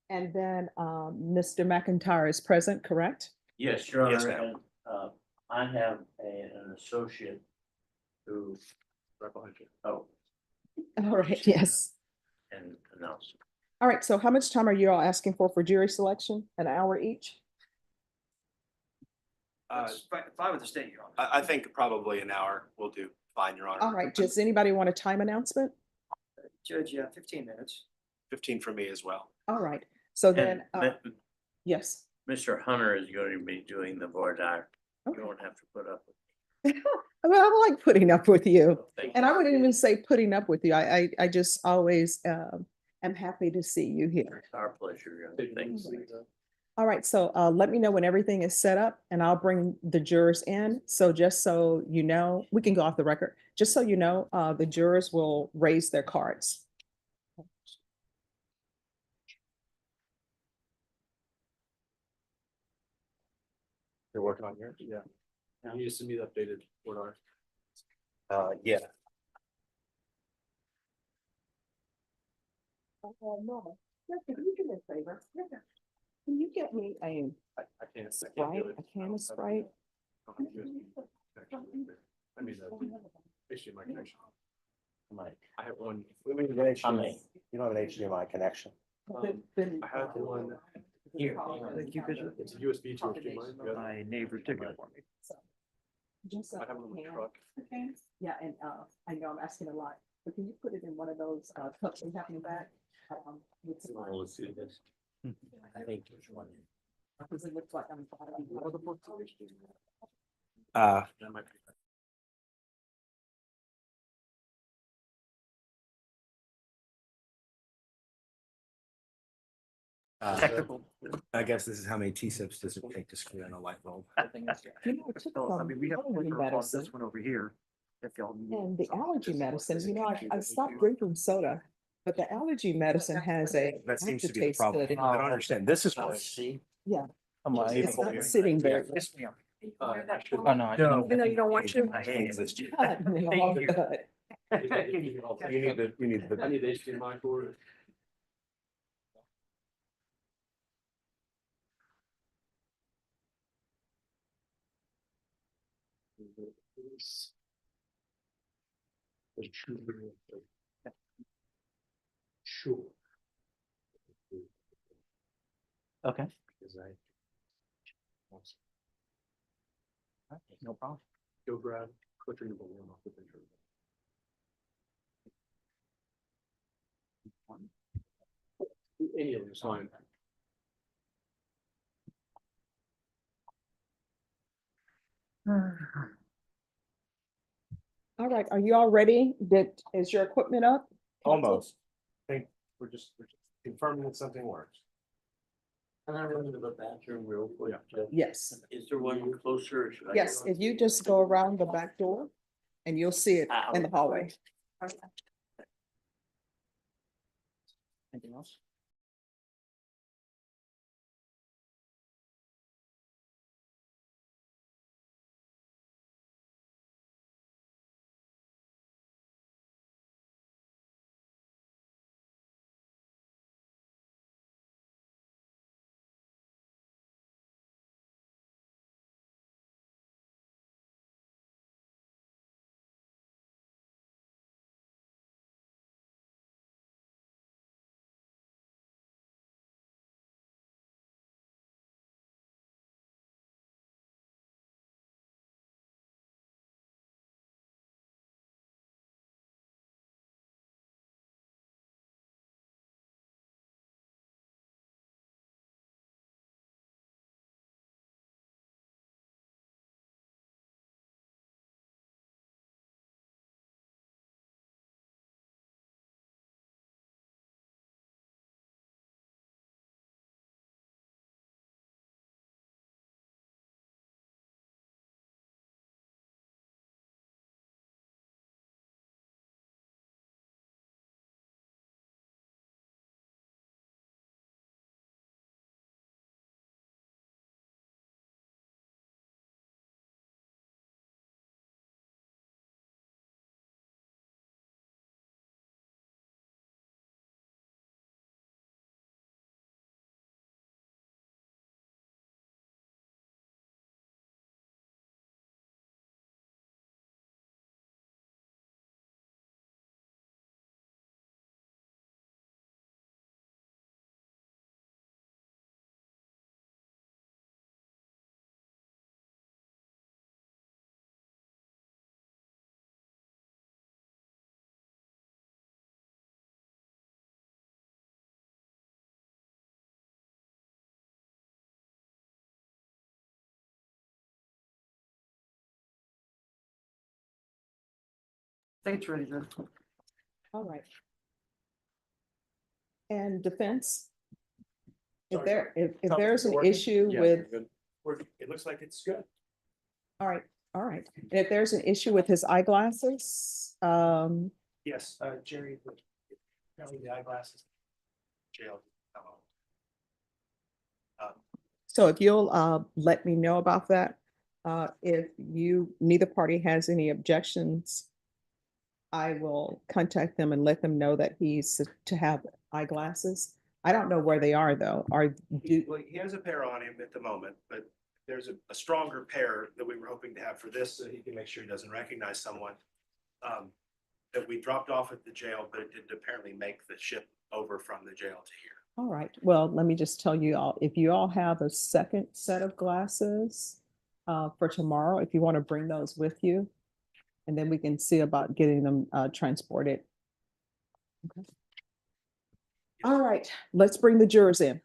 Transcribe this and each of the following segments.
And then Mr. McIntyre is present, correct? Yes, Your Yes, Honor, ma'am. and I have an associate who, Right behind you. oh, All right, yes. and announce. All right, so how much time are you all asking for jury selection? An hour each? Fine with the state, Your Honor. I think probably an hour will do fine, Your Honor. All right, does anybody want a time announcement? Judge, yeah, 15 minutes. 15 for me as well. All right, so then, And yes. Mr. Hunter is going to be doing the voir dire. Okay. You don't have to put up with. Well, I like putting up with you. So thank And you. I wouldn't even say putting up with you. I just always am happy to see you here. It's our pleasure. Your Honor. Thank you. All right, so let me know when everything is set up and I'll bring the jurors in. So just so you know, we can go off the record. Just so you know, the jurors will raise their cards. You're working on yours? Yeah. You need to send me the updated order. Yeah. No, can you do me a favor? Can you get me a I can't. Sprite, a can of Sprite? I mean, issue my connection. Mike, I have one. We need an I mean, You don't have an HDMI connection. Then- I have one. here. Thank you, Bishop. It's a USB to HDMI. My neighbor took it for me. Just a I have it on the can. truck. Okay. Yeah, and I know I'm asking a lot, but can you put it in one of those cups we have in the back? With some Well, let's do this. I think which one. because it looks like I'm. That might be. Technical. I guess this is how many T-sips does it take to screw in a light bulb? You know, I took Well, I some mean, we have allergy this medicine, one over here. If y'all need. and the allergy medicine, you know, I stopped drinking soda, but the allergy medicine has a. That seems to be the aftertaste problem. good. I don't understand. This is. See? Yeah, I'm like, it's not sitting there. Piss me off. Oh, no. Even though you don't want to. I hate this. You God, they're all good. need the. I need the HDMI for it. Sure. Okay. Because I. No problem. Go grab, click your balloon off the picture. Any of them is fine. All right, are you all ready? Is your equipment up? Almost. Think we're just confirming that something works. Can I run to the bathroom real quick? Jeff? Yes, Is there one closer? or should I yes, go? if you just go around the back door and you'll see it in the hallway. Anything else? State's ready to. All right. And defense? If Sorry, there, if Tom, there's you're an working? issue Yeah, with, good. It looks like it's good. all right, all right. And if there's an issue with his eyeglasses, Yes, Jerry, apparently the eyeglasses. Jail. so if you'll let me know about that, if neither party has any objections, I will contact them and let them know that he's to have eyeglasses. I don't know where they are though. Well, he has a pair on him at the moment, but there's a stronger pair that we were hoping to have for this, so he can make sure he doesn't recognize someone. That we dropped off at the jail, but it didn't apparently make the ship over from the jail to here. All right, well, let me just tell you all, if you all have a second set of glasses for tomorrow, if you want to bring those with you, and then we can see about getting them transported. Okay. All right, let's bring the jurors in.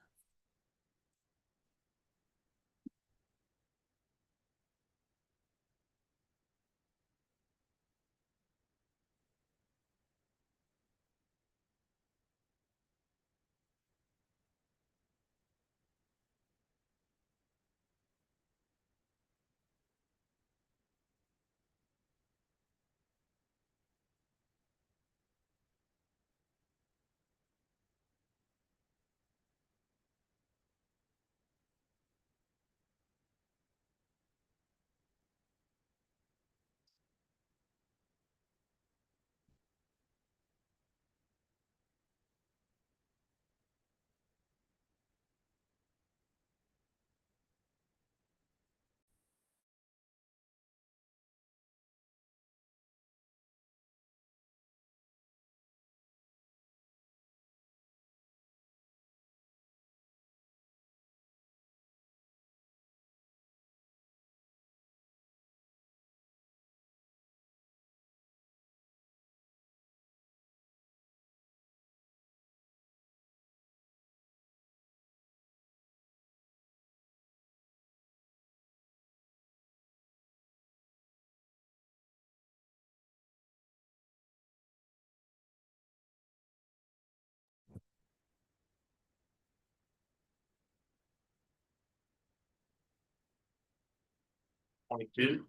$22.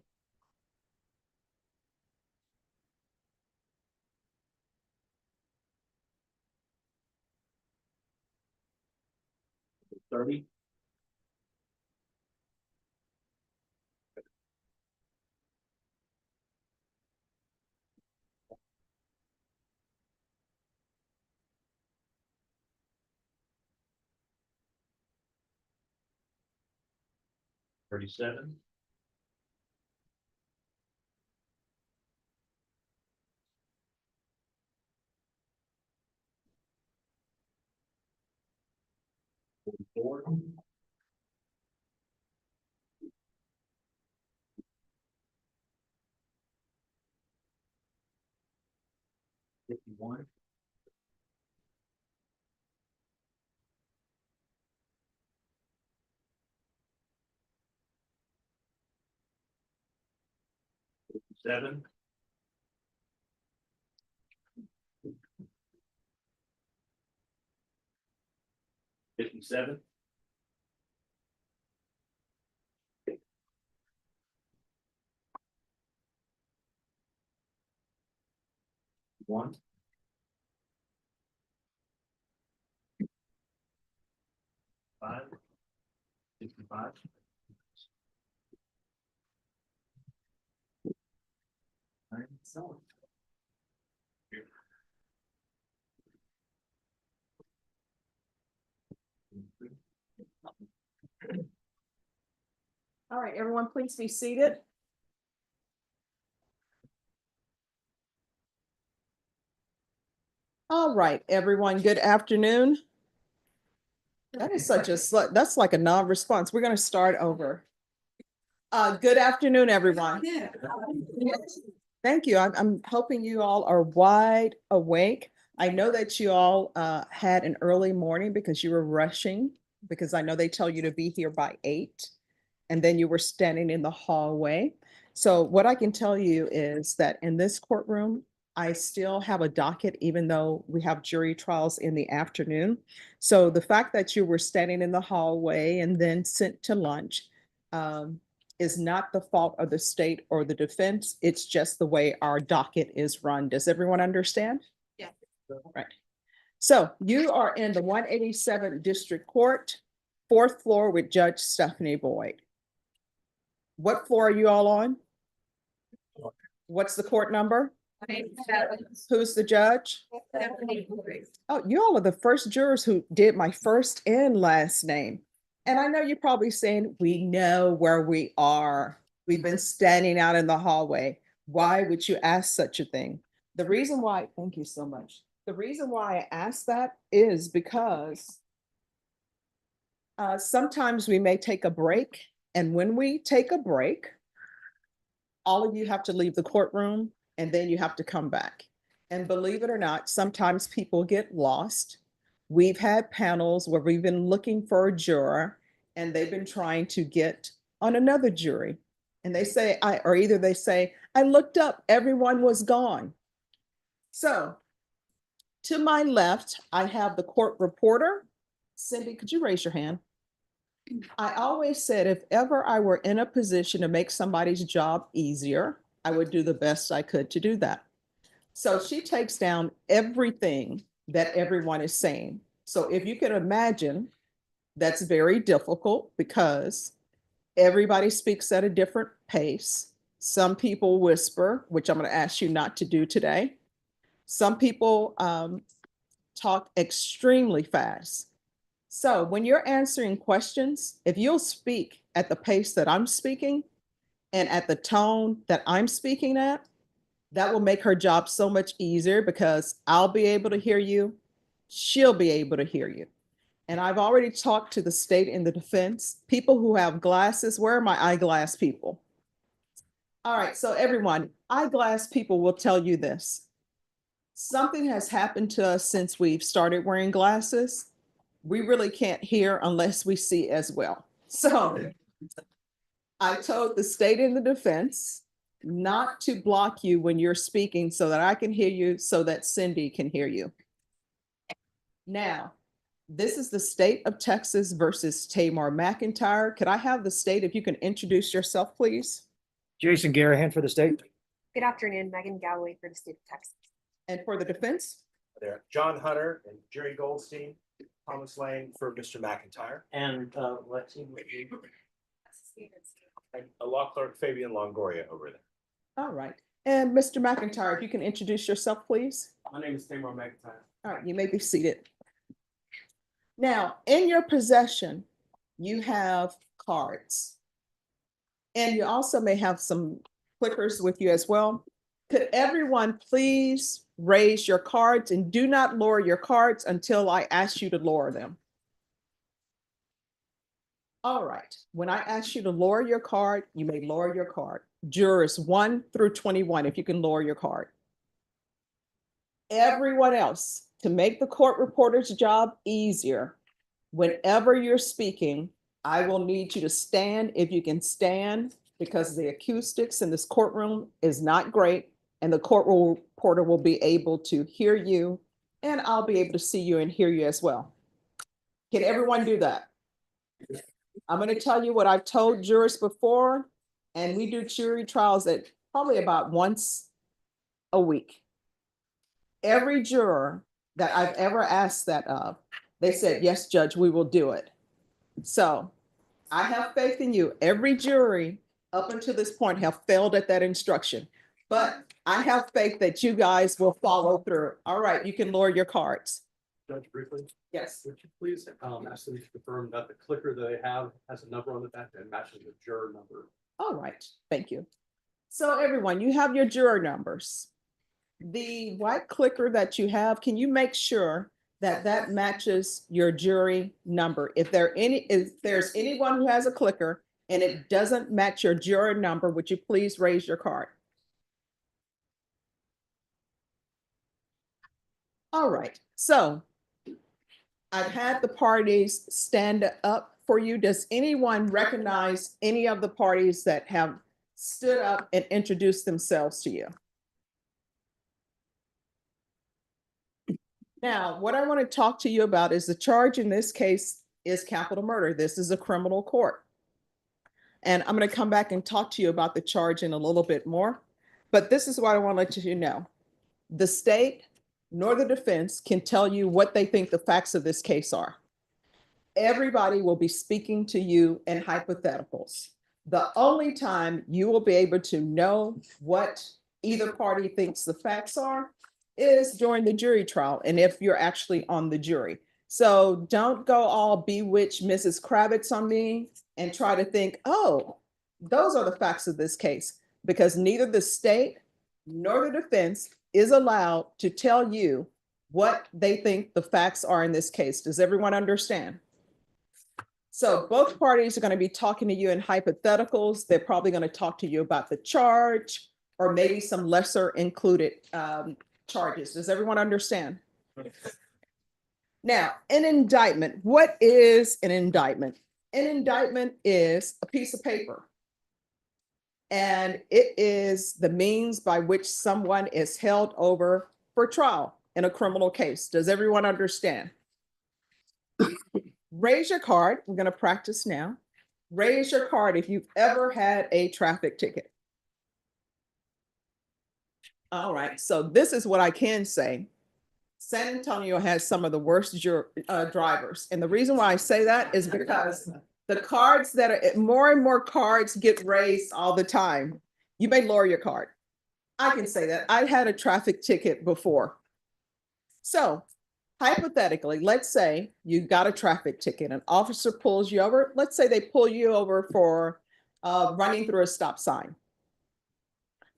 $30. $37. $44. $51. $57. $57. One. Five. 65. Nine. So. Here. All right, everyone, please be seated. All right, everyone, good afternoon. That is that's like a non-response. We're going to start over. Good afternoon, everyone. Thank you. I'm hoping you all are wide awake. I know that you all had an early morning because you were rushing, because I know they tell you to be here by 8, and then you were standing in the hallway. So what I can tell you is that in this courtroom, I still have a docket, even though we have jury trials in the afternoon. So the fact that you were standing in the hallway and then sent to lunch is not the fault of the state or the defense. It's just the way our docket is run. Does everyone understand? Yeah. Right. So you are in the 187th District Court, 4th floor with Judge Stephanie Boyd. What floor are you all on? What's the court number? Who's the judge? Oh, you all are the first jurors who did my first and last name. And I know you're probably saying, we know where we are. We've been standing out in the hallway. Why would you ask such a thing? The reason why, thank you so much. The reason why I ask that is because sometimes we may take a break. And when we take a break, all of you have to leave the courtroom and then you have to come back. And believe it or not, sometimes people get lost. We've had panels where we've been looking for a juror and they've been trying to get on another jury. And they say, or either they say, I looked up, everyone was gone. So to my left, I have the court reporter. Cindy, could you raise your hand? I always said if ever I were in a position to make somebody's job easier, I would do the best I could to do that. So she takes down everything that everyone is saying. So if you can imagine, that's very difficult because everybody speaks at a different pace. Some people whisper, which I'm going to ask you not to do today. Some people talk extremely fast. So when you're answering questions, if you'll speak at the pace that I'm speaking and at the tone that I'm speaking at, that will make her job so much easier because I'll be able to hear you. She'll be able to hear you. And I've already talked to the state and the defense, people who have glasses. Where are my eyeglass people? All right, so everyone, eyeglass people will tell you this. Something has happened to us since we've started wearing glasses. We really can't hear unless we see as well. So I told the state and the defense not to block you when you're speaking so that I can hear you, so that Cindy can hear you. Now, this is the state of Texas versus Tamar Mcintyre. Could I have the state, if you can introduce yourself, please? Jason Garahan for the state. Good afternoon, Megan Galloway for the state of Texas. And for the defense? There, John Hunter and Jerry Goldstein, Thomas Lane for Mr. McIntyre, And, Lexi, and a law clerk Fabian Longoria over there. All right. And Mr. McIntyre, if you can introduce yourself, please? My name is Tamar McIntyre. All right, you may be seated. Now, in your possession, you have cards. And you also may have some clickers with you as well. Could everyone please raise your cards and do not lower your cards until I ask you to lower them? All right, when I ask you to lower your card, you may lower your card. Jurors 1 through 21, if you can lower your card. Everyone else, to make the court reporter's job easier, whenever you're speaking, I will need you to stand if you can stand, because the acoustics in this courtroom is not great, and the court reporter will be able to hear you, and I'll be able to see you and hear you as well. Can everyone do that? I'm going to tell you what I've told jurors before, and we do jury trials at probably about once a week. Every juror that I've ever asked that of, they said, yes, Judge, we will do it. So I have faith in you. Every jury up until this point have failed at that instruction, but I have faith that you guys will follow through. All right, you can lower your cards. Judge, briefly, Yes. would you please ask them to confirm that the clicker that they have has a number on the back that matches the juror number? All right, thank you. So everyone, you have your juror numbers. The white clicker that you have, can you make sure that that matches your jury number? If there's anyone who has a clicker and it doesn't match your juror number, would you please raise your card? All right, so I've had the parties stand up for you. Does anyone recognize any of the parties that have stood up and introduced themselves to you? Now, what I want to talk to you about is the charge in this case is capital murder. This is a criminal court. And I'm going to come back and talk to you about the charge in a little bit more. But this is what I want to let you know. The state nor the defense can tell you what they think the facts of this case are. Everybody will be speaking to you in hypotheticals. The only time you will be able to know what either party thinks the facts are is during the jury trial and if you're actually on the jury. So don't go all bewitch Mrs. Kravitz on me and try to think, oh, those are the facts of this case, because neither the state nor the defense is allowed to tell you what they think the facts are in this case. Does everyone understand? So both parties are going to be talking to you in hypotheticals. They're probably going to talk to you about the charge or maybe some lesser included charges. Does everyone understand? Now, an indictment. What is an indictment? An indictment is a piece of paper. And it is the means by which someone is held over for trial in a criminal case. Does everyone understand? Raise your card. We're going to practice now. Raise your card if you've ever had a traffic ticket. All right, so this is what I can say. San Antonio has some of the worst drivers. And the reason why I say that is because the cards that are, more and more cards get raised all the time. You may lower your card. I can say that. I had a traffic ticket before. So hypothetically, let's say you got a traffic ticket, an officer pulls you over. Let's say they pull you over for running through a stop sign.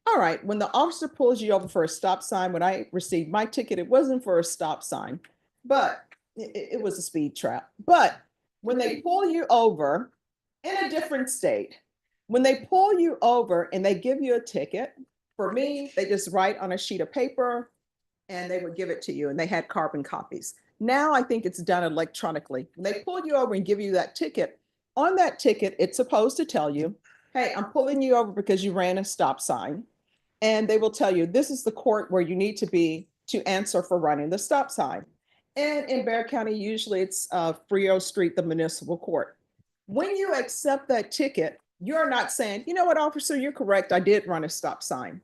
All right, when the officer pulls you over for a stop sign, when I received my ticket, it wasn't for a stop sign, but it was a speed trap. But when they pull you over in a different state, when they pull you over and they give you a ticket, for me, they just write on a sheet of paper and they would give it to you, and they had carbon copies. Now I think it's done electronically. When they pull you over and give you that ticket, on that ticket, it's supposed to tell you, hey, I'm pulling you over because you ran a stop sign. And they will tell you, this is the court where you need to be to answer for running the stop sign. And in Bexar County, usually it's Frio Street, the municipal court. When you accept that ticket, you're not saying, you know what, officer, you're correct. I did run a stop sign.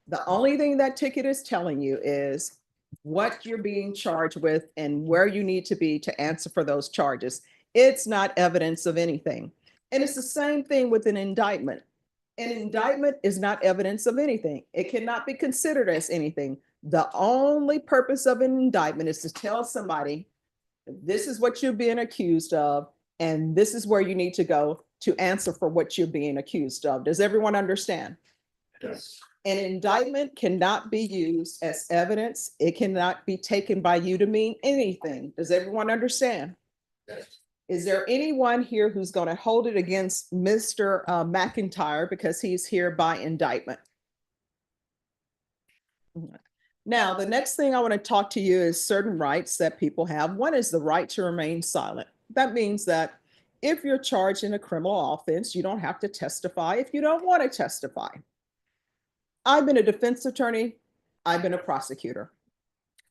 The only thing that ticket is telling you is what you're being charged with and where you need to be to answer for those charges. It's not evidence of anything. And it's the same thing with an indictment. An indictment is not evidence of anything. It cannot be considered as anything. The only purpose of an indictment is to tell somebody, this is what you're being accused of, and this is where you need to go to answer for what you're being accused of. Does everyone understand? Yes. An indictment cannot be used as evidence. It cannot be taken by you to mean anything. Does everyone understand? Yes. Is there anyone here who's going to hold it against Mr. Mcintyre because he's here by indictment? Now, the next thing I want to talk to you is certain rights that people have. One is the right to remain silent. That means that if you're charged in a criminal offense, you don't have to testify if you don't want to testify. I've been a defense attorney. I've been a prosecutor.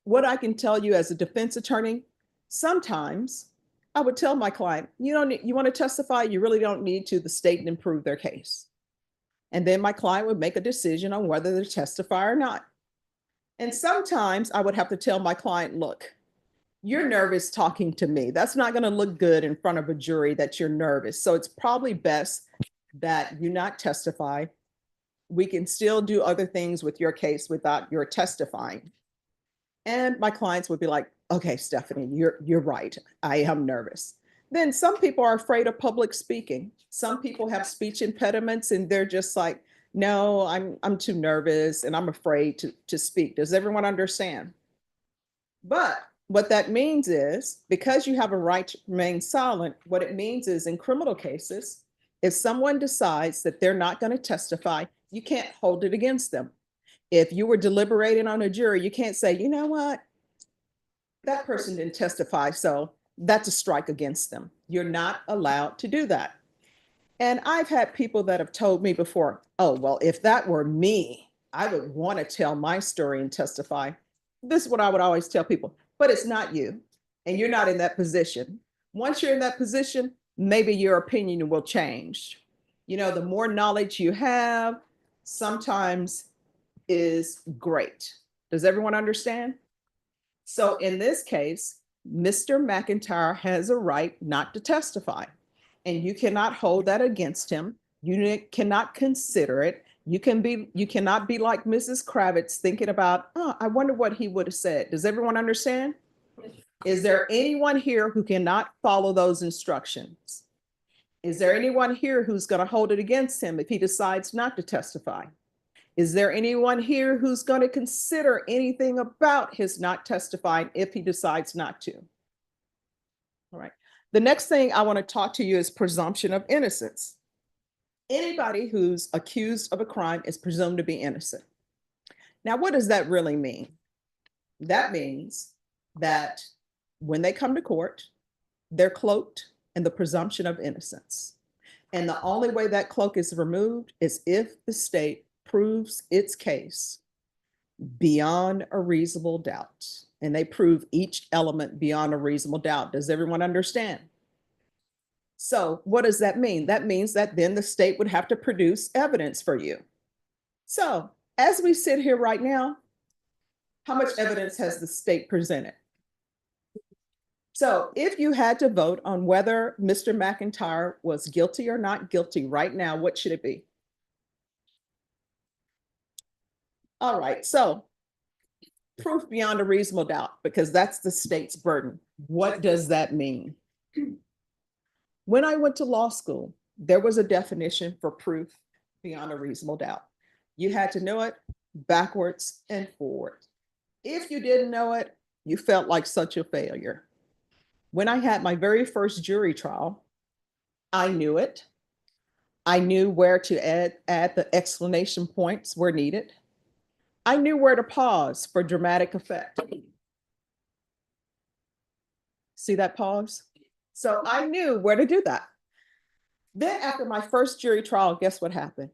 What I can tell you as a defense attorney, sometimes I would tell my client, you want to testify, you really don't need to. The state can prove their case. And then my client would make a decision on whether to testify or not. And sometimes I would have to tell my client, look, you're nervous talking to me. That's not going to look good in front of a jury that you're nervous. So it's probably best that you not testify. We can still do other things with your case without your testifying. And my clients would be like, okay, Stephanie, you're right. I am nervous. Then some people are afraid of public speaking. Some people have speech impediments and they're just like, no, I'm too nervous and I'm afraid to speak. Does everyone understand? But what that means is, because you have a right to remain silent, what it means is in criminal cases, if someone decides that they're not going to testify, you can't hold it against them. If you were deliberating on a jury, you can't say, you know what, that person didn't testify, so that's a strike against them. You're not allowed to do that. And I've had people that have told me before, oh, well, if that were me, I would want to tell my story and testify. This is what I would always tell people. but it's not you, and you're not in that position. Once you're in that position, maybe your opinion will change. You know, the more knowledge you have, sometimes is great. Does everyone understand? So in this case, Mr. McIntyre has a right not to testify, and you cannot hold that against him. You cannot consider it. You cannot be like Mrs. Kravitz thinking about, oh, I wonder what he would have said. Does everyone understand? Is there anyone here who cannot follow those instructions? Is there anyone here who's going to hold it against him if he decides not to testify? Is there anyone here who's going to consider anything about his not testifying if he decides not to? All right. The next thing I want to talk to you is presumption of innocence. Anybody who's accused of a crime is presumed to be innocent. Now, what does that really mean? That means that when they come to court, they're cloaked in the presumption of innocence. And the only way that cloak is removed is if the state proves its case beyond a reasonable doubt. And they prove each element beyond a reasonable doubt. Does everyone understand? So what does that mean? That means that then the state would have to produce evidence for you. So as we sit here right now, how much evidence has the state presented? So if you had to vote on whether Mr. McIntyre was guilty or not guilty right now, what should it be? All right, so proof beyond a reasonable doubt, because that's the state's burden. What does that mean? When I went to law school, there was a definition for proof beyond a reasonable doubt. You had to know it backwards and forward. If you didn't know it, you felt like such a failure. When I had my very first jury trial, I knew it. I knew where to add the exclamation points where needed. I knew where to pause for dramatic effect. See that pause? So I knew where to do that. Then after my first jury trial, guess what happened?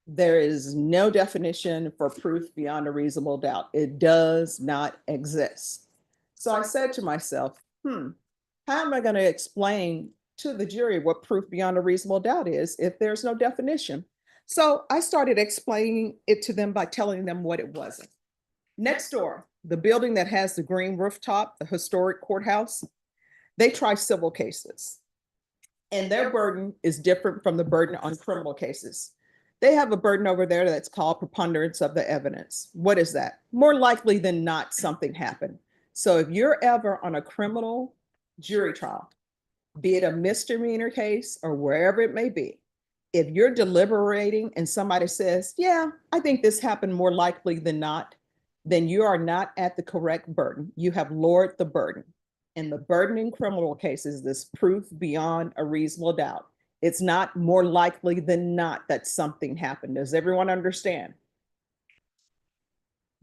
There is no definition for proof beyond a reasonable doubt. It does not exist. So I said to myself, how am I going to explain to the jury what proof beyond a reasonable doubt is if there's no definition? So I started explaining it to them by telling them what it wasn't. Next door, the building that has the green rooftop, the historic courthouse, they try civil cases. And their burden is different from the burden on criminal cases. They have a burden over there that's called preponderance of the evidence. What is that? More likely than not, something happened. So if you're ever on a criminal jury trial, be it a misdemeanor case or wherever it may be, if you're deliberating and somebody says, yeah, I think this happened more likely than not, then you are not at the correct burden. You have lowered the burden. And the burden in criminal cases is proof beyond a reasonable doubt. It's not more likely than not that something happened. Does everyone understand?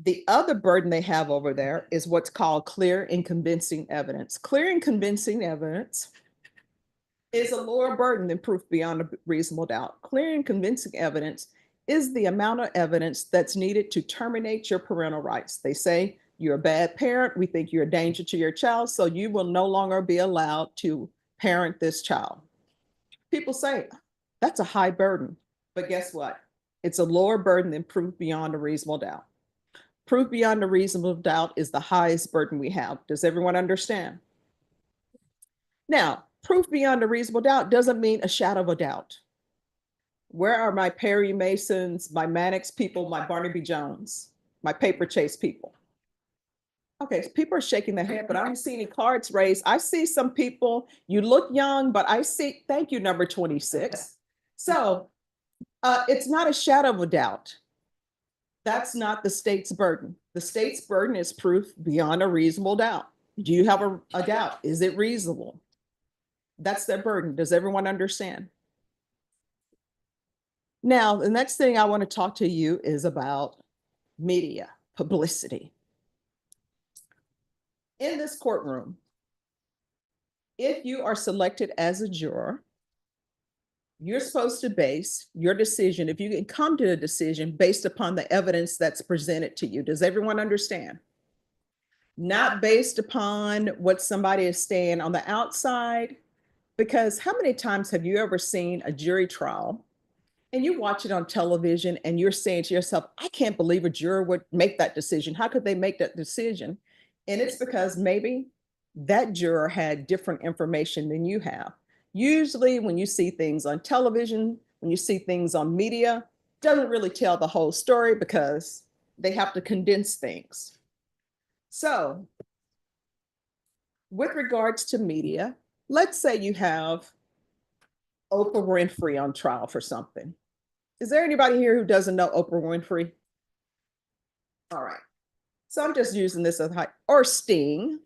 The other burden they have over there is what's called clear and convincing evidence. Clear and convincing evidence is a lower burden than proof beyond a reasonable doubt. Clear and convincing evidence is the amount of evidence that's needed to terminate your parental rights. They say you're a bad parent. We think you're a danger to your child, so you will no longer be allowed to parent this child. People say that's a high burden, but guess what? It's a lower burden than proof beyond a reasonable doubt. Proof beyond a reasonable doubt is the highest burden we have. Does everyone understand? Now, proof beyond a reasonable doubt doesn't mean a shadow of a doubt. Where are my Perry Masons, my Mannix people, my Barnaby Jones, my paper chase people? Okay, so people are shaking their head, but I don't see any cards raised. I see some people, you look young, but I see, thank you, number 26. So it's not a shadow of a doubt. That's not the state's burden. The state's burden is proof beyond a reasonable doubt. Do you have a doubt? Is it reasonable? That's their burden. Does everyone understand? Now, the next thing I want to talk to you is about media, publicity. In this courtroom, if you are selected as a juror, you're supposed to base your decision, if you can come to a decision based upon the evidence that's presented to you. Does everyone understand? not based upon what somebody is saying on the outside. Because how many times have you ever seen a jury trial and you watch it on television and you're saying to yourself, I can't believe a juror would make that decision. How could they make that decision? And it's because maybe that juror had different information than you have. Usually when you see things on television, when you see things on media, doesn't really tell the whole story because they have to condense things. So with regards to media, let's say you have Oprah Winfrey on trial for something. Is there anybody here who doesn't know Oprah Winfrey? All right. So I'm just using this as high, or Sting,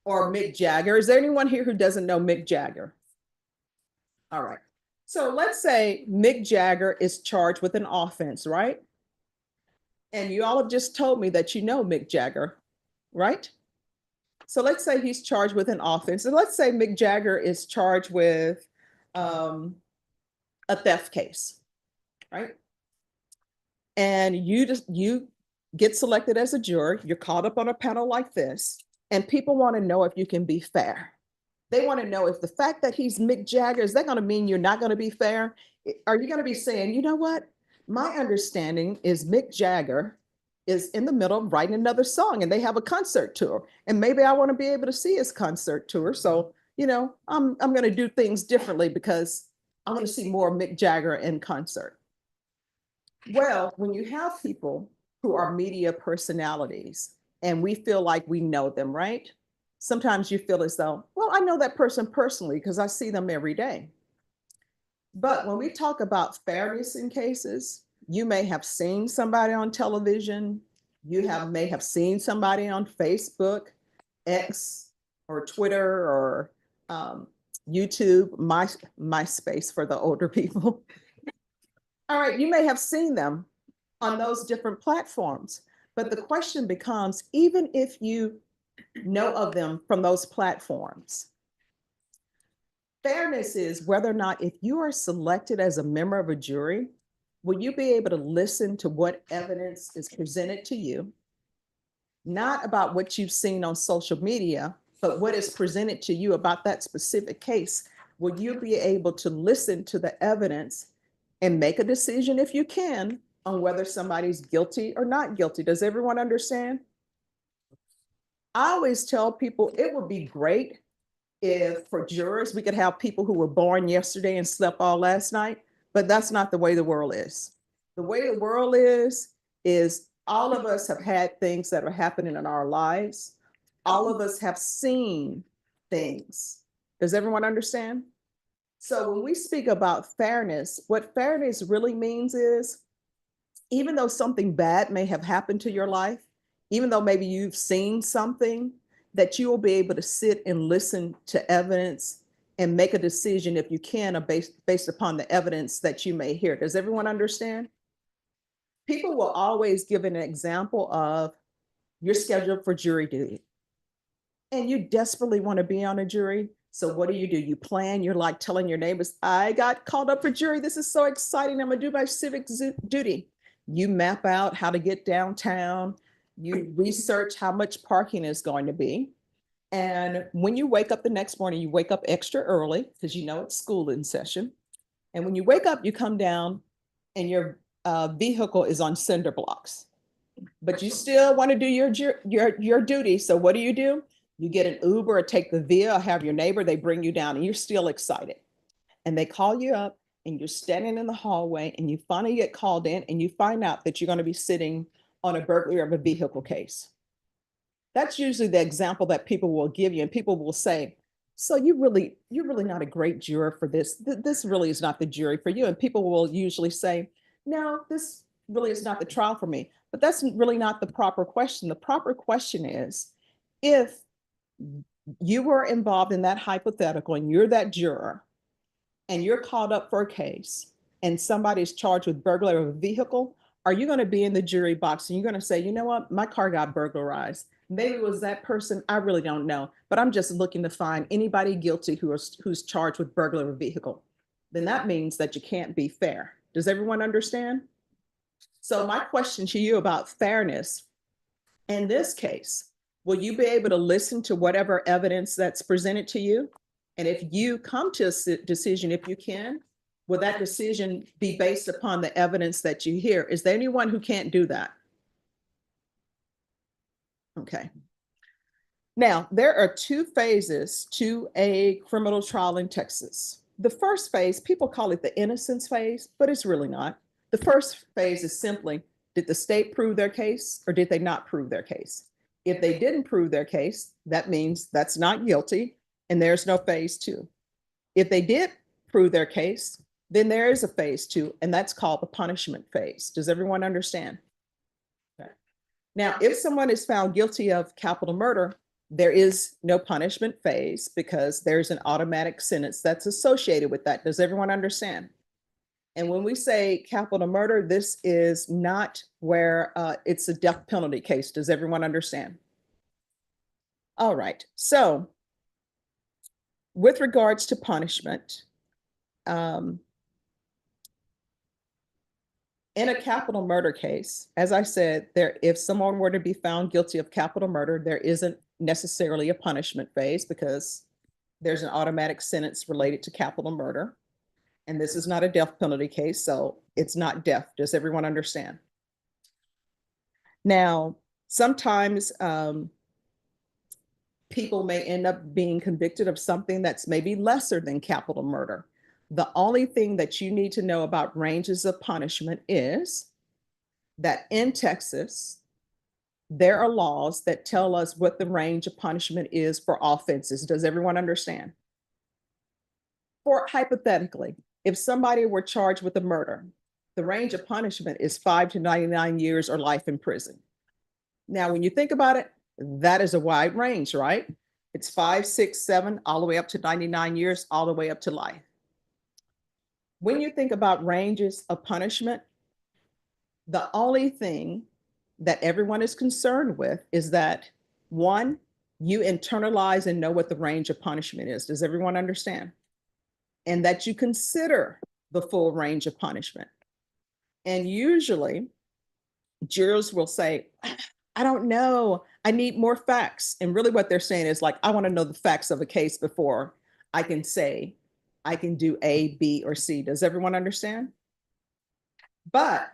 or Mick Jagger. Is there anyone here who doesn't know Mick Jagger? All right. So let's say Mick Jagger is charged with an offense, right? And you all have just told me that you know Mick Jagger, right? So let's say he's charged with an offense. And let's say Mick Jagger is charged with a theft case, right? And you get selected as a juror, you're called up on a panel like this, and people want to know if you can be fair. They want to know if the fact that he's Mick Jagger, is that going to mean you're not going to be fair? Are you going to be saying, you know what? My understanding is Mick Jagger is in the middle of writing another song and they have a concert tour. And maybe I want to be able to see his concert tour. So, you know, I'm going to do things differently because I want to see more Mick Jagger in concert. Well, when you have people who are media personalities and we feel like we know them, right? Sometimes you feel as though, well, I know that person personally because I see them every day. But when we talk about fairness in cases, you may have seen somebody on television, may have seen somebody on Facebook, X, or Twitter, or YouTube, MySpace for the older people. All right, you may have seen them on those different platforms, but the question becomes, even if you know of them from those platforms, fairness is whether or not if you are selected as a member of a jury, will you be able to listen to what evidence is presented to you, not about what you've seen on social media, but what is presented to you about that specific case? Will you be able to listen to the evidence and make a decision, if you can, on whether somebody's guilty or not guilty? Does everyone understand? I always tell people it would be great if for jurors, we could have people who were born yesterday and slept all last night, but that's not the way the world is. The way the world is all of us have had things that are happening in our lives. All of us have seen things. Does everyone understand? So when we speak about fairness, what fairness really means is, even though something bad may have happened to your life, even though maybe you've seen something, that you will be able to sit and listen to evidence and make a decision, if you can, based upon the evidence that you may hear. Does everyone understand? People will always give an example of, you're scheduled for jury duty and you desperately want to be on a jury. So what do? You plan, you're like telling your neighbors, I got called up for jury. This is so exciting. I'm gonna do my civic duty. You map out how to get downtown. You research how much parking is going to be. And when you wake up the next morning, you wake up extra early because you know it's school in session. And when you wake up, you come down and your vehicle is on cinder blocks, but you still want to do your duty. So what do? You get an Uber or take the Via or have your neighbor, they bring you down and you're still excited. And they call you up and you're standing in the hallway and you finally get called in and you find out that you're going to be sitting on a burglary of a vehicle case. That's usually the example that people will give you, and people will say, so you're really not a great juror for this. This really is not the jury for you. And people will usually say, no, this really is not the trial for me. But that's really not the proper question. The proper question is, if you were involved in that hypothetical and you're that juror and you're called up for a case and somebody's charged with burglary of a vehicle, are you going to be in the jury box and you're going to say, you know what, my car got burglarized? Maybe it was that person, I really don't know, but I'm just looking to find anybody guilty who's charged with burglary of a vehicle. Then that means that you can't be fair. Does everyone understand? So my question to you about fairness, in this case, will you be able to listen to whatever evidence that's presented to you? And if you come to a decision, if you can, will that decision be based upon the evidence that you hear? Is there anyone who can't do that? Okay. Now, there are two phases to a criminal trial in Texas. The first phase, people call it the innocence phase, but it's really not. The first phase is simply, did the state prove their case or did they not prove their case? If they didn't prove their case, that means that's not guilty and there's no phase two. If they did prove their case, then there is a phase two, and that's called the punishment phase. Does everyone understand? Okay. Now, if someone is found guilty of capital murder, there is no punishment phase because there's an automatic sentence that's associated with that. Does everyone understand? And when we say capital murder, this is not where it's a death penalty case. Does everyone understand? All right. So with regards to punishment, in a capital murder case, as I said, if someone were to be found guilty of capital murder, there isn't necessarily a punishment phase because there's an automatic sentence related to capital murder. And this is not a death penalty case, so it's not death. Does everyone understand? Now, sometimes people may end up being convicted of something that's maybe lesser than capital murder. The only thing that you need to know about ranges of punishment is that in Texas, there are laws that tell us what the range of punishment is for offenses. Does everyone understand? For hypothetically, if somebody were charged with a murder, the range of punishment is 5 to 99 years or life in prison. Now, when you think about it, that is a wide range, right? It's 5, 6, 7, all the way up to 99 years, all the way up to life. When you think about ranges of punishment, the only thing that everyone is concerned with is that, one, you internalize and know what the range of punishment is. Does everyone understand? And that you consider the full range of punishment. And usually, jurors will say, I don't know, I need more facts. And really what they're saying is like, I want to know the facts of a case before I can say I can do A, B, or C. Does everyone understand? But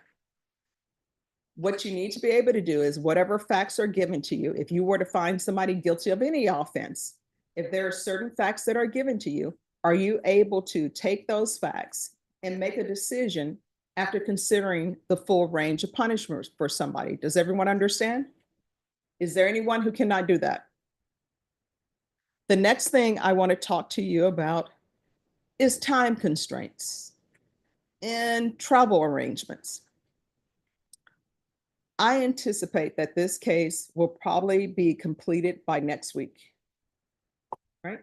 what you need to be able to do is whatever facts are given to you, if you were to find somebody guilty of any offense, if there are certain facts that are given to you, are you able to take those facts and make a decision after considering the full range of punishments for somebody? Does everyone understand? Is there anyone who cannot do that? The next thing I want to talk to you about is time constraints and travel arrangements. I anticipate that this case will probably be completed by next week, right?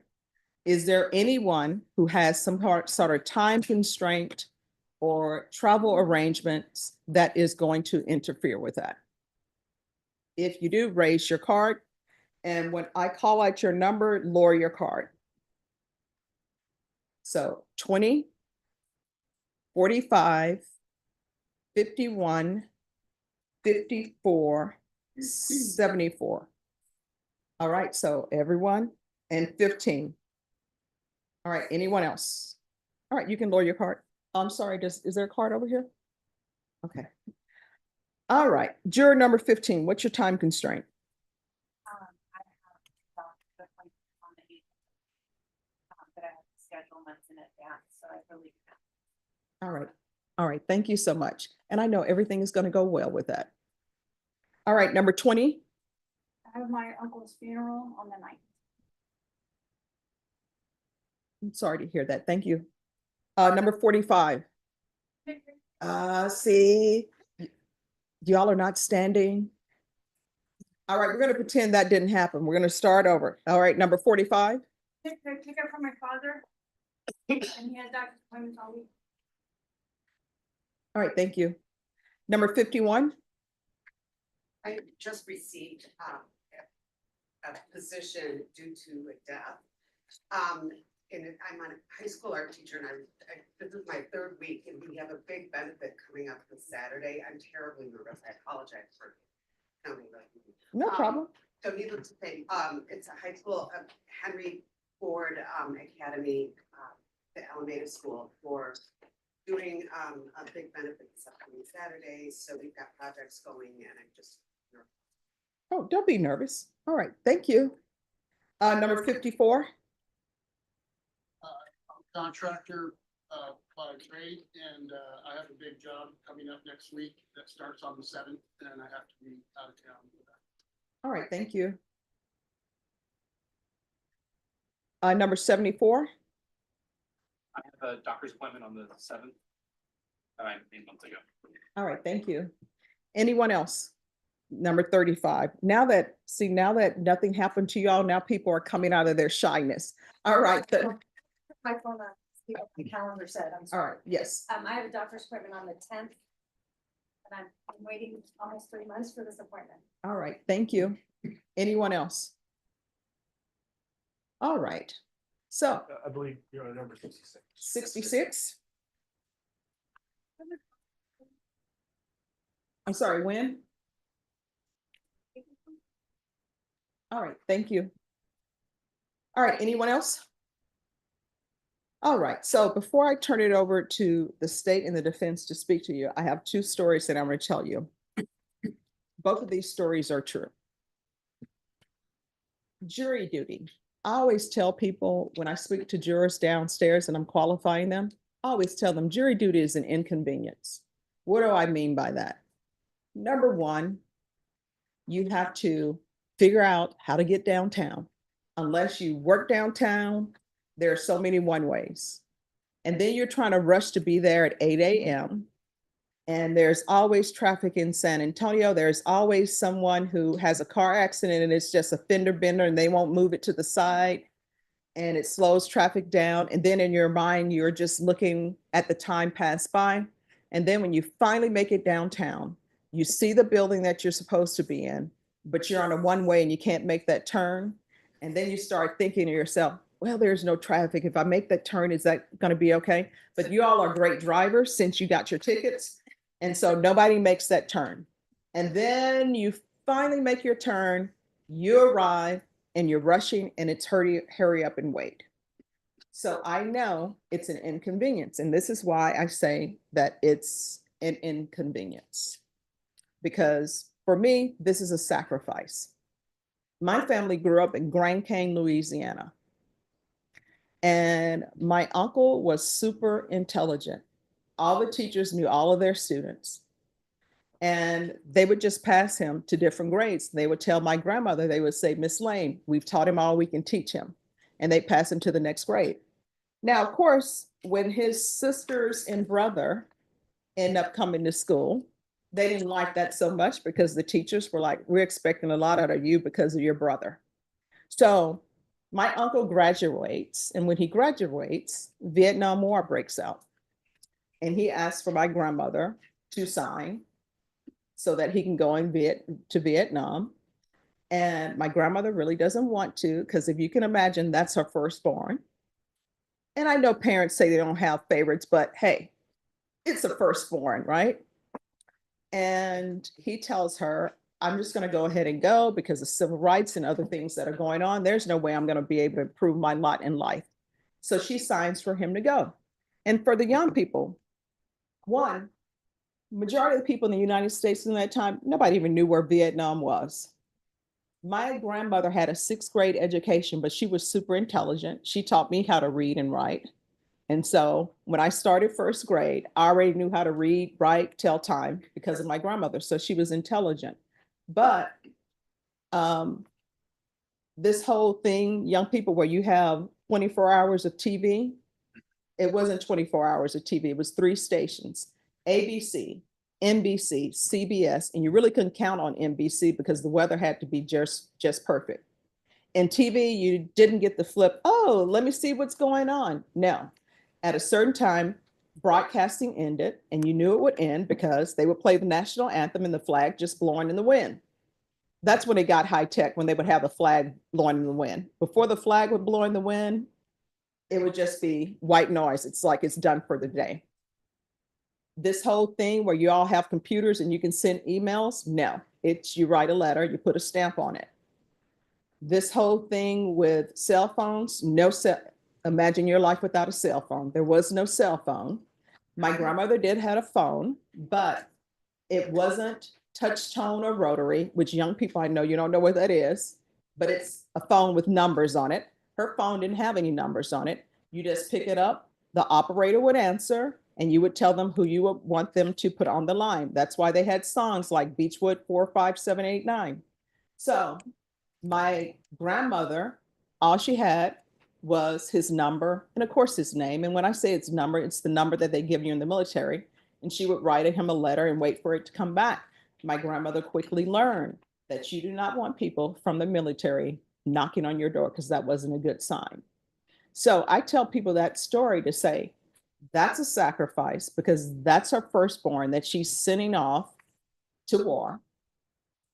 Is there anyone who has some sort of time constraint or travel arrangements that is going to interfere with that? If you do, raise your card. And when I call out your number, lower your card. So 20, 45, 51, 54, 74. All right, so everyone, and 15. All right, anyone else? All right, you can lower your card. I'm sorry, is there a card over here? Okay. All right, juror number 15, what's your time constraint? I have the appointment on the 8th, but I have to schedule months in advance, so I really can't. All right, thank you so much. And I know everything is gonna go well with that. All right, number 20. I have my uncle's funeral on the 9th. I'm sorry to hear that, thank you. Number 45. See, y'all are not standing. All right, we're gonna pretend that didn't happen. We're gonna start over. All right, number 45. Pick up from my father, and he has doctor's appointments all week. All right, thank you. Number 51. I just received a position due to a death. And I'm a high school art teacher, and this is my 3rd week, and we have a big benefit coming up this Saturday. I'm terribly nervous. I apologize for counting that. No problem. So needless to say, it's a high school, Henry Ford, Academy, the Alameda School for doing, a big benefit this upcoming Saturday. So we've got projects going and I'm just. Oh, don't be nervous. All right, thank you. Number 54. Contractor by trade, and I have a big job coming up next week that starts on the 7th, and I have to be out of town for that. All right, thank you. Number 74. I have a doctor's appointment on the 7th. That I made months ago. All right, thank you. Anyone else? Number 35. Now that nothing happened to y'all, now people are coming out of their shyness. All right, My phone, see what the calendar said, I'm all sorry. right, yes. I have a doctor's appointment on the 10th. And I'm waiting almost 3 months for this appointment. All right, thank you. Anyone else? All right, so I believe you're on number 66. 66. I'm sorry, when? All right, thank you. All right, anyone else? All right, so before I turn it over to the state and the defense to speak to you, I have two stories that I'm going to tell you. Both of these stories are true. Jury duty. I always tell people when I speak to jurors downstairs and I'm qualifying them, I always tell them jury duty is an inconvenience. What do I mean by that? Number one, you have to figure out how to get downtown. Unless you work downtown, there are so many one-ways. And then you're trying to rush to be there at 8 a.m. And there's always traffic in San Antonio. There's always someone who has a car accident and it's just a fender bender and they won't move it to the side and it slows traffic down. And then in your mind, you're just looking at the time pass by. And then when you finally make it downtown, you see the building that you're supposed to be in, but you're on a one-way and you can't make that turn. And then you start thinking to yourself, well, there's no traffic. If I make that turn, is that going to be okay? But you all are great drivers since you got your tickets. And so nobody makes that turn. And then you finally make your turn, you arrive and you're rushing and it's hurry up and wait. So I know it's an inconvenience. And this is why I say that it's an inconvenience. Because for me, this is a sacrifice. My family grew up in Grand Cane, Louisiana. And my uncle was super intelligent. All the teachers knew all of their students. And they would just pass him to different grades. They would tell my grandmother, they would say, Miss Lane, we've taught him all we can teach him. And they pass him to the next grade. Now, of course, when his sisters and brother end up coming to school, they didn't like that so much because the teachers were like, we're expecting a lot out of you because of your brother. So my uncle graduates, and when he graduates, Vietnam War breaks out. And he asked for my grandmother to sign so that he can go to Vietnam. And my grandmother really doesn't want to, because if you can imagine, that's her firstborn. And I know parents say they don't have favorites, but hey, it's a firstborn, right? And he tells her, I'm just going to go ahead and go because of civil rights and other things that are going on. There's no way I'm going to be able to improve my lot in life. So she signs for him to go. And for the young people, one, majority of the people in the United States in that time, nobody even knew where Vietnam was. My grandmother had a 6th grade education, but she was super intelligent. She taught me how to read and write. And so when I started 1st grade, I already knew how to read, write, tell time because of my grandmother. So she was intelligent. But this whole thing, young people, where you have 24 hours of TV, it wasn't 24 hours of TV. It was 3 stations, ABC, NBC, CBS, and you really couldn't count on NBC because the weather had to be just perfect. And TV, you didn't get the flip, oh, let me see what's going on. No, at a certain time, broadcasting ended and you knew it would end because they would play the national anthem and the flag just blowing in the wind. That's when it got high tech, when they would have the flag blowing in the wind. Before the flag would blow in the wind, it would just be white noise. It's like it's done for the day. This whole thing where you all have computers and you can send emails, no, it's you write a letter, you put a stamp on it. This whole thing with cell phones, no cell, imagine your life without a cell phone. There was no cell phone. My grandmother did have a phone, but it wasn't touch tone or rotary, which young people, I know you don't know what that is, but it's a phone with numbers on it. Her phone didn't have any numbers on it. You just pick it up, the operator would answer, and you would tell them who you would want them to put on the line. That's why they had songs like Beechwood 45789. So my grandmother, all she had was his number and of course his name. And when I say it's number, it's the number that they give you in the military. And she would write him a letter and wait for it to come back. My grandmother quickly learned that you do not want people from the military knocking on your door because that wasn't a good sign. So I tell people that story to say that's a sacrifice because that's her firstborn that she's sending off to war.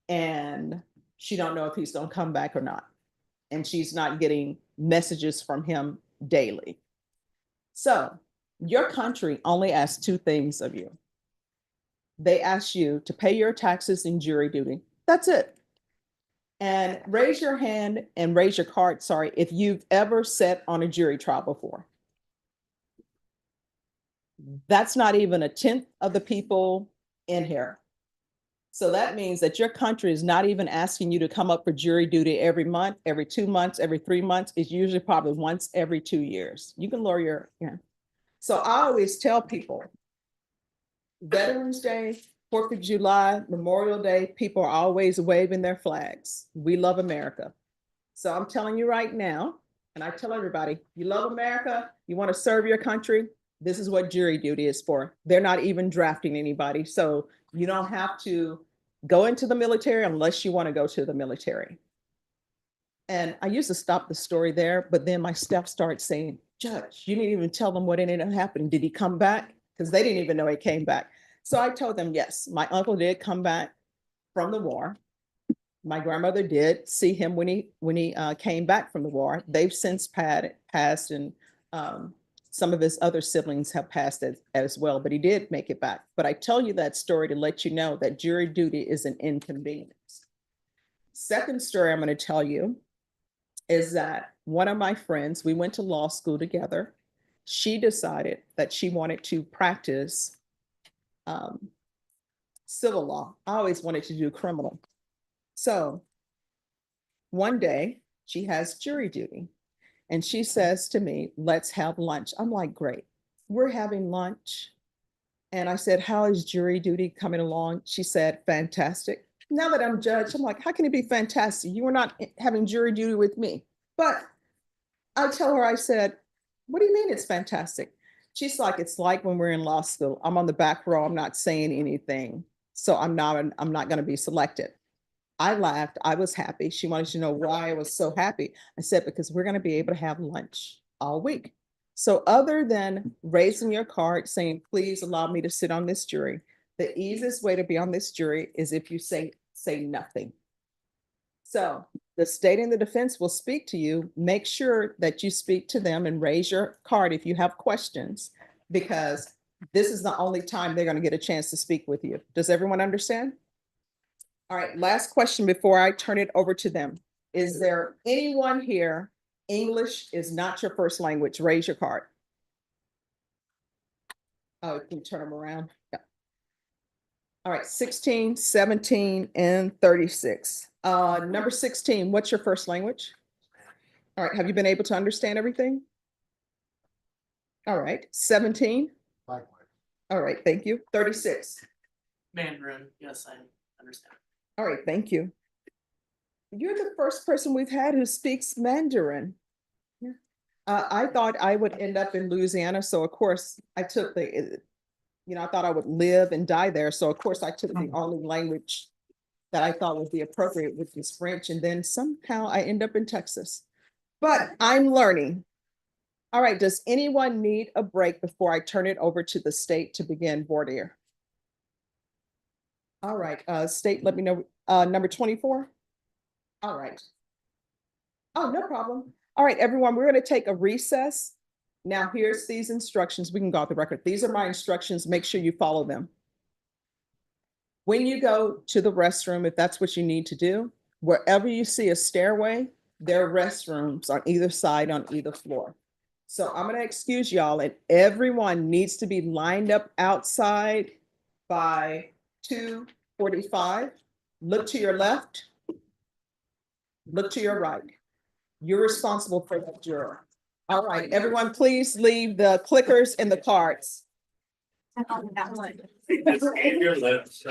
And she don't know if he's going to come back or not. And she's not getting messages from him daily. So your country only asks two things of you. They ask you to pay your taxes and jury duty. That's it. And raise your hand and raise your card, sorry, if you've ever sat on a jury trial before. That's not even a tenth of the people in here. So that means that your country is not even asking you to come up for jury duty every month, every 2 months, every 3 months. It's usually probably once every 2 years. You can lower your, yeah. So I always tell people, Veterans Day, 4th of July, Memorial Day, people are always waving their flags. We love America. So I'm telling you right now, and I tell everybody, you love America, you want to serve your country, this is what jury duty is for. They're not even drafting anybody. So you don't have to go into the military unless you want to go to the military. And I used to stop the story there, but then my staff started saying, Judge, you didn't even tell them what ended up happening. Did he come back? Because they didn't even know he came back. So I told them, yes, my uncle did come back from the war. My grandmother did see him when he came back from the war. They've since passed, and some of his other siblings have passed as well, but he did make it back. But I tell you that story to let you know that jury duty is an inconvenience. Second story I'm going to tell you is that one of my friends, we went to law school together. She decided that she wanted to practice civil law. I always wanted to do criminal. So one day she has jury duty and she says to me, let's have lunch. I'm like, great, we're having lunch. And I said, how is jury duty coming along? She said, fantastic. Now that I'm judge, I'm like, how can it be fantastic? You were not having jury duty with me. But I tell her, I said, what do you mean it's fantastic? She's like, it's like when we're in law school. I'm on the back row. I'm not saying anything. So I'm not going to be selected. I laughed. I was happy. She wanted to know why I was so happy. I said, because we're going to be able to have lunch all week. So other than raising your card saying, please allow me to sit on this jury, the easiest way to be on this jury is if you say nothing. So the state and the defense will speak to you. Make sure that you speak to them and raise your card if you have questions, because this is the only time they're going to get a chance to speak with you. Does everyone understand? All right, last question before I turn it over to them. Is there anyone here, English is not your first language? Raise your card. Oh, you can turn them around. Yeah. All right, 16, 17, and 36. Number 16, what's your first language? All right, have you been able to understand everything? All right, 17. Likewise. All right, thank you. 36. Mandarin, yes, I understand. All right, thank you. You're the first person we've had who speaks Mandarin. Yeah. I thought I would end up in Louisiana, so of course I took the, I thought I would live and die there. So of course I took the only language that I thought would be appropriate, which is French. And then somehow I end up in Texas, but I'm learning. All right, does anyone need a break before I turn it over to the state to begin voir dire? All right, state, let me know, number 24. All right. Oh, no problem. All right, everyone, we're going to take a recess. Now here's these instructions. We can go off the record. These are my instructions. Make sure you follow them. When you go to the restroom, if that's what you need to do, wherever you see a stairway, their restrooms on either side, on either floor. So I'm gonna excuse y'all, and everyone needs to be lined up outside by 2:45. Look to your left. Look to your right. You're responsible for that juror. All right, everyone, please leave the clickers and the cards. Your lips.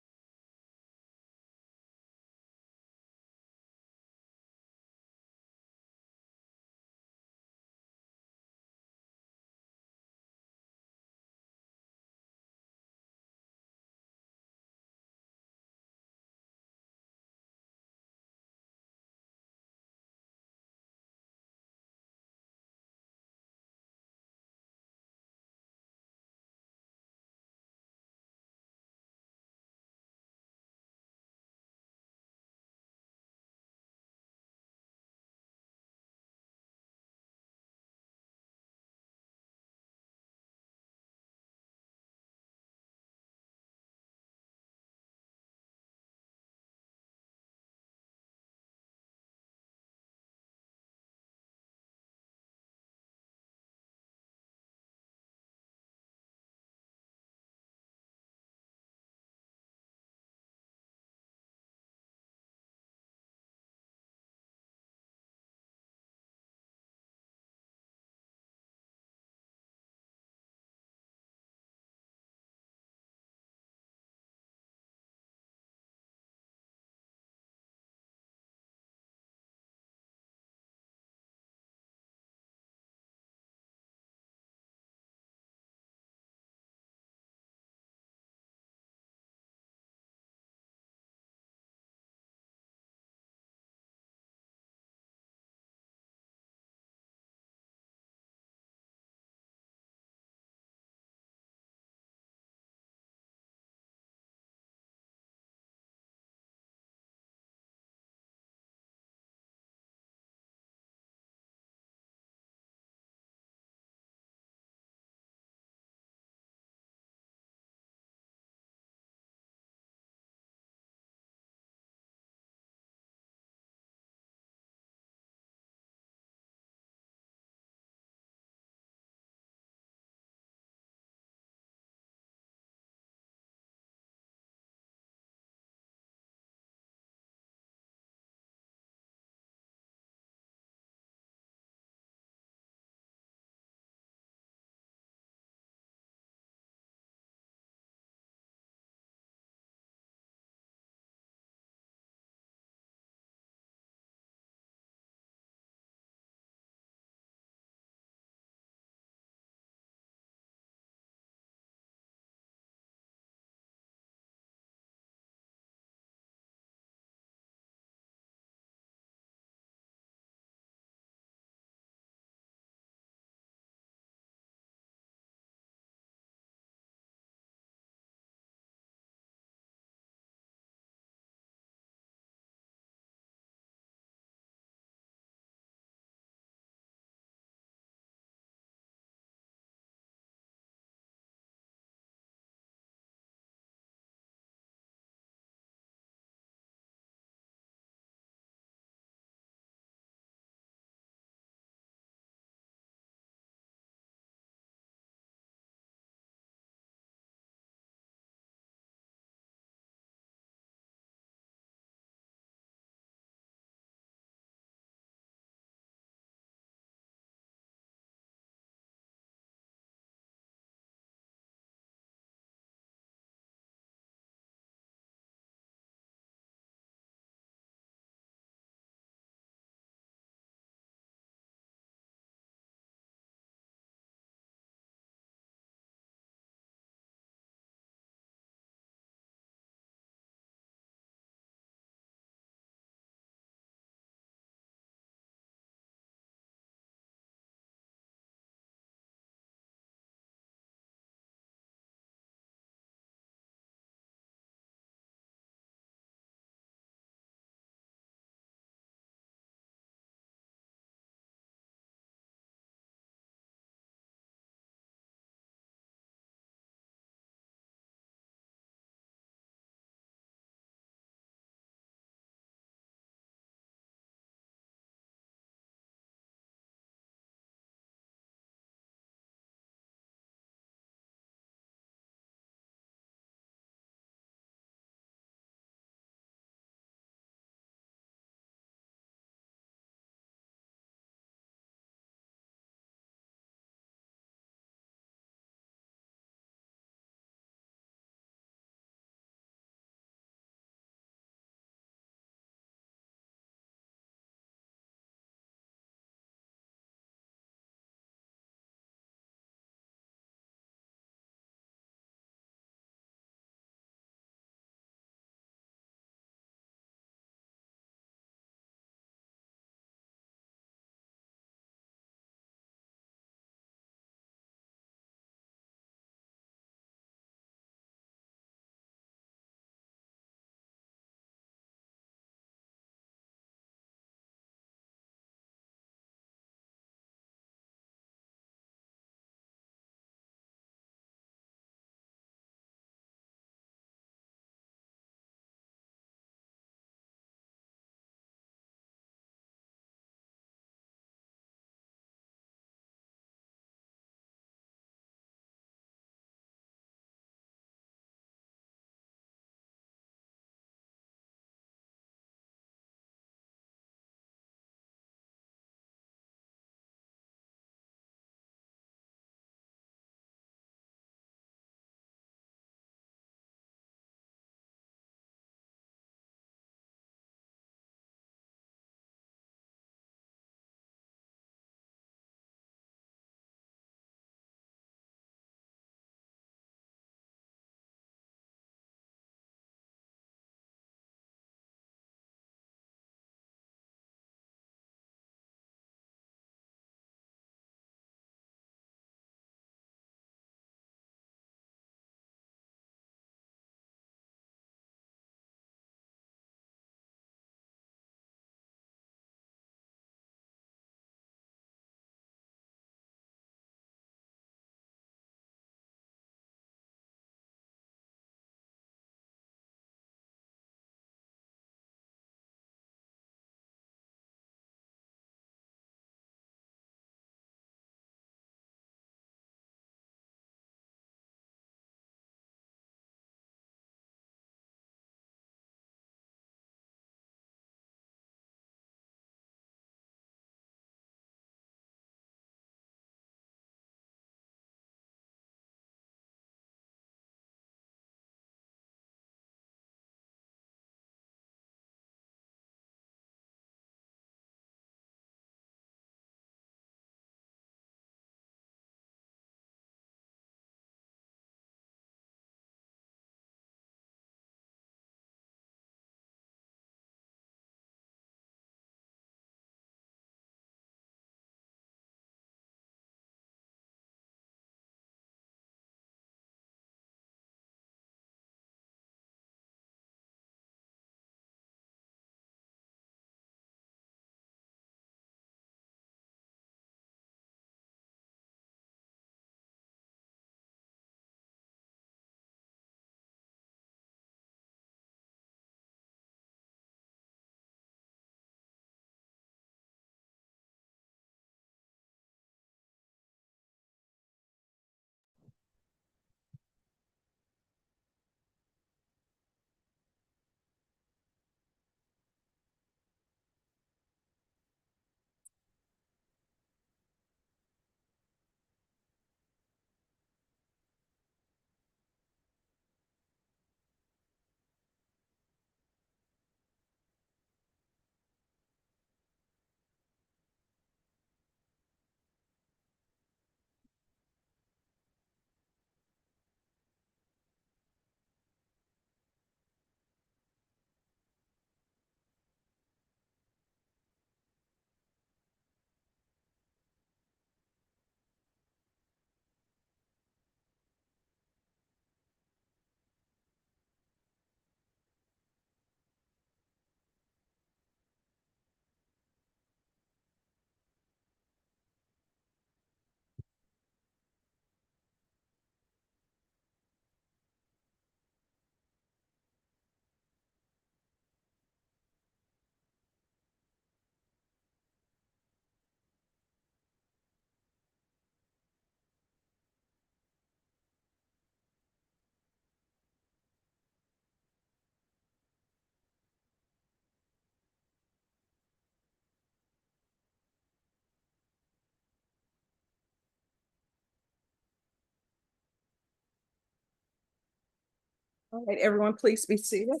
All right, everyone, please be seated.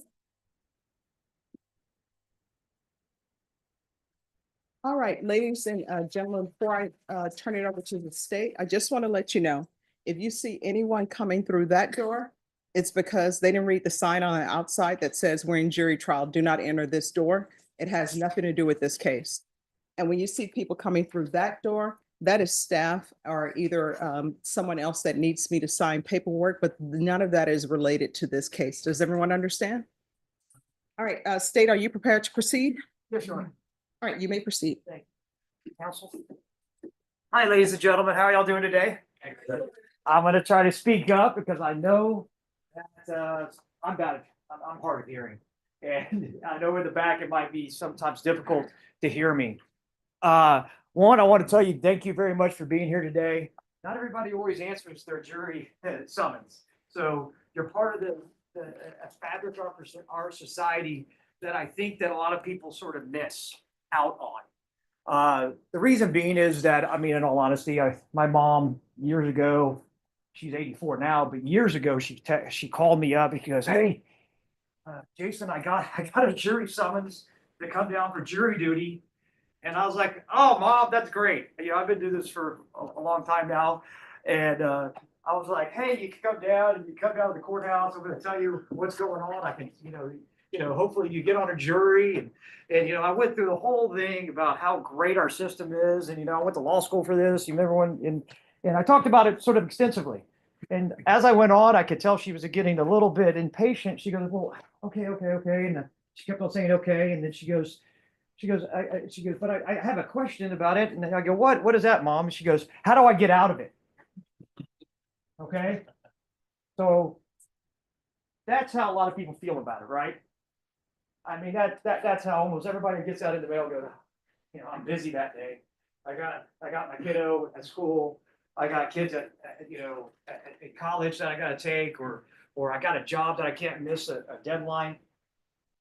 All right, ladies and gentlemen, before I turn it over to the state, I just want to let you know, if you see anyone coming through that door, it's because they didn't read the sign on the outside that says we're in jury trial, do not enter this door. It has nothing to do with this case. And when you see people coming through that door, that is staff or either someone else that needs me to sign paperwork, but none of that is related to this case. Does everyone understand? All right, state, are you prepared to proceed? Yes, Your Honor. All right, you may proceed. Counsel. Hi, ladies and gentlemen. How are y'all doing today? I'm gonna try to speak up because I know that I'm bad. I'm hard of hearing. And I know in the back it might be sometimes difficult to hear me. One, I want to tell you, thank you very much for being here today. Not everybody always answers their jury summons. So you're part of the fabric of our society that I think that a lot of people sort of miss out on. The reason being is that, I mean, in all honesty, my mom years ago, she's 84 now, but years ago, she called me up and she goes, "Hey, Jason, I got a jury summons to come down for jury duty." And I was like, "Oh, Mom, that's great. You know, I've been doing this for a long time now." And I was like, "Hey, you can come down and you come down to the courthouse. I'm going to tell you what's going on. I can, hopefully you get on a jury." And I went through the whole thing about how great our system is. And, I went to law school for this. You remember and I talked about it sort of extensively. And as I went on, I could tell she was getting a little bit impatient. She goes, "Well, okay. And she kept on saying, okay. And then she goes, "But I have a question about it." And I go, what is that, Mom?" And she goes, "How do I get out of it?" Okay. So that's how a lot of people feel about it, right? I mean, that's how almost everybody gets out of the mail goes, "I'm busy that day. I got my kiddo at school. I got kids at college that I got to take, or I got a job that I can't miss a deadline."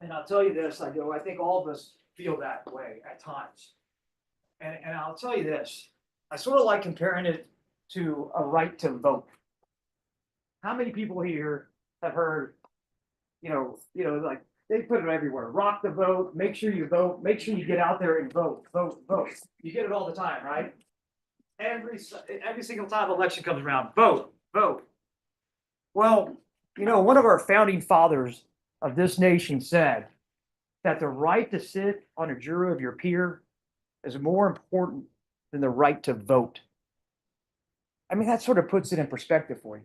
And I'll tell you this, I think all of us feel that way at times. And I'll tell you this, I sort of like comparing it to a right to vote. How many people here have heard, like they put it everywhere, rock the vote, make sure you vote, make sure you get out there and vote. You get it all the time, right? Every single time election comes around, vote. Well, one of our founding fathers of this nation said that the right to sit on a jury of your peer is more important than the right to vote. I mean, that sort of puts it in perspective for you.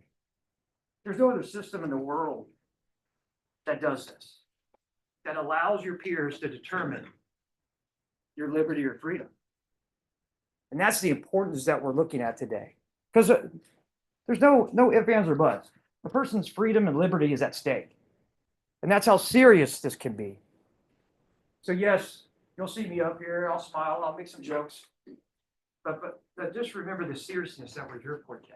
There's no other system in the world that does this, that allows your peers to determine your liberty or freedom. And that's the importance that we're looking at today. Because there's no ifs, ands, or buts. A person's freedom and liberty is at stake. And that's how serious this can be. So yes, you'll see me up here, I'll smile, I'll make some jokes. But just remember the seriousness that we're here for today.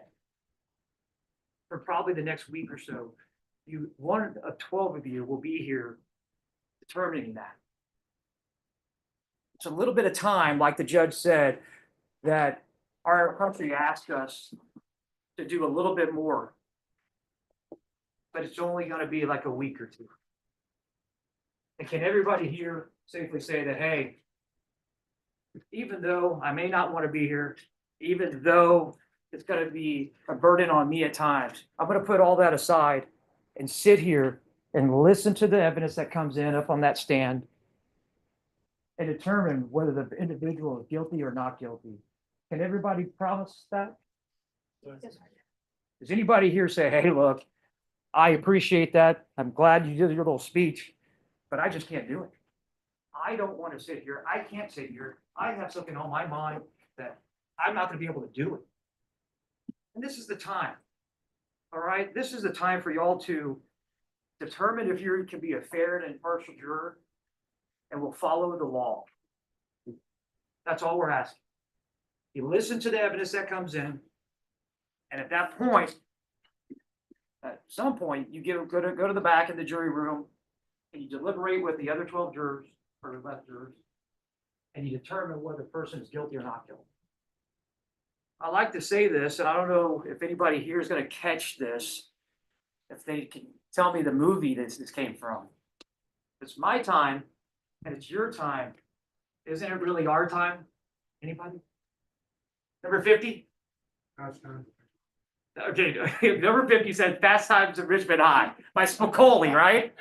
For probably the next week or so, one of 12 of you will be here determining that. It's a little bit of time, like the judge said, that our country asked us to do a little bit more. But it's only going to be like a week or two. And can everybody here safely say that, hey, even though I may not want to be here, even though it's going to be a burden on me at times, I'm going to put all that aside and sit here and listen to the evidence that comes in up on that stand and determine whether the individual is guilty or not guilty. Can everybody promise that? Does anybody here say, "Hey, look, I appreciate that. I'm glad you did your little speech, but I just can't do it. I don't want to sit here. I can't sit here. I have something on my mind that I'm not going to be able to do it." And this is the time. All right. This is the time for y'all to determine if you can be a fair and impartial juror and will follow the law. That's all we're asking. You listen to the evidence that comes in. And at that point, at some point, you go to the back of the jury room and you deliberate with the other 12 jurors or less jurors, and you determine whether the person is guilty or not guilty. I like to say this, and I don't know if anybody here is going to catch this, if they can tell me the movie this came from. It's my time and it's your time. Isn't it really our time? Anybody? Number 50? Okay, number 50 said Fast Times at Richmond High by Spicoli, right?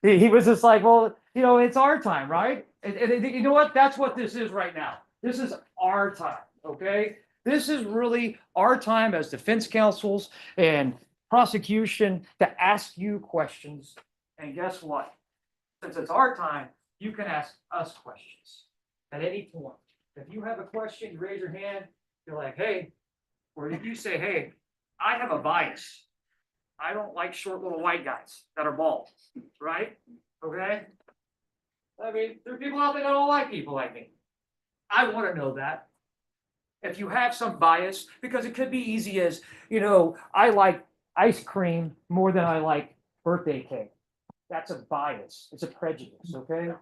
He was just like, well, you know, it's our time, right? And you know what? That's what this is right now. This is our time, okay? This is really our time as defense counsels and prosecution to ask you questions. And guess what? Since it's our time, you can ask us questions at any point. If you have a question, you raise your hand, you're like, hey, or if you say, hey, I have a bias. I don't like short little white guys that are bald, right? Okay? I mean, there are people out there that don't like people like me. I want to know that. If you have some bias, because it could be easy as, you know, I like ice cream more than I like birthday cake. That's a bias. It's a prejudice, okay?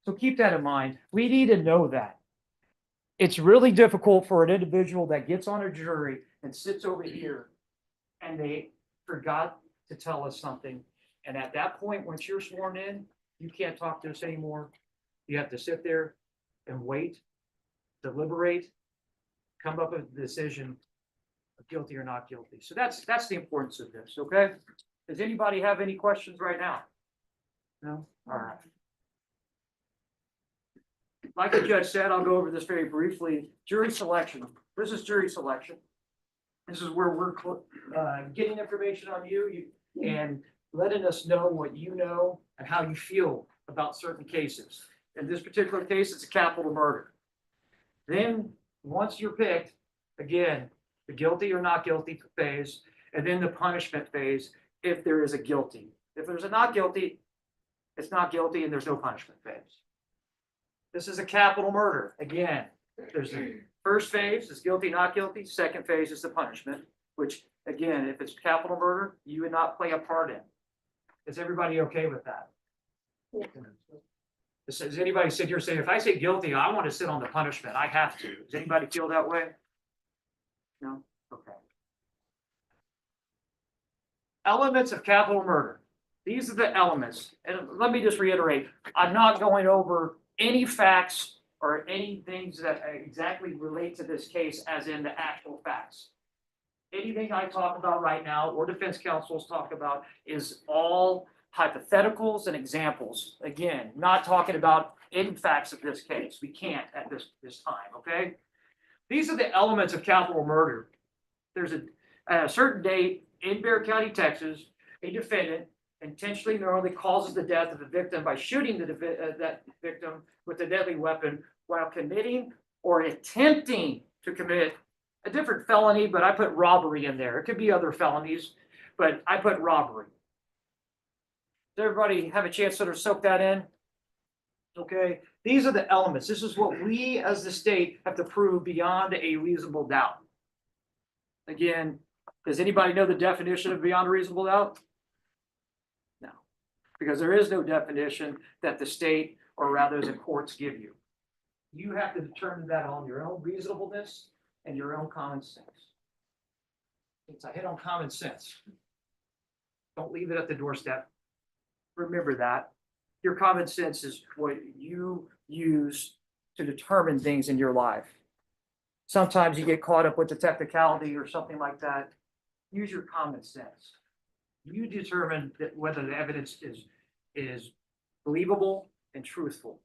So keep that in mind. We need to know that. It's really difficult for an individual that gets on a jury and sits over here and they forgot to tell us something. And at that point, once you're sworn in, you can't talk to us anymore. You have to sit there and wait, deliberate, come up with a decision of guilty or not guilty. So that's the importance of this, okay? Does anybody have any questions right now? No? All right. Like the judge said, I'll go over this very briefly. Jury selection. This is jury selection. This is where we're getting information on you and letting us know what you know and how you feel about certain cases. In this particular case, it's a capital murder. Then, once you're picked, again, the guilty or not guilty phase, and then the punishment phase if there is a guilty. If there's a not guilty, it's not guilty and there's no punishment phase. This is a capital murder. Again, there's the first phase is guilty, not guilty. Second phase is the punishment, which again, if it's capital murder, you would not play a part in. Is everybody okay with that? Does anybody sit here saying, if I say guilty, I want to sit on the punishment. I have to. Does anybody feel that way? No? Okay. Elements of capital murder. These are the elements. And let me just reiterate, I'm not going over any facts or any things that exactly relate to this case as in the actual facts. Anything I talk about right now or defense counsels talk about is all hypotheticals and examples. Again, not talking about any facts of this case. We can't at this time, okay? These are the elements of capital murder. There's a certain date in Bexar County, Texas, a defendant intentionally knowingly causes the death of the victim by shooting that victim with a deadly weapon while committing or attempting to commit a different felony, but I put robbery in there. It could be other felonies, but I put robbery. Does everybody have a chance to sort of soak that in? Okay, these are the elements. This is what we as the state have to prove beyond a reasonable doubt. Again, does anybody know the definition of beyond a reasonable doubt? No, because there is no definition that the state or rather the courts give you. You have to determine that on your own reasonableness and your own common sense. It's a hit on common sense. Don't leave it at the doorstep. Remember that. Your common sense is what you use to determine things in your life. Sometimes you get caught up with the technicality or something like that. Use your common sense. You determine that whether the evidence is believable and truthful.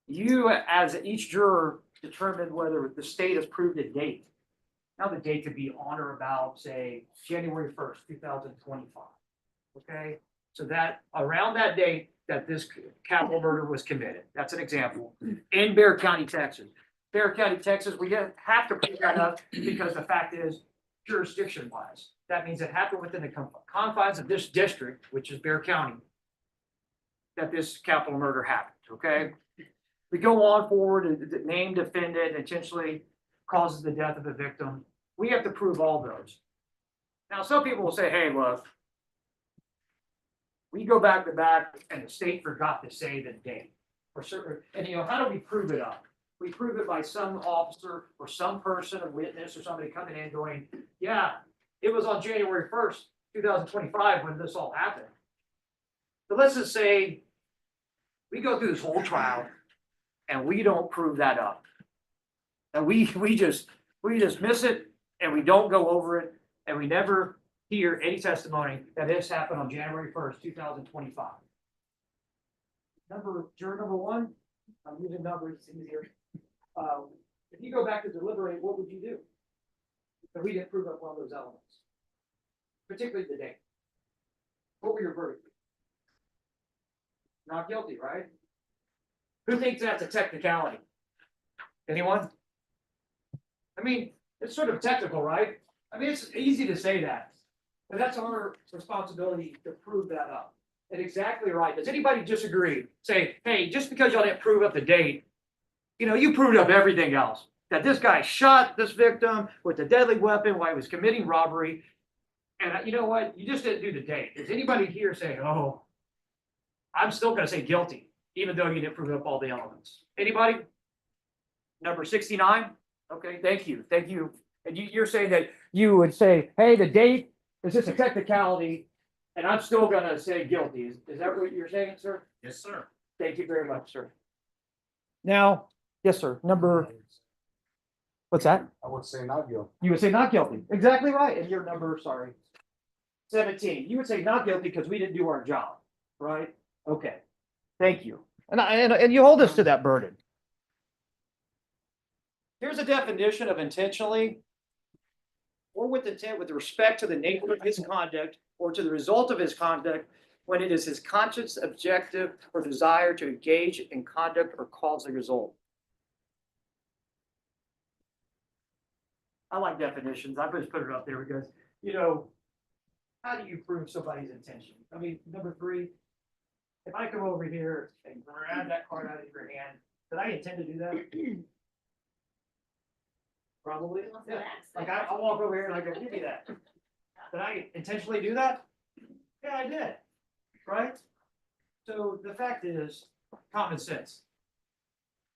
You, as each juror, determine whether the state has proved a date. Now the date could be on or about, say, January 1st, 2025. Okay? So that around that date that this capital murder was committed. That's an example. In Bexar County, Texas. Bexar County, Texas, we have to prove that up because the fact is, jurisdiction-wise, that means it happened within the confines of this district, which is Bexar County, that this capital murder happened, okay? We go on forward, the named defendant intentionally causes the death of a victim. We have to prove all those. Now, some people will say, hey, look, we go back to back and the state forgot to say the date. Or certain, and how do we prove it up? We prove it by some officer or some person, a witness or somebody coming in going, yeah, it was on January 1st, 2025 when this all happened. But let's just say we go through this whole trial and we don't prove that up. And we just miss it and we don't go over it and we never hear any testimony that this happened on January 1st, 2025. Juror number one, I'm using numbers, it's easier. If you go back to deliberate, what would you do? If we didn't prove up one of those elements, particularly the date. What were your verdict? Not guilty, right? Who thinks that's a technicality? Anyone? I mean, it's sort of technical, right? I mean, it's easy to say that, but that's our responsibility to prove that up. And exactly right. Does anybody disagree? Say, hey, just because y'all didn't prove up the date, you proved up everything else. That this guy shot this victim with a deadly weapon while he was committing robbery. And you know what? You just didn't do the date. Does anybody here say, oh, I'm still gonna say guilty, even though you didn't prove up all the elements? Anybody? Number 69? Okay, thank you. Thank you. And you're saying that you would say, hey, the date is just a technicality, and I'm still gonna say guilty. Is that what you're saying, sir? Yes, sir. Thank you very much, sir. Now, yes, sir. What's that? I would say not guilty. You would say not guilty. Exactly right. And your number, sorry. 17. You would say not guilty because we didn't do our job, right? Okay. Thank you. And you hold us to that burden. Here's a definition of intentionally or with intent with respect to the nature of his conduct or to the result of his conduct when it is his conscious objective or desire to engage in conduct or cause a result. I like definitions. I just put it up there because, how do you prove somebody's intention? I mean, number 3, if I come over here and grab that card out of your hand, did I intend to do that? Probably. Yeah. Like I'll walk over here and I go, give me that. Did I intentionally do that? Yeah, I did. Right? So the fact is, common sense.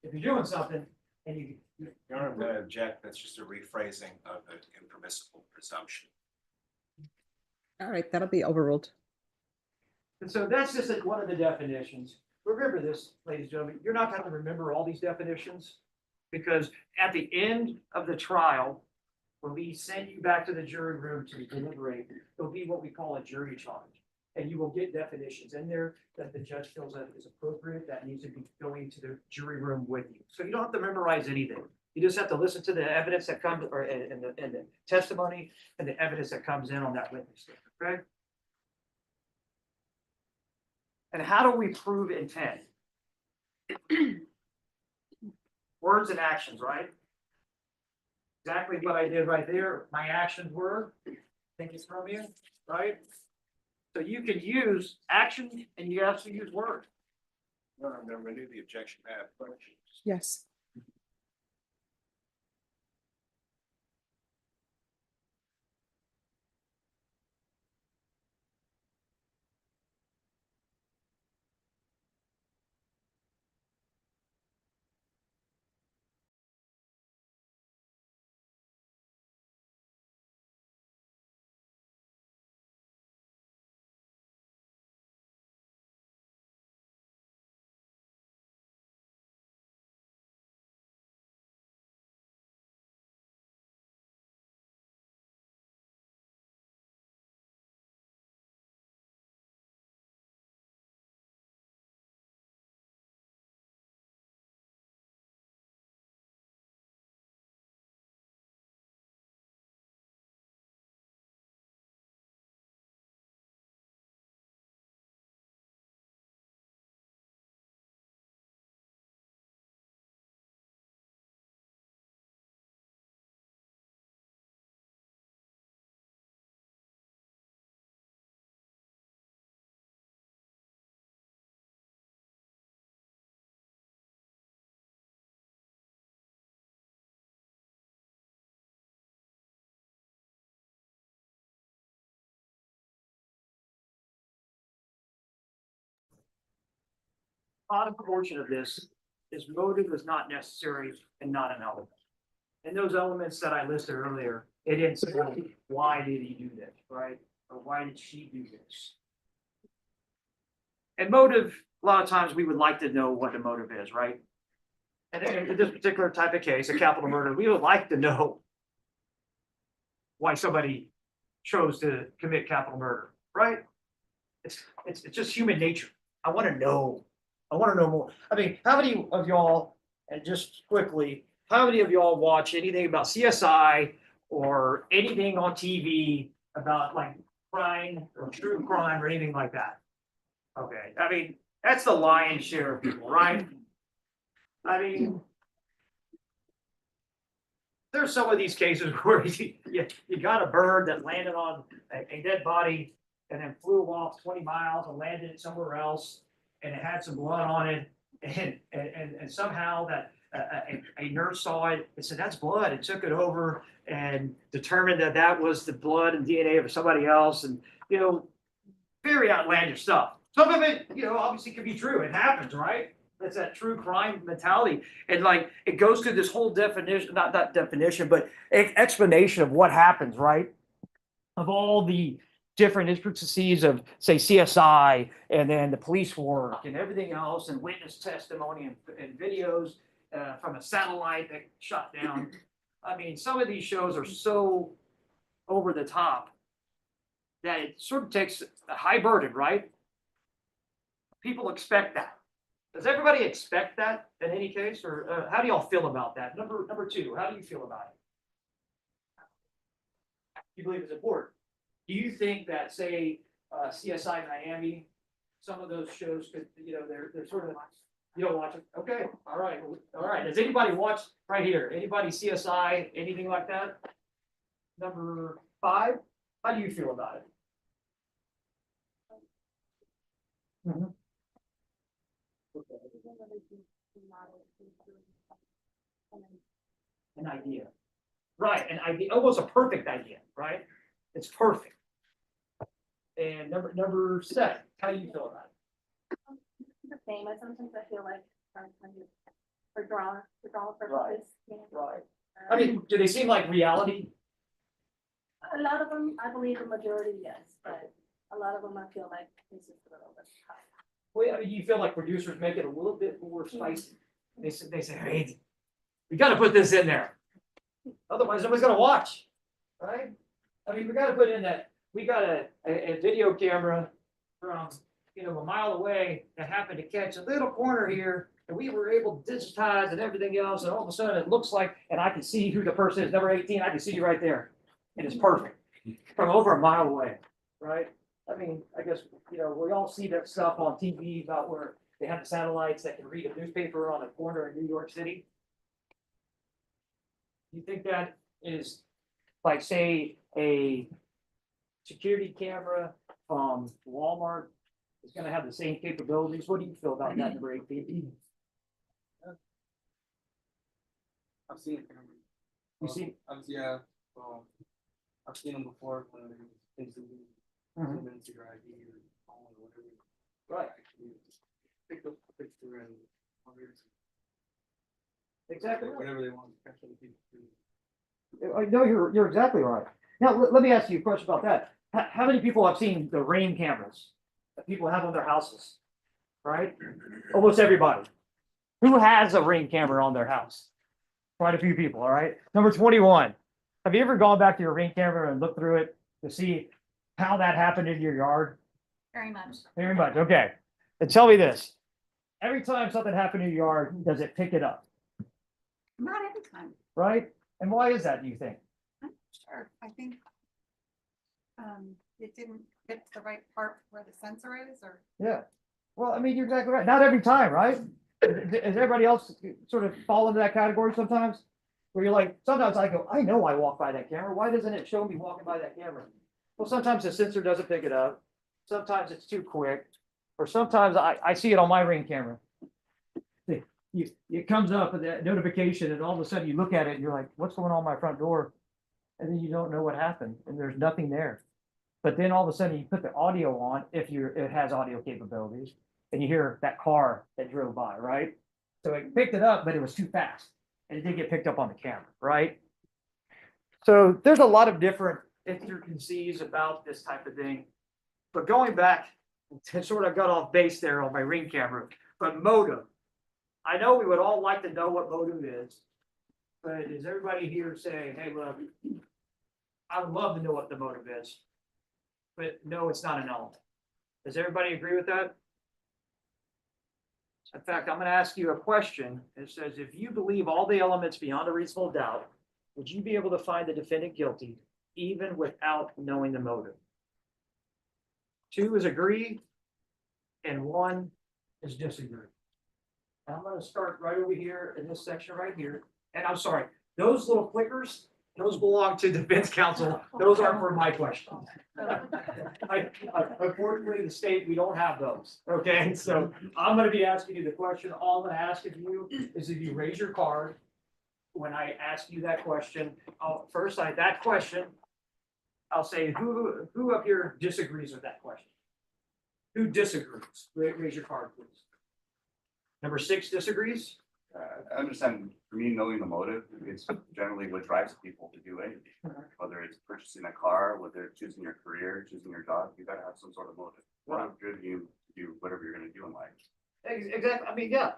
If you're doing something and you. Your Honor, I'm going to object. That's just a rephrasing of an impermissible presumption. All right, that'll be overruled. And so that's just one of the definitions. Remember this, ladies and gentlemen, you're not going to remember all these definitions because at the end of the trial, when we send you back to the jury room to deliberate, there'll be what we call a jury charge. And you will get definitions in there that the judge feels that is appropriate, that needs to be going to the jury room with you. So you don't have to memorize anything. You just have to listen to the evidence that comes, or in the testimony and the evidence that comes in on that witness stand, okay? And how do we prove intent? Words and actions, right? Exactly what I did right there. My actions were, take it from you, right? So you can use action and you also use word. Your Honor, I'm going to renew the objection. I have questions. Yes. Bottom portion of this is motive is not necessary and not an element. And those elements that I listed earlier, it didn't say why did he do this, right? Or why did she do this? And motive, a lot of times we would like to know what the motive is, right? And in this particular type of case, a capital murder, we would like to know why somebody chose to commit capital murder, right? It's just human nature. I want to know. I want to know more. I mean, how many of y'all, and just quickly, how many of y'all watch anything about CSI or anything on TV about like crime or true crime or anything like that? Okay, I mean, that's the lion's share of people, right? I mean, there's some of these cases where you got a bird that landed on a dead body and then flew off 20 miles and landed somewhere else, and it had some blood on it, and somehow that a nurse saw it and said, that's blood, and took it over and determined that that was the blood and DNA of somebody else, and, you know, very outlandish stuff. Some of it, you know, obviously could be true. It happens, right? That's that true crime mentality. And like, it goes through this whole definition, not that definition, but explanation of what happens, right? Of all the different intricacies of, say, CSI, and then the police work and everything else, and witness testimony and videos from a satellite that shot down. I mean, some of these shows are so over the top that it sort of takes a high burden, right? People expect that. Does everybody expect that in any case, or how do y'all feel about that? Number two, how do you feel about it? You believe it's important. Do you think that, say, CSI Miami, some of those shows could, you know, they're sort of, you don't watch it? Okay, all right, all right. Does anybody watch right here? Anybody CSI, anything like that? Number 5, how do you feel about it? Mhm. An idea, right? An idea, almost a perfect idea, right? It's perfect. And number 7, how do you feel about it? The same, I sometimes I feel like for drama purposes. you know. Right. I mean, do they seem like reality? A lot of them, I believe the majority, yes, but a lot of them I feel like it's just a little bit tough. Well, I mean, you feel like producers make it a little bit more spicy. They say, hey, we got to put this in there. Otherwise, nobody's going to watch, right? I mean, we got to put in that. We got a video camera from, you know, a mile away that happened to catch a little corner here, and we were able to digitize and everything else, and all of a sudden it looks like, and I can see who the person is, number 18. I can see you right there, and it's perfect from over a mile away, right? I mean, I guess, you know, we all see that stuff on TV about where they have the satellites that can read a newspaper on a corner in New York City. You think that is like, say, a security camera from Walmart is going to have the same capabilities? What do you feel about that, number 18? I've seen it. You see? Yeah. I've seen them before when they instantly zoom into your ID or phone or whatever. Right. Actually, just pick up the picture and Exactly. whatever they want to catch other people to. I know you're exactly right. Now, let me ask you a question about that. How many people have seen the Ring cameras that people have on their houses? Right? Almost everybody. Who has a Ring camera on their house? Quite a few people, all right? Number 21. Have you ever gone back to your Ring camera and looked through it to see how that happened in your yard? Very much. Very much, okay. And tell me this. Every time something happened in your yard, does it pick it up? Not every time, Right? And why is that, do you think? sure, I think. It didn't hit the right part where the sensor is, or. Yeah. Well, I mean, you're exactly right. Not every time, right? Does everybody else sort of fall into that category sometimes? Where you're like, sometimes I go, I know I walk by that camera. Why doesn't it show me walking by that camera? Well, sometimes the sensor doesn't pick it up. Sometimes it's too quick. Or sometimes I see it on my Ring camera. It comes up with that notification, and all of a sudden you look at it and you're like, what's going on my front door? And then you don't know what happened, and there's nothing there. But then all of a sudden you put the audio on, if it has audio capabilities, and you hear that car that drove by, right? So it picked it up, but it was too fast, and it didn't get picked up on the camera, right? So there's a lot of different intricacies about this type of thing. But going back, to sort of got off base there on my ring camera, but motive. I know we would all like to know what motive is. But is everybody here saying, hey, look, I would love to know what the motive is. But no, it's not an element. Does everybody agree with that? In fact, I'm gonna ask you a question. It says, if you believe all the elements beyond a reasonable doubt, would you be able to find the defendant guilty even without knowing the motive? 2 is agree, and 1 is disagree. And I'm gonna start right over here in this section right here. And I'm sorry, those little clickers, those belong to defense counsel. Those are for my questions. Unfortunately, the state, we don't have those. Okay, so I'm gonna be asking you the question. All I'm gonna ask of you is if you raise your card when I ask you that question. First, that question, I'll say, who up here disagrees with that question? Who disagrees? Raise your card, please. Number 6 disagrees? I understand, for me, knowing the motive, it's generally what drives people to do anything. Whether it's purchasing a car, whether it's choosing your career, choosing your job, you gotta have some sort of motive. What would drive you to do whatever you're gonna do in life? Exactly. I mean, yeah,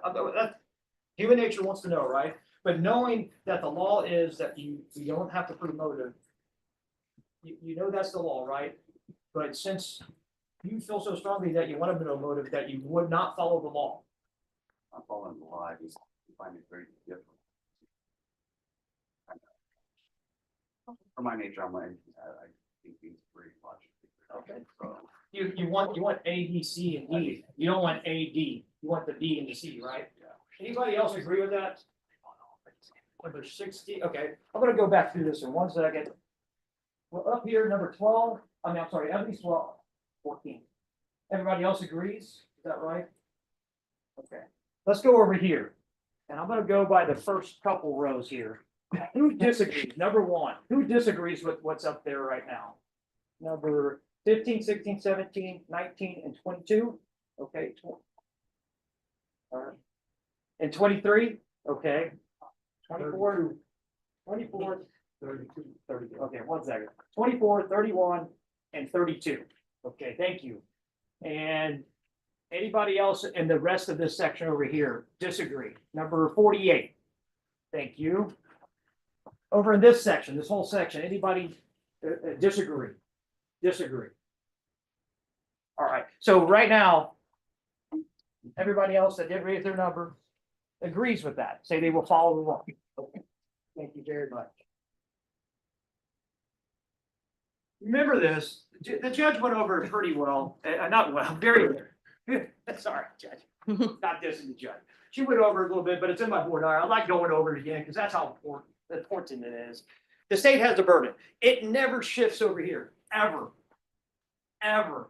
human nature wants to know, right? But knowing that the law is that you don't have to prove motive, you know that's the law, right? But since you feel so strongly that you want to know motive, that you would not follow the law. I'm following the law, I just find it very difficult. For my nature, I think things pretty much. Okay. So, You want A, B, C, and D. You don't want A, D. You want the B and the C, right? Anybody else agree with that? Number 60, okay, I'm gonna go back through this in 1 second. Well, up here, number 12, I'm sorry, at least 12, 14. Everybody else agrees? Is that right? Okay, let's go over here. And I'm gonna go by the first couple rows here. Who disagrees? Number 1, who disagrees with what's up there right now? Number 15, 16, 17, 19, and 22. Okay. All right. And 23, okay. 24, 32, 30. Okay, 1 second. 24, 31, and 32. Okay, thank you. And anybody else in the rest of this section over here disagree? Number 48. Thank you. Over in this section, this whole section, anybody disagree? Disagree. All right, so right now, everybody else that did raise their number agrees with that. Say they will follow the law. Okay. Thank you very much. Remember this, the judge went over it pretty well, not well, very well. Sorry, Judge, not dissing the judge. She went over it a little bit, but it's in my board. I like going over it again because that's how important it is. The state has the burden. It never shifts over here, ever, ever.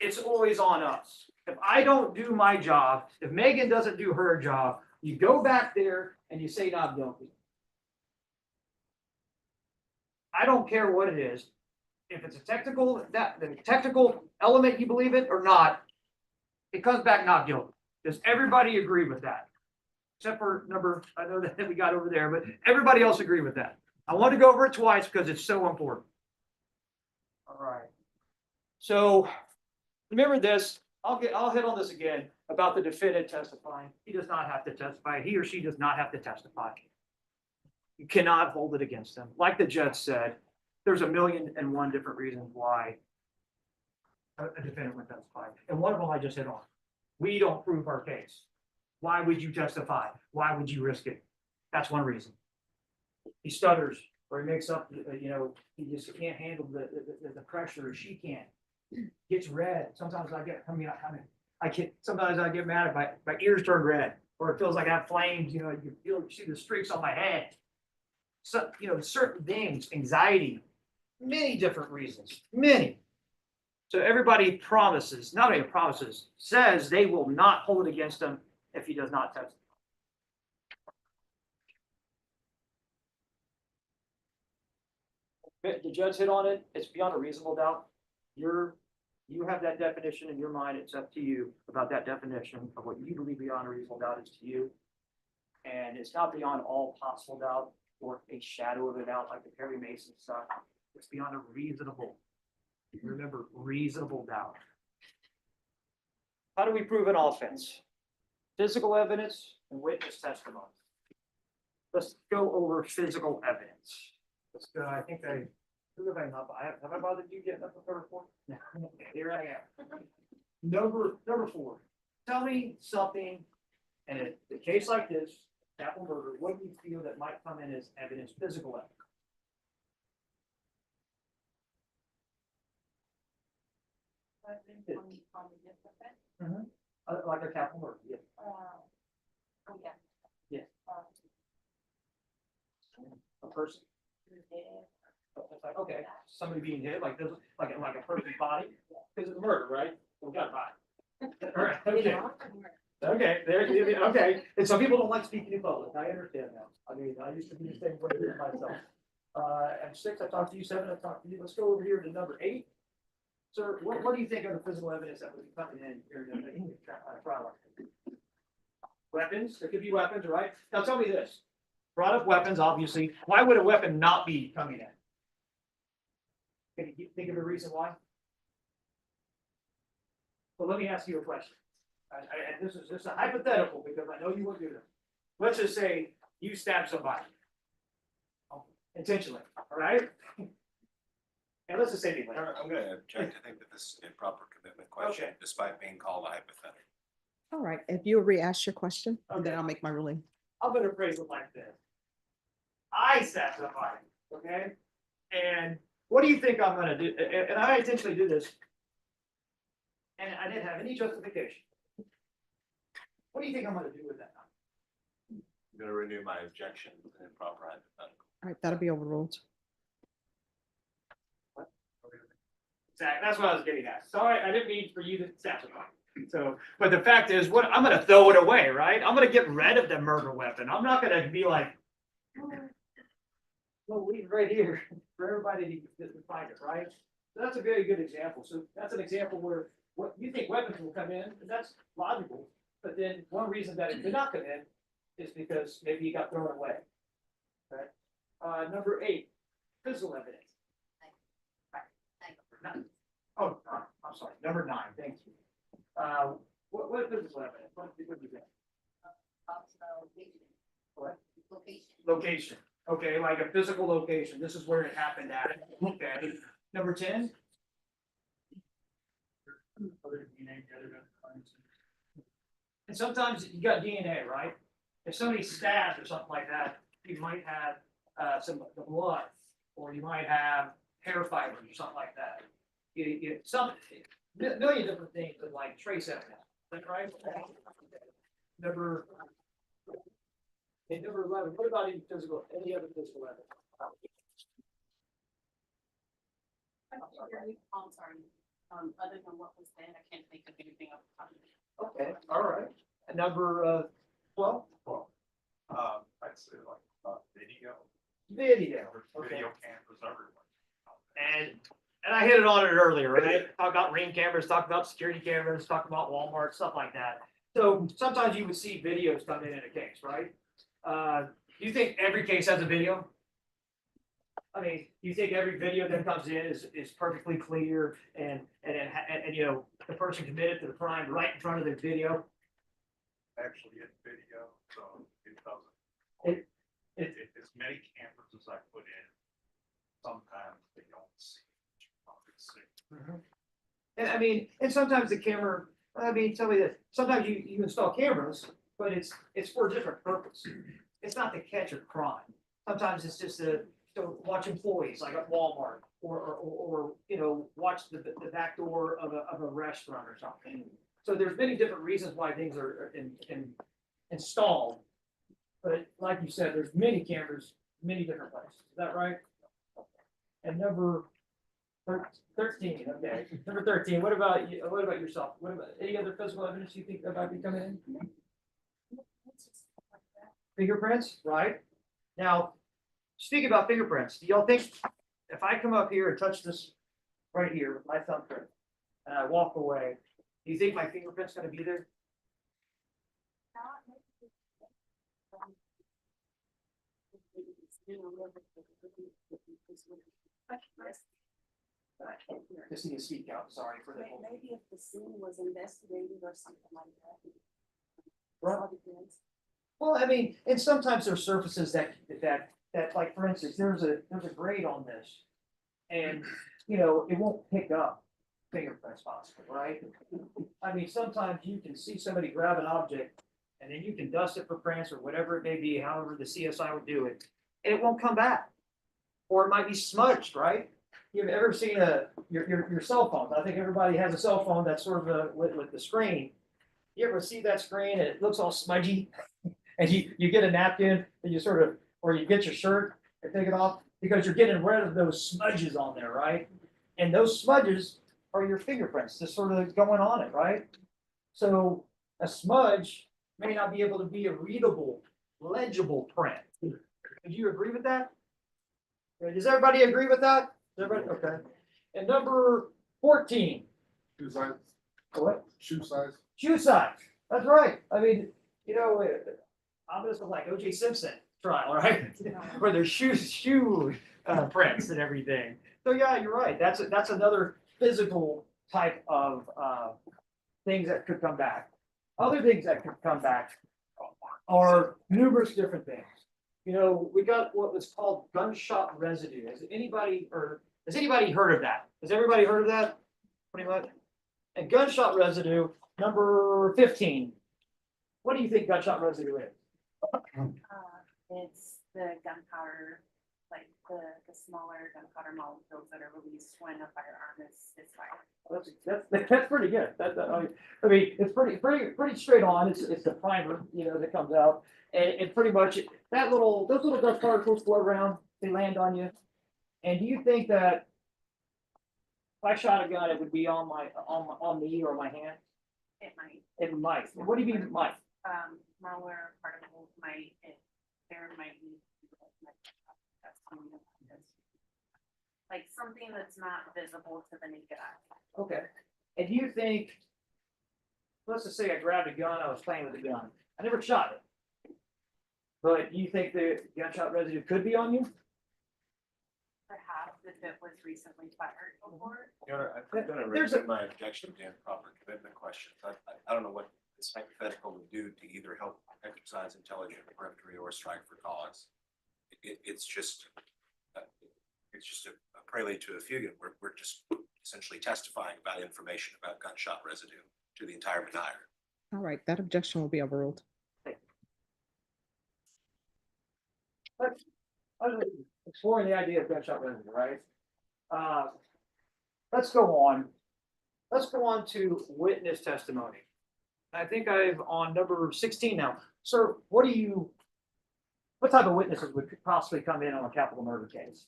It's always on us. If I don't do my job, if Megan doesn't do her job, you go back there and you say not guilty. I don't care what it is. If it's a technical, the technical element, you believe it or not, it comes back not guilty. Does everybody agree with that? Except for number, I know that we got over there, but everybody else agree with that. I want to go over it twice because it's so important. All right. So remember this. I'll hit on this again about the defendant testifying. He does not have to testify. He or she does not have to testify. You cannot hold it against them. Like the judge said, there's 1,000,001 different reasons why a defendant would testify. And one of them I just hit on. We don't prove our case. Why would you testify? Why would you risk it? That's one reason. He stutters or he makes up, he just can't handle the pressure, or she can't. Gets red. Sometimes sometimes I get mad if my ears turn red, or it feels like I have flames, you see the streaks on my head. So, certain things, anxiety, many different reasons, many. So everybody promises, not only promises, says they will not hold it against him if he does not testify. The judge hit on it. It's beyond a reasonable doubt. You have that definition in your mind. It's up to you about that definition of what you believe beyond a reasonable doubt is to you. And it's not beyond all possible doubt or a shadow of a doubt like the Perry Mason stuff. It's beyond a reasonable. Remember, reasonable doubt. How do we prove an offense? Physical evidence and witness testimony. Let's go over physical evidence. Let's go, I think who have I not, have I bothered you getting up a third report? Here I am. Number 4, tell me something, and in a case like this, capital murder, what do you feel that might come in as evidence, physical evidence? Like a capital murder, yeah. Oh, yeah. Yeah. Um, A person. It's like, okay, somebody being hit, like this, like a person's body, because it's a murder, right? We got a body. All right, okay. Okay, okay, and some people don't like speaking in public, I understand that, I mean, I used to be the same way myself. At 6, I talked to you, 7, I talked to you, let's go over here to number 8. Sir, what do you think of the physical evidence that would be coming in here to the trial? Weapons, there could be weapons, right? Now tell me this, brought up weapons, obviously, why would a weapon not be coming in? Can you think of a reason why? Well, let me ask you a question. And this is a hypothetical because I know you won't do this. Let's just say you stab somebody. Intentionally, all right? And let's just say anyway. I'm gonna object. I think that this is an improper commitment question, Okay. despite being called a hypothetical. All right, if you'll re-ask your question, and then Okay. I'll make my ruling. I'm gonna phrase it like this. I stab somebody, okay? And what do you think I'm gonna do? And I intentionally do this. And I didn't have any justification. What do you think I'm gonna do with that? I'm gonna renew my objection with an improper hypothetical. All right, that'll be overruled. Exactly, that's what I was getting at. Sorry, I didn't mean for you to stab somebody. So, but the fact is, what, I'm gonna throw it away, right? I'm gonna get rid of the murder weapon. I'm not gonna be like, well, leave it right here for everybody to find it, right? So that's a very good example. So that's an example where what you think weapons will come in, and that's logical. But then one reason that it did not come in is because maybe you got thrown away. Right? Number 8, physical evidence. Oh, I'm sorry, number 9, thank you. What physical evidence? What is that? What? Location. Okay, like a physical location. This is where it happened at. Okay. Number 10. And sometimes you got DNA, right? If somebody stabbed or something like that, you might have some of the blood, or you might have hair fibers or something like that. Some million different things that like trace evidence. Is that right? Number 11. What about any other physical evidence? I'm sorry, other than what was said, I can't think of anything off the top of my head. Okay, all right. Number 12. I'd say like video. Video. Okay. cameras everywhere. And I hit it on it earlier, right? Talk about ring cameras, talk about security cameras, talk about Walmart, stuff like that. So sometimes you would see videos come in a case, right? Do you think every case has a video? I mean, do you think every video that comes in is perfectly clear and you know, the person committed to the crime right in front of the video? Actually, in video, so it doesn't. As many cameras as I put in, sometimes they don't see. And I mean, and sometimes the camera, I mean, tell me this, sometimes you install cameras, but it's for a different purpose. It's not to catch a crime. Sometimes it's just to watch employees like at Walmart or you know, watch the back door of a restaurant or something. So there's many different reasons why things are installed. But like you said, there's many cameras, many different places. Is that right? And number 13, okay. Number 13, what about you? What about yourself? What about any other physical evidence you think that might be coming in? Fingerprints, right? Now, speaking about fingerprints, do y'all think if I come up here and touch this right here with my thumbprint and I walk away, do you think my fingerprint's gonna be there? Just need to speak out, sorry for that. Maybe if the scene was investigated or something like that. Right. Well, I mean, and sometimes there's surfaces that, like, for instance, there's a grade on this. And, it won't pick up fingerprints possibly, right? I mean, sometimes you can see somebody grab an object and then you can dust it for prints or whatever it may be, however the CSI would do it, and it won't come back. Or it might be smudged, right? You've ever seen your cell phone? I think everybody has a cell phone that's sort of with the screen. You ever see that screen and it looks all smudgy? And you get a napkin and you sort of, or you get your shirt and take it off because you're getting rid of those smudges on there, right? And those smudges are your fingerprints just sort of going on it, right? So a smudge may not be able to be a readable, legible print. Do you agree with that? Does everybody agree with that? Everybody, okay. And number 14. Shoe size, What? shoe size. Shoe size. That's right. I mean, I'm just like O.J. Simpson trial, right? Where there's shoe prints and everything. So yeah, you're right. That's another physical type of things that could come back. Other things that could come back are numerous different things. We got what was called gunshot residue. Has anybody heard of that? Has everybody heard of that? Pretty much. And gunshot residue, number 15. What do you think gunshot residue is? It's the gunpowder, like the smaller gunpowder molecules that are released when a firearm is fired. That's pretty good. I mean, it's pretty straight on. It's the primer, that comes out, and it pretty much those little dust particles float around. They land on you. And do you think that if I shot a gun, it would be on me or my hand? It might, It might. What do you mean it might? smaller particles might, there might be. Like something that's not visible to the naked eye. Okay. And do you think, let's just say I grabbed a gun, I was playing with a gun. I never shot it. But do you think the gunshot residue could be on you? Perhaps if it was recently fired before. I'm gonna There's a- raise my objection to improper commitment questions. I don't know what this hypothetical would do to either help exercise intelligent peremptory or strike for cause. It's just a prelude to a fugue. We're just essentially testifying about information about gunshot residue to the entire denier. All right, that objection will be overruled. Exploring the idea of gunshot residue, right? Let's go on. Let's go on to witness testimony. I think I'm on number 16 now. Sir, what type of witnesses would possibly come in on a capital murder case?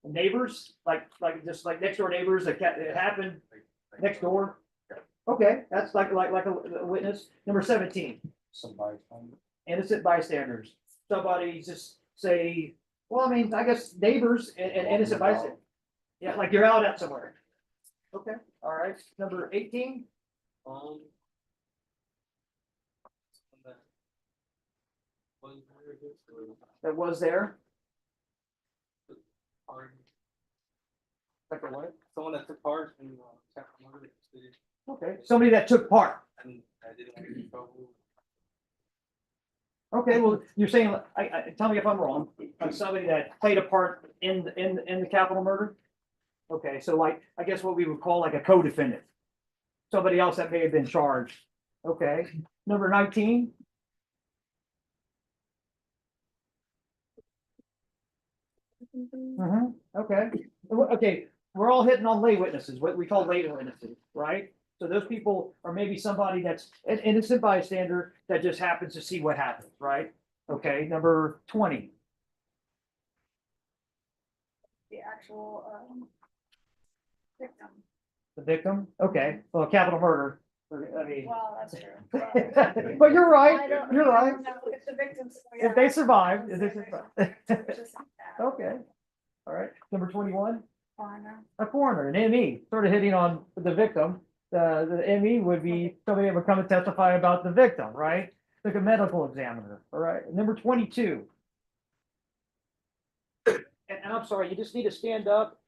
Neighbors, like just like next door neighbors, it happened next door. Okay, that's like a witness. Number 17. Innocent bystanders. Somebody just say, well, I mean, I guess neighbors and innocent bystanders. Yeah, like you're out at somewhere. Okay, all right. Number 18. That was there. Like a what? Someone that took part in capital murder. Okay, somebody that took part. And I didn't want to get in trouble. Okay, well, you're saying, tell me if I'm wrong, like somebody that played a part in the capital murder? Okay, so like, I guess what we would call like a co-defendant. Somebody else that may have been charged. Okay, number 19. Okay, okay, we're all hitting on lay witnesses, what we call lay witnesses, right? So those people are maybe somebody that's an innocent bystander that just happens to see what happens, right? Okay, number 20. The actual, victim. The victim? Okay, well, capital murder. I mean, Well, that's true. but you're I right, don't- you're I right. don't know if the victims. If they survive, if they survive. Just like that. Okay, all right, number 21. Foreigner. A coroner, an ME, sort of hitting on the victim. The ME would be somebody that would come and testify about the victim, right? like a medical examiner, all right? Number 22. And I'm sorry, you just need to stand up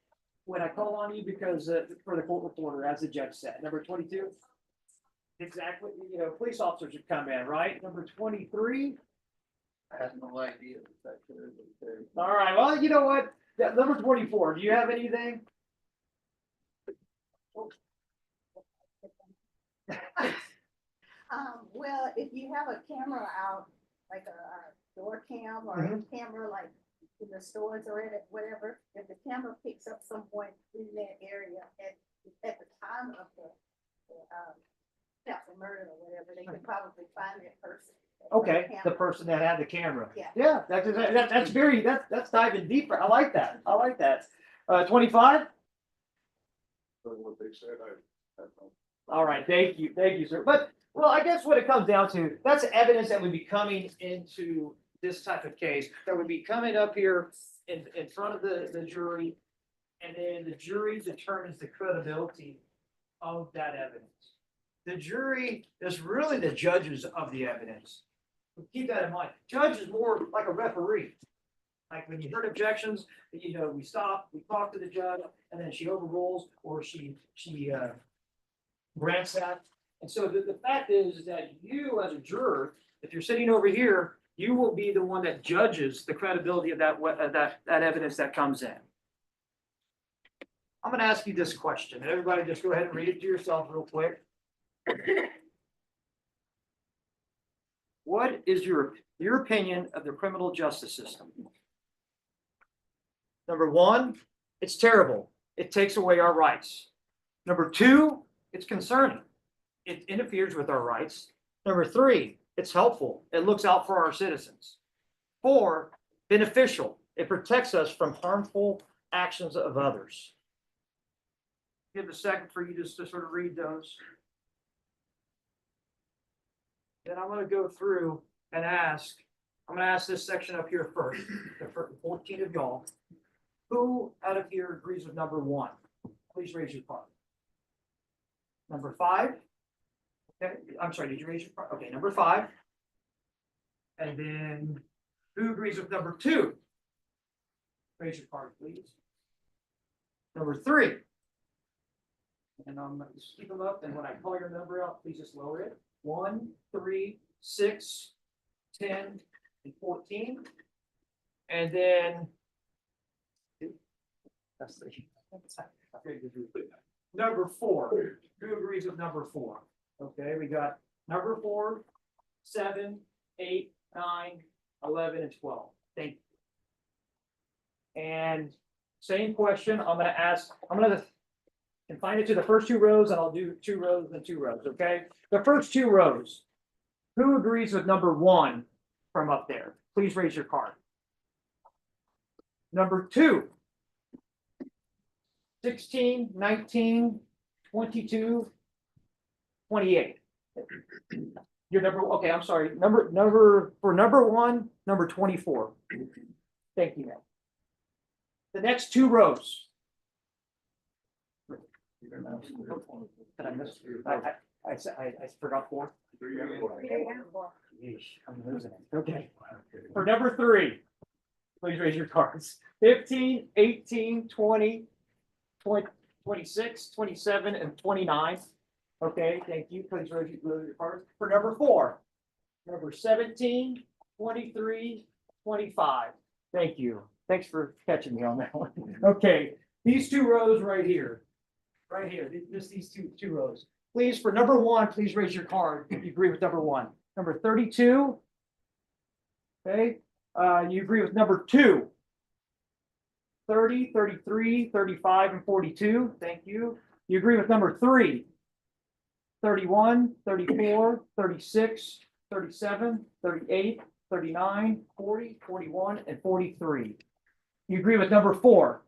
when I call on you because for the court reporter, as the judge said. Number 22. Exactly, you know, police officers should come in, right? Number 23. I have no idea if that could have been there. All right, well, you know what? That number 24, do you have anything? Well, if you have a camera out, like a door cam or a camera like in the stores or in it, whatever, if the camera picks up someone in that area at the time of the murder or whatever, they could probably find that person. Okay, the Camera. person that had the camera. Yeah. Yeah, that's very, that's diving deeper. I like that. I like that. 25? What they said, I don't know. All right, thank you, sir. But, well, I guess what it comes down to, that's evidence that would be coming into this type of case, that would be coming up here in front of the jury. And then the jury determines the credibility of that evidence. The jury is really the judges of the evidence. Keep that in mind. Judge is more like a referee. Like when you heard objections, you know, we stop, we talk to the judge, and then she overrules or she grants that. And so the fact is that you as a juror, if you're sitting over here, you will be the one that judges the credibility of that evidence that comes in. I'm gonna ask you this question. Everybody just go ahead and read it to yourself real quick. What is your opinion of the criminal justice system? Number one, it's terrible. It takes away our rights. Number two, it's concerning. It interferes with our rights. Number three, it's helpful. It looks out for our citizens. 4, beneficial. It protects us from harmful actions of others. Give a second for you just to sort of read those. Then I'm going to go through and ask, I'm going to ask this section up here first, the 14 of y'all. Who out of here agrees with number 1? Please raise your card. Number 5. Okay, I'm sorry, did you raise your card? Okay, number 5. And then who agrees with number 2? Raise your card, please. Number 3. And I'm going to just keep them up, and when I call your number out, please just lower it. 1, 3, 6, 10, and 14. And then that's the number 4. Who agrees with number 4? Okay, we got number 4, 7, 8, 9, 11, and 12. Thank you. And same question, I'm going to ask, I'm going to confine it to the first 2 rows, and I'll do 2 rows and 2 rows, okay? The first 2 rows, who agrees with number 1 from up there? Please raise your card. Number 2, 16, 19, 22, 28. Your number, okay, I'm sorry, for number 1, number 24. Thank you, ma'am. The next 2 rows. Did I miss? I forgot 4. Yeesh, I'm losing it. Okay. For number 3, please raise your cards. 15, 18, 20, 26, 27, and 29. Okay, thank you. Please raise your cards. For number 4, number 17, 23, 25. Thank you. Thanks for catching me on that one. Okay, these 2 rows right here. Right here, just these two rows. Please, for number 1, please raise your card if you agree with number 1. Number 32. Okay, you agree with number 2. 30, 33, 35, and 42. Thank you. You agree with number 3. 31, 34, 36, 37, 38, 39, 40, 41, and 43. You agree with number 4.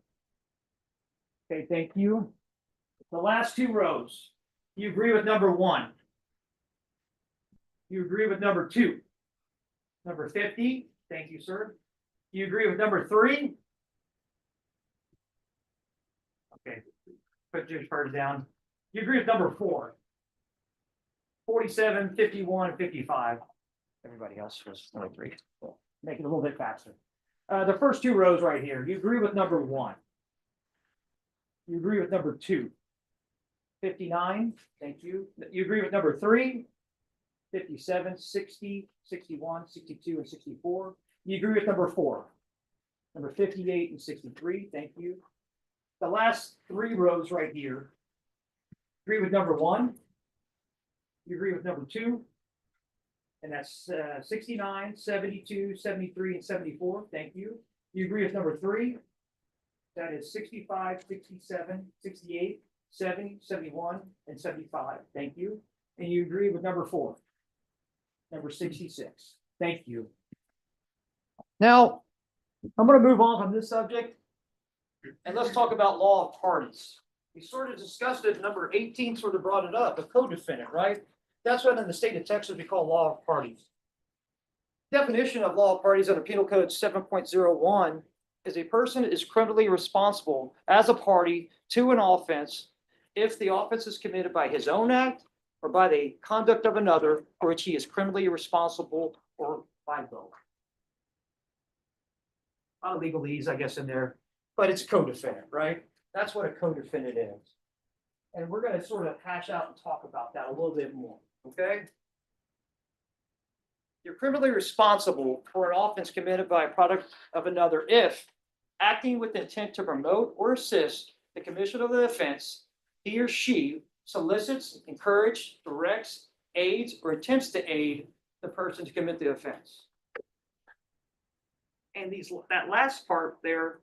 Okay, thank you. The last 2 rows, you agree with number 1. You agree with number 2. Number 50, thank you, sir. You agree with number 3? Okay, put your cards down. You agree with number 4. 47, 51, and 55. Everybody else was only 3. So make it a little bit faster. The first 2 rows right here, you agree with number 1. You agree with number 2. 59, thank you. You agree with number 3. 57, 60, 61, 62, and 64. You agree with number 4. Number 58 and 63, thank you. The last 3 rows right here. Agree with number 1. You agree with number 2. And that's 69, 72, 73, and 74, thank you. You agree with number 3. That is 65, 67, 68, 70, 71, and 75, thank you. And you agree with number 4. Number 66, thank you. Now, I'm going to move on from this subject. And let's talk about law of parties. We sort of discussed it, number 18 sort of brought it up, the co-defendant, right? That's what in the state of Texas we call law of parties. Definition of law of parties under Penal Code 7.01 is a person is criminally responsible as a party to an offense if the offense is committed by his own act or by the conduct of another for which he is criminally responsible or by both. A lot of legalese, I guess, in there, but it's co-defendant, right? That's what a co-defendant is. And we're going to sort of hash out and talk about that a little bit more, okay? You're criminally responsible for an offense committed by a product of another if, acting with intent to promote or assist the commission of the offense, he or she solicits, encourages, directs, aids, or attempts to aid the person to commit the offense. And that last part there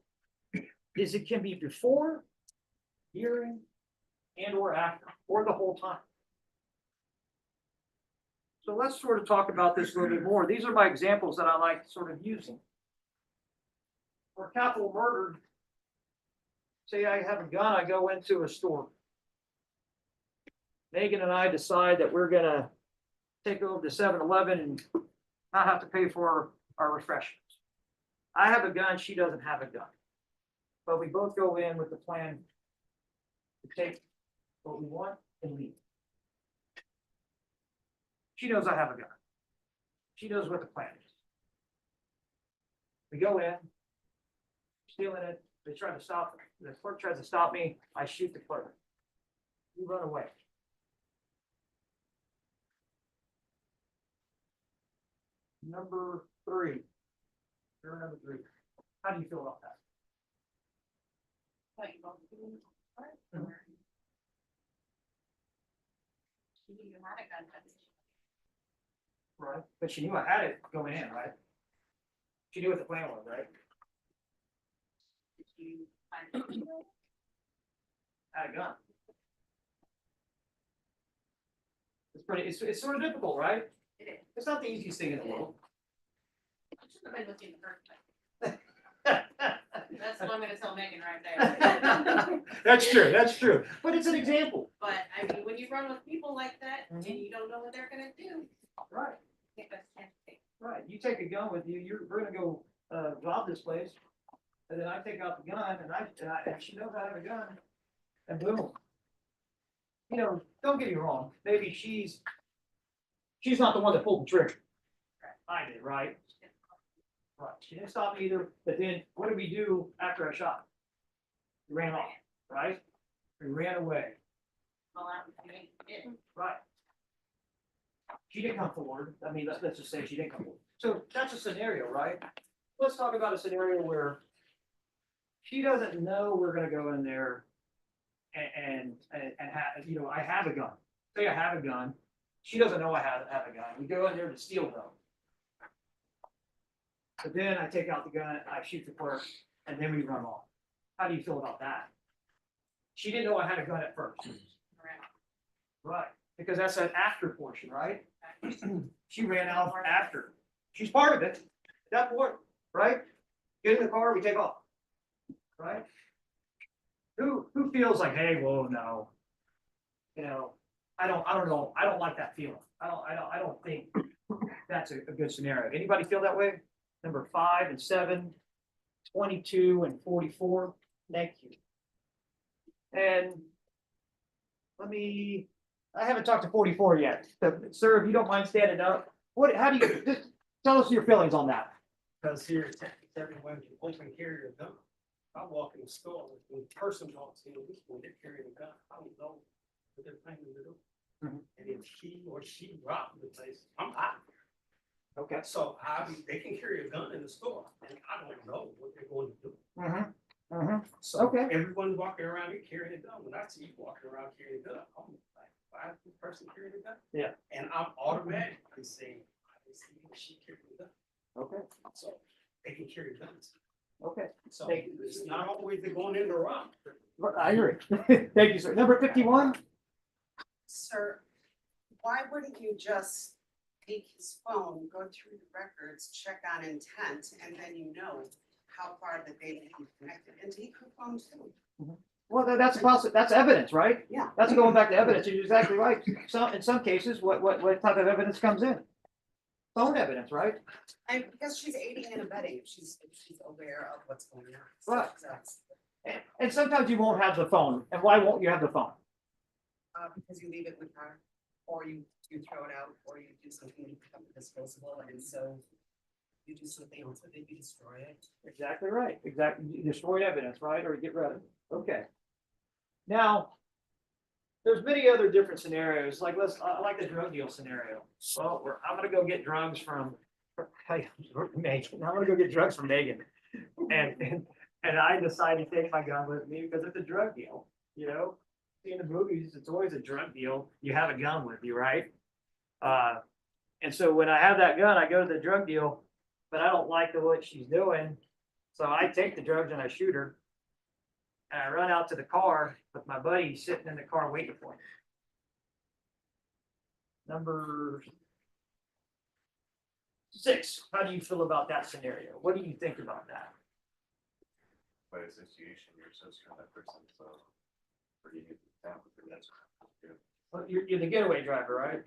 is it can be before, during, and or after, or the whole time. So let's sort of talk about this a little bit more. These are my examples that I like sort of using. For capital murder, say I have a gun, I go into a store. Megan and I decide that we're gonna take over to 7-Eleven and not have to pay for our refreshments. I have a gun, she doesn't have a gun. But we both go in with the plan to take what we want and leave. She knows I have a gun. She knows what the plan is. We go in, stealing it, they try to stop me. The clerk tries to stop me, I shoot the clerk. We run away. Number 3. You're number 3. How do you feel about that? Right, but she knew I had it going in, right? She knew what the plan was, right? Had a gun. It's pretty. It's sort of difficult, right? It is. It's not the easiest thing in the world. I should have been looking in the first place. That's what I'm gonna tell Megan right there. That's true, that's true. But it's an example. But I mean, when you run with people like that and you don't know what they're gonna do. Right, Take a chance. right. You take a gun with you, we're gonna go rob this place. And then I take out the gun and she knows I have a gun. And boom. You know, don't get me wrong, maybe she's not the one that pulled the trigger. I did, right? Right, she didn't stop me either, but then what did we do after I shot? We ran off, right? We ran away, Well, I did. right? She didn't come forward, I mean, let's just say she didn't come forward. So that's a scenario, right? Let's talk about a scenario where she doesn't know we're gonna go in there and have, you know, I have a gun. Say I have a gun, she doesn't know I have a gun, we go in there to steal though. But then I take out the gun, I shoot the clerk, and then we run off. How do you feel about that? She didn't know I had a gun at first. Right, because that's an after portion, right? She ran out after. She's part of it, at that point, right? Get in the car, we take off. Right? Who feels like, hey, well, no. You know, I don't know, I don't like that feeling. I don't think that's a good scenario. Anybody feel that way? Number 5 and 7, 22 and 44. Thank you. And I haven't talked to 44 yet. So, sir, if you don't mind standing up, What, how do you, just tell us your feelings on that. Because here in Texas, everyone can open carry a gun. I walk in the store, when a person walks in, when they're carrying a gun, I don't know what they're planning to do. Mhm. And if he or she robbed the place, I'm out. Okay. So they can carry a gun in the store, and I don't know what they're going to do. Mm-hmm, mm-hmm, So Okay. everyone walking around here carrying a gun, when I see you walking around carrying a gun, I'm like, why is this person carrying a gun? Yeah. And I'm automatically saying, I see he or she carrying a gun, okay, so they can carry guns. okay. So Thank you. it's not always they're going in the rock. I agree. Thank you, sir. Number 51? Sir, why wouldn't you just take his phone, go through the records, check on intent, and then you know how far the data is connected, and take her phone too? Well, that's evidence, right? Yeah. That's going back to evidence. You're exactly right. In some cases, what type of evidence comes in? Phone evidence, right? And because she's aiding and abetting, if she's aware of what's going on. So Right. that's, And sometimes you won't have the phone. And why won't you have the phone? because you leave it with her, or you throw it out, or you do something to become disposable, and so you do something else with it, you destroy it. Exactly right. Exactly. You destroy evidence, right? Or you get rid of it. Okay. Now, there's many other different scenarios. Like I like the drug deal scenario. Well, I'm gonna go get drugs from Megan. I'm gonna go get drugs from Megan, and I decide to take my gun with me because it's a drug deal. You know, see in the movies, it's always a drug deal. You have a gun with you, right? And so when I have that gun, I go to the drug deal, but I don't like what she's doing, so I take the drugs and I shoot her. And I run out to the car with my buddy sitting in the car waiting for me. Number 6, how do you feel about that scenario? What do you think about that? By association, you're associating with that person, so. Or you get down with it, that's. Well, you're the getaway driver, right?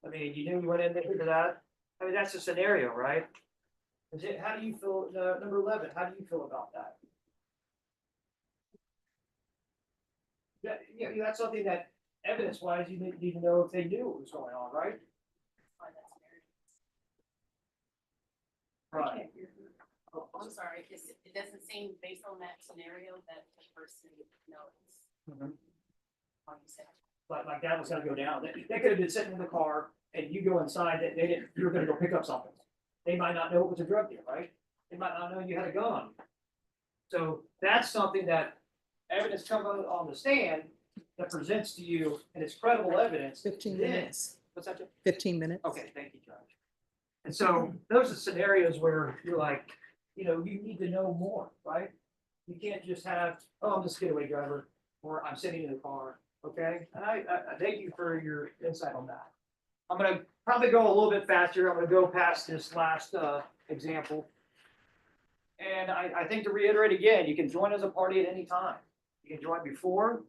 I mean, you knew you went in there to that. I mean, that's a scenario, right? How do you feel, number 11, how do you feel about that? Yeah, that's something that evidence-wise, you need to know if they knew what was going on, right? Right. Oh, I'm sorry, it doesn't seem based on that scenario that the person knows. Mhm. Like you said. Like that was gonna go down. They could have been sitting in the car and you go inside that they didn't, you were gonna go pick up something. They might not know it was a drug deal, right? They might not know you had a gun on you. So that's something that evidence comes on the stand that presents to you and it's credible evidence. 15 Then- minutes, What's that? Jim? 15 minutes. Okay, thank you, Judge. And so those are scenarios where you're like, you need to know more, right? You can't just have, oh, I'm just a getaway driver, or I'm sitting in the car, okay? And I thank you for your insight on that. I'm gonna probably go a little bit faster. I'm gonna go past this last example. And I think to reiterate again, you can join as a party at any time. You can join before,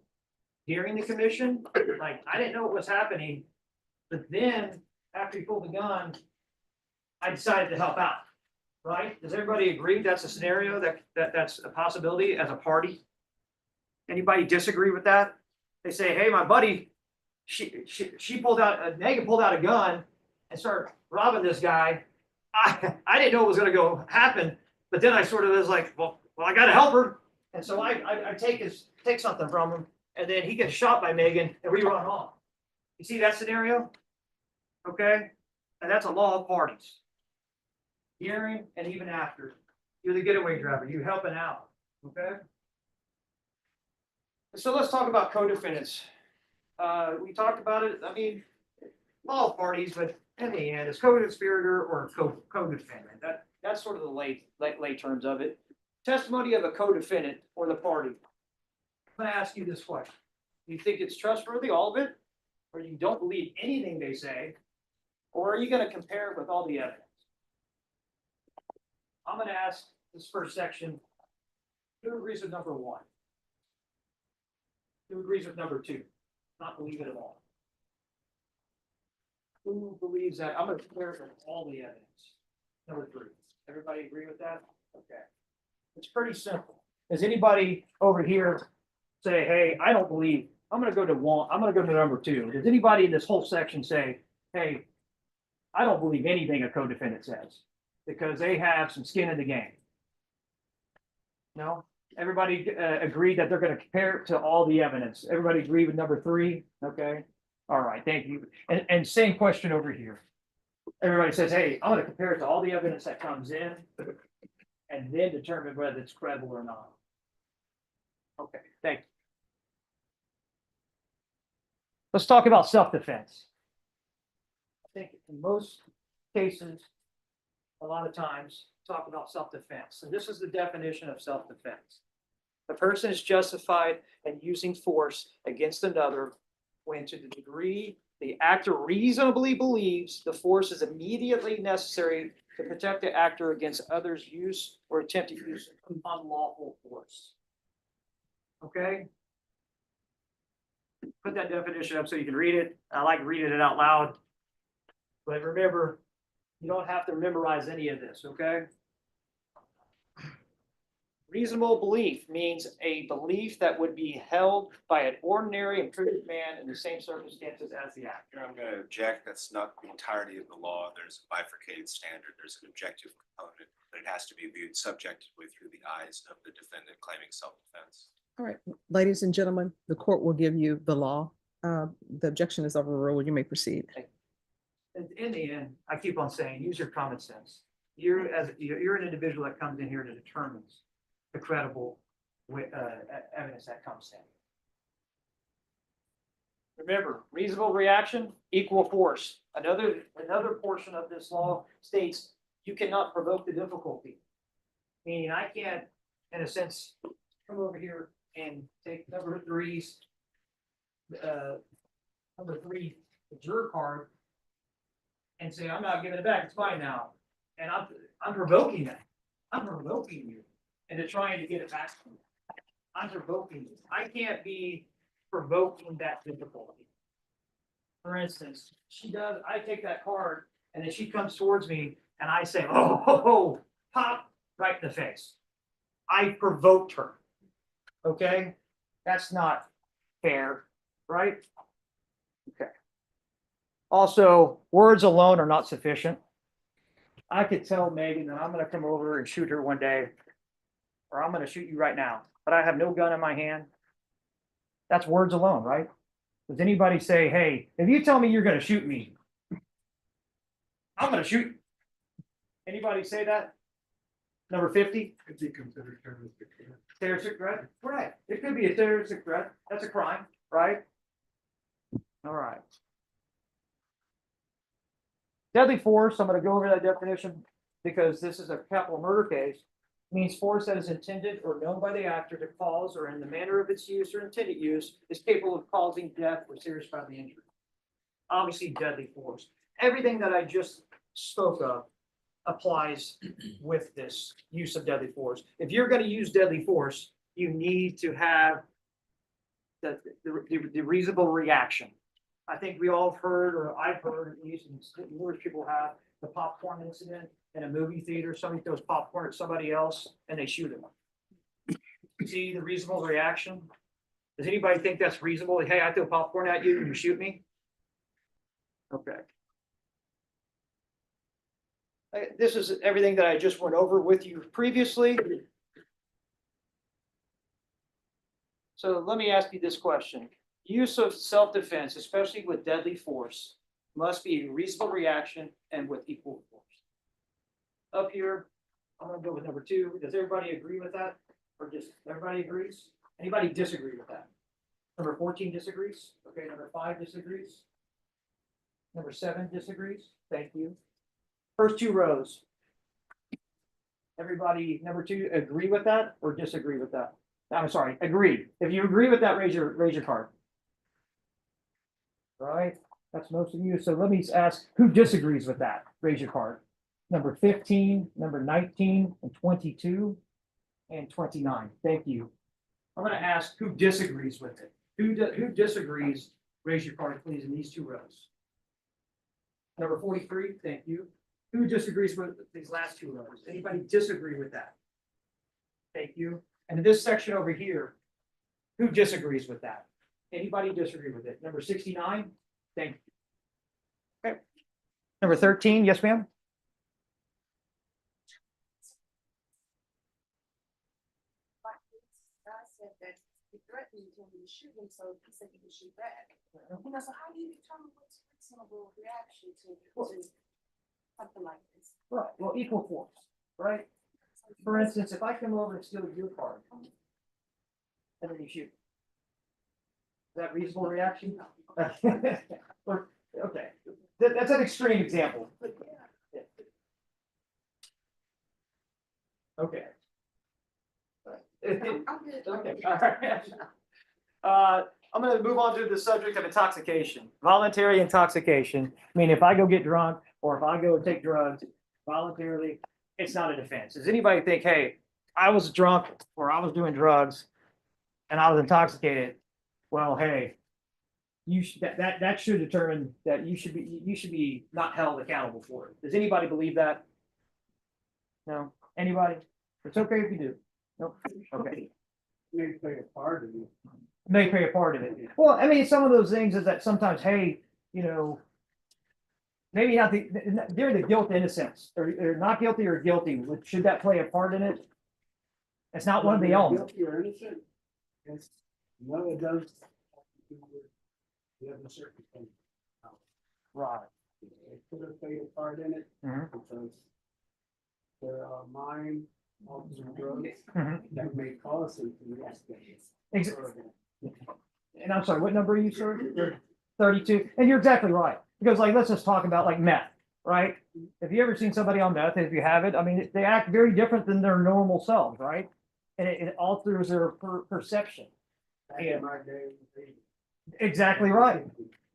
during the commission, like, I didn't know what was happening. But then, after you pulled the gun, I decided to help out, right? Does everybody agree that's a scenario that's a possibility as a party? Anybody disagree with that? They say, hey, my buddy, she pulled out, Megan pulled out a gun and started robbing this guy. I didn't know it was gonna happen, but then I sort of was like, well, I gotta help her. And so I take something from him, and then he gets shot by Megan and we run off. You see that scenario? Okay, and that's a law of parties. During and even after, you're the getaway driver, you're helping out, okay? So let's talk about co-defendants. We talked about it, I mean, law of parties, but in the end, it's co-conspirator or co-defendant. That's sort of the lay terms of it. Testimony of a co-defendant or the party. I'm gonna ask you this question. Do you think it's trustworthy, all of it? Or you don't believe anything they say? Or are you gonna compare it with all the evidence? I'm gonna ask this first section, who agrees with number 1? Who agrees with number 2? Not believe it at all. Who believes that? I'm gonna compare it with all the evidence. Number 3. Everybody agree with that? Okay. It's pretty simple. Does anybody over here say, hey, I don't believe, I'm gonna go to 1, I'm gonna go to number 2. Does anybody in this whole section say, hey, I don't believe anything a co-defendant says, because they have some skin in the game. No, everybody agreed that they're gonna compare it to all the evidence. Everybody agree with number 3, okay? All right, thank you. And same question over here. Everybody says, hey, I'm gonna compare it to all the evidence that comes in and then determine whether it's credible or not. Okay, thank you. Let's talk about self-defense. I think in most cases, a lot of times, talk about self-defense. And this is the definition of self-defense. The person is justified in using force against another when, to the degree the actor reasonably believes the force is immediately necessary to protect the actor against others' use or attempt to use unlawful force. Okay? Put that definition up so you can read it. I like reading it out loud. But remember, you don't have to memorize any of this, okay? Reasonable belief means a belief that would be held by an ordinary and prudent man in the same circumstances as the actor. I'm gonna object, that's not the entirety of the law, there's a bifurcated standard, there's an objective component, but it has to be viewed subjectively through the eyes of the defendant claiming self-defense. All right, ladies and gentlemen, the court will give you the law. The objection is overruled. You may proceed. In the end, I keep on saying, use your common sense. You're an individual that comes in here to determine the credible evidence that comes in. Remember, reasonable reaction, equal force. Another portion of this law states you cannot provoke the difficulty. Meaning I can't, in a sense, come over here and take number 3's the juror card and say, I'm not giving it back, it's mine now. And I'm provoking that. I'm provoking you into trying to get it back from me. I'm provoking you. I can't be provoking that difficulty. For instance, I take that card and then she comes towards me and I say, oh, pop, right in the face. I provoked her. Okay? That's not fair, right? Okay. Also, words alone are not sufficient. I could tell Megan that I'm going to come over and shoot her one day, or I'm going to shoot you right now, but I have no gun in my hand. That's words alone, right? Does anybody say, hey, if you tell me you're going to shoot me, I'm going to shoot you? Anybody say that? Number 50? Could be considered terroristic. Terroristic threat? Right. It could be a terroristic threat. That's a crime, right? All right. Deadly force, I'm going to go over that definition because this is a capital murder case, means force that is intended or known by the actor to cause or in the manner of its use or intended use is capable of causing death or serious bodily injury. Obviously, deadly force. Everything that I just spoke of applies with this use of deadly force. If you're going to use deadly force, you need to have the reasonable reaction. I think we all have heard, or I've heard at least, and numerous people have, the popcorn incident in a movie theater. Somebody throws popcorn at somebody else and they shoot him. See the reasonable reaction? Does anybody think that's reasonable? Hey, I throw popcorn at you and you shoot me? Okay. This is everything that I just went over with you previously. So let me ask you this question. Use of self-defense, especially with deadly force, must be a reasonable reaction and with equal force. Up here, I'm going to go with number 2. Does everybody agree with that? Or just everybody agrees? Anybody disagree with that? Number 14 disagrees. Okay, number 5 disagrees. Number 7 disagrees. Thank you. First 2 rows. Everybody, number 2, agree with that or disagree with that? I'm sorry, agree. If you agree with that, raise your card. All right, that's most of you. So let me ask, who disagrees with that? Raise your card. Number 15, number 19, and 22, and 29. Thank you. I'm going to ask who disagrees with it. Who disagrees? Raise your card, please, in these 2 rows. Number 43, thank you. Who disagrees with these last 2 rows? Anybody disagree with that? Thank you. And in this section over here, who disagrees with that? Anybody disagree with it? Number 69, thank you. Okay. Number 13, yes, ma'am? I said that he threatened him to shoot him, so he said he would shoot back. You know, so how do you determine what's reasonable reaction to something like this? Right, well, equal force, right? For instance, if I come over and steal your card, and then you shoot. Is that reasonable reaction? Or, okay, that's an extreme example. Okay. Okay, all right. I'm gonna move on to the subject of intoxication, voluntary intoxication. I mean, if I go get drunk or if I go take drugs voluntarily, it's not a defense. Does anybody think, hey, I was drunk or I was doing drugs and I was intoxicated? Well, hey, you should, that should determine that you should be not held accountable for it. Does anybody believe that? No? Anybody? It's okay if you do. Nope. Okay. May play a part in it. May play a part of it. Well, I mean, some of those things is that sometimes, hey, you know, maybe not they're the guilt innocence, or not guilty or guilty. Should that play a part in it? It's not one of the elements. Guilty or innocent? It's, no, it does. The other circumstance. Right. It could have played a part in it Mhm. because there are mind altering drugs Mhm. that may cause them to react. Exactly. And I'm sorry, what number are you, sir? You're 32, and you're exactly right. Because like, let's just talk about like meth, right? Have you ever seen somebody on meth? If you haven't, I mean, they act very different than their normal selves, right? And it alters their perception. Back in my day, Exactly right.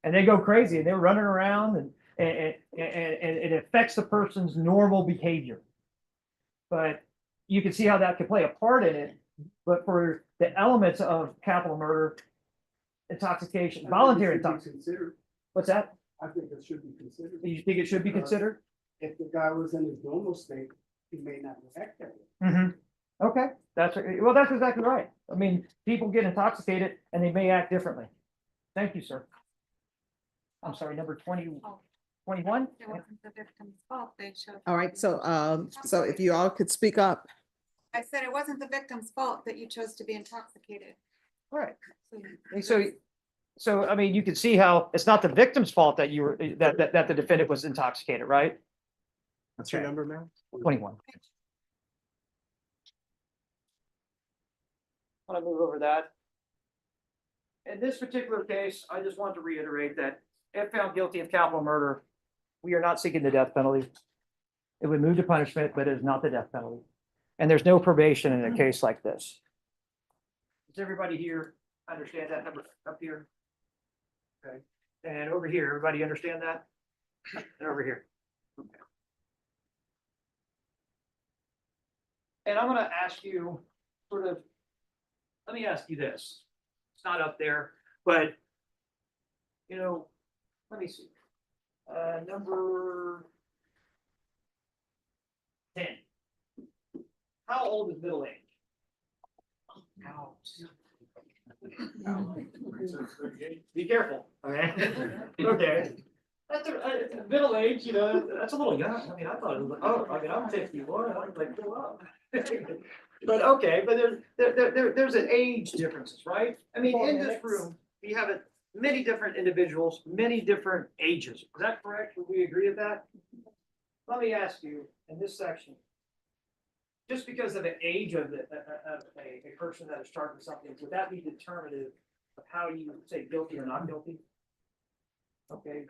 And they go crazy and they're running around and it affects the person's normal behavior. But you can see how that could play a part in it. But for the elements of capital murder, intoxication, voluntary intoxication. What's that? I think it should be considered. You think it should be considered? If the guy was in his normal state, he may not react that way. Mm-hmm. Okay, that's exactly right. I mean, people get intoxicated and they may act differently. Thank you, sir. I'm sorry, number 21? It wasn't the victim's fault, they chose. All right, so if you all could speak up. I said it wasn't the victim's fault that you chose to be intoxicated. Right. So So, I mean, you can see how it's not the victim's fault that you were, that the defendant was intoxicated, right? What's your number, ma'am? 21. I want to move over that. In this particular case, I just want to reiterate that if found guilty of capital murder, we are not seeking the death penalty. It would move to punishment, but it is not the death penalty. And there's no probation in a case like this. Does everybody here understand that number up here? Okay, and over here, everybody understand that? And over here. Okay. And I'm gonna ask you sort of, let me ask you this. It's not up there, but you know, let me see. Number 10. How old is middle age? Be careful, okay? Okay. That's middle age, you know, that's a little young. I mean, I thought it was like, oh, I mean, I'm 51. I was like, grow up. But okay, but there's an age differences, right? I mean, in this room, we have many different individuals, many different ages. Is that correct? Would we agree with that? Let me ask you in this section, just because of the age of a person that is charged with something, would that be determinative of how you say guilty or not guilty? Okay,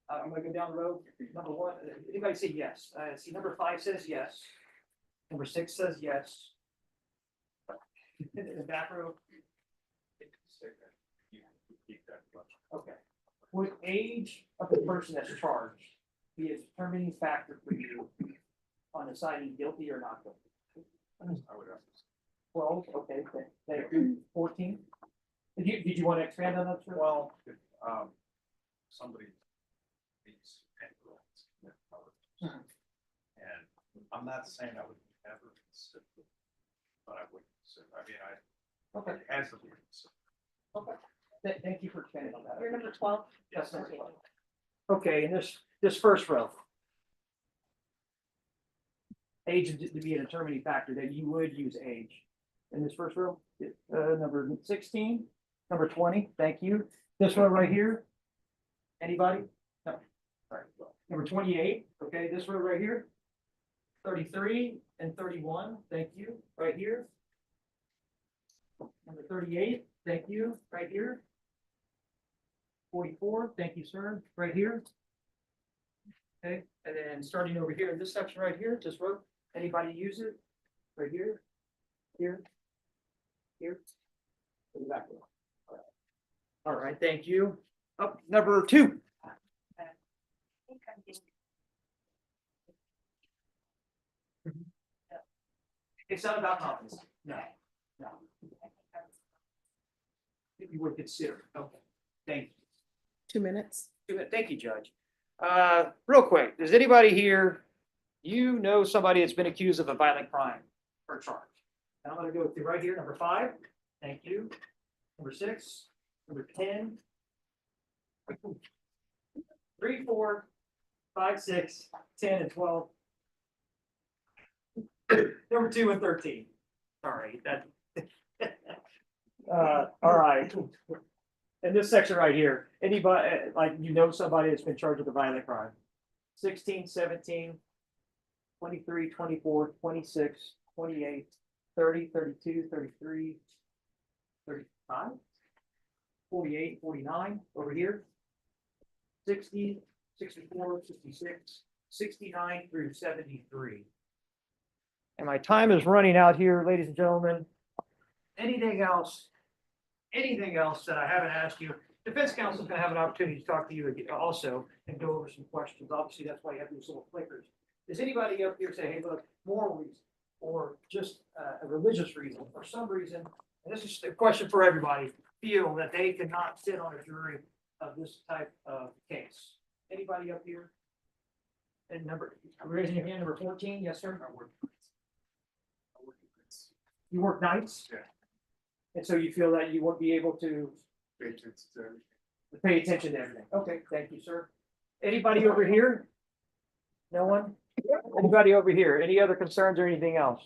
I'm gonna go down the road. Number 1, anybody say yes? See, number 5 says yes. Number 6 says yes. In the back row. Okay. Would age of the person that's charged be a determining factor for you on deciding guilty or not guilty? I would have. 12, okay, thank you. 14? Did you want to expand on that, sir? Well, if, somebody needs and I'm not saying I would never consider, but I would consider, I mean, Okay, as a would consider. okay. Thank you for expanding on that. you're number 12. Yes, number 12. Okay, and this this first row. Age to be a determining factor that you would use age. In this first row, number 16, number 20, thank you. This row right here. Anybody? No. All right. Number 28, okay, this row right here. 33 and 31, thank you, right here. Number 38, thank you, right here. 44, thank you, sir, right here. Okay, and then starting over here in this section right here, just row, anybody use it? Right here, here, here. To the back row. All right, thank you. Up number 2. It's not about confidence. No, no. If you would consider, okay, thank you. 2 minutes. Thank you, Judge. Real quick, does anybody here, you know somebody that's been accused of a violent crime or charge? And I'm gonna go through right here, number 5, thank you. Number 6, number 10. 3, 4, 5, 6, 10, and 12. Number 2 and 13. Sorry, that. All right. In this section right here, anybody, like, you know somebody that's been charged with a violent crime. 16, 17, 23, 24, 26, 28, 30, 32, 33, 35, 48, 49, over here. 60, 64, 66, 69 through 73. And my time is running out here, ladies and gentlemen. Anything else? Anything else that I haven't asked you? Defense counsel is going to have an opportunity to talk to you again also and go over some questions. Obviously, that's why you have these little clickers. Does anybody up here say, hey, look, moral reason or just a religious reason or some reason, and this is a question for everybody, feel that they cannot sit on a jury of this type of case? Anybody up here? And raising your hand, number 14, yes, sir? You work nights? Yeah. And so you feel that you won't be able to pay attention to everything? Okay, thank you, sir. Anybody over here? No one? Anybody over here? Any other concerns or anything else?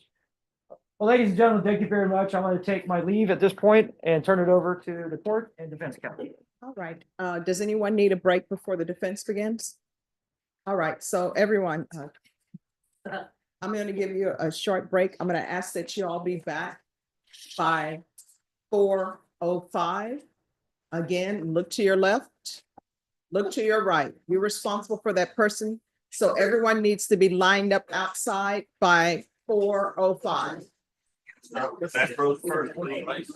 Well, ladies and gentlemen, thank you very much. I'm going to take my leave at this point and turn it over to the court and defense counsel. All right. Does anyone need a break before the defense begins? All right. So everyone, I'm going to give you a short break. I'm going to ask that you all be back by 4:05. Again, look to your left, look to your right. You're responsible for that person. So everyone needs to be lined up outside by 4:05. That goes first, please.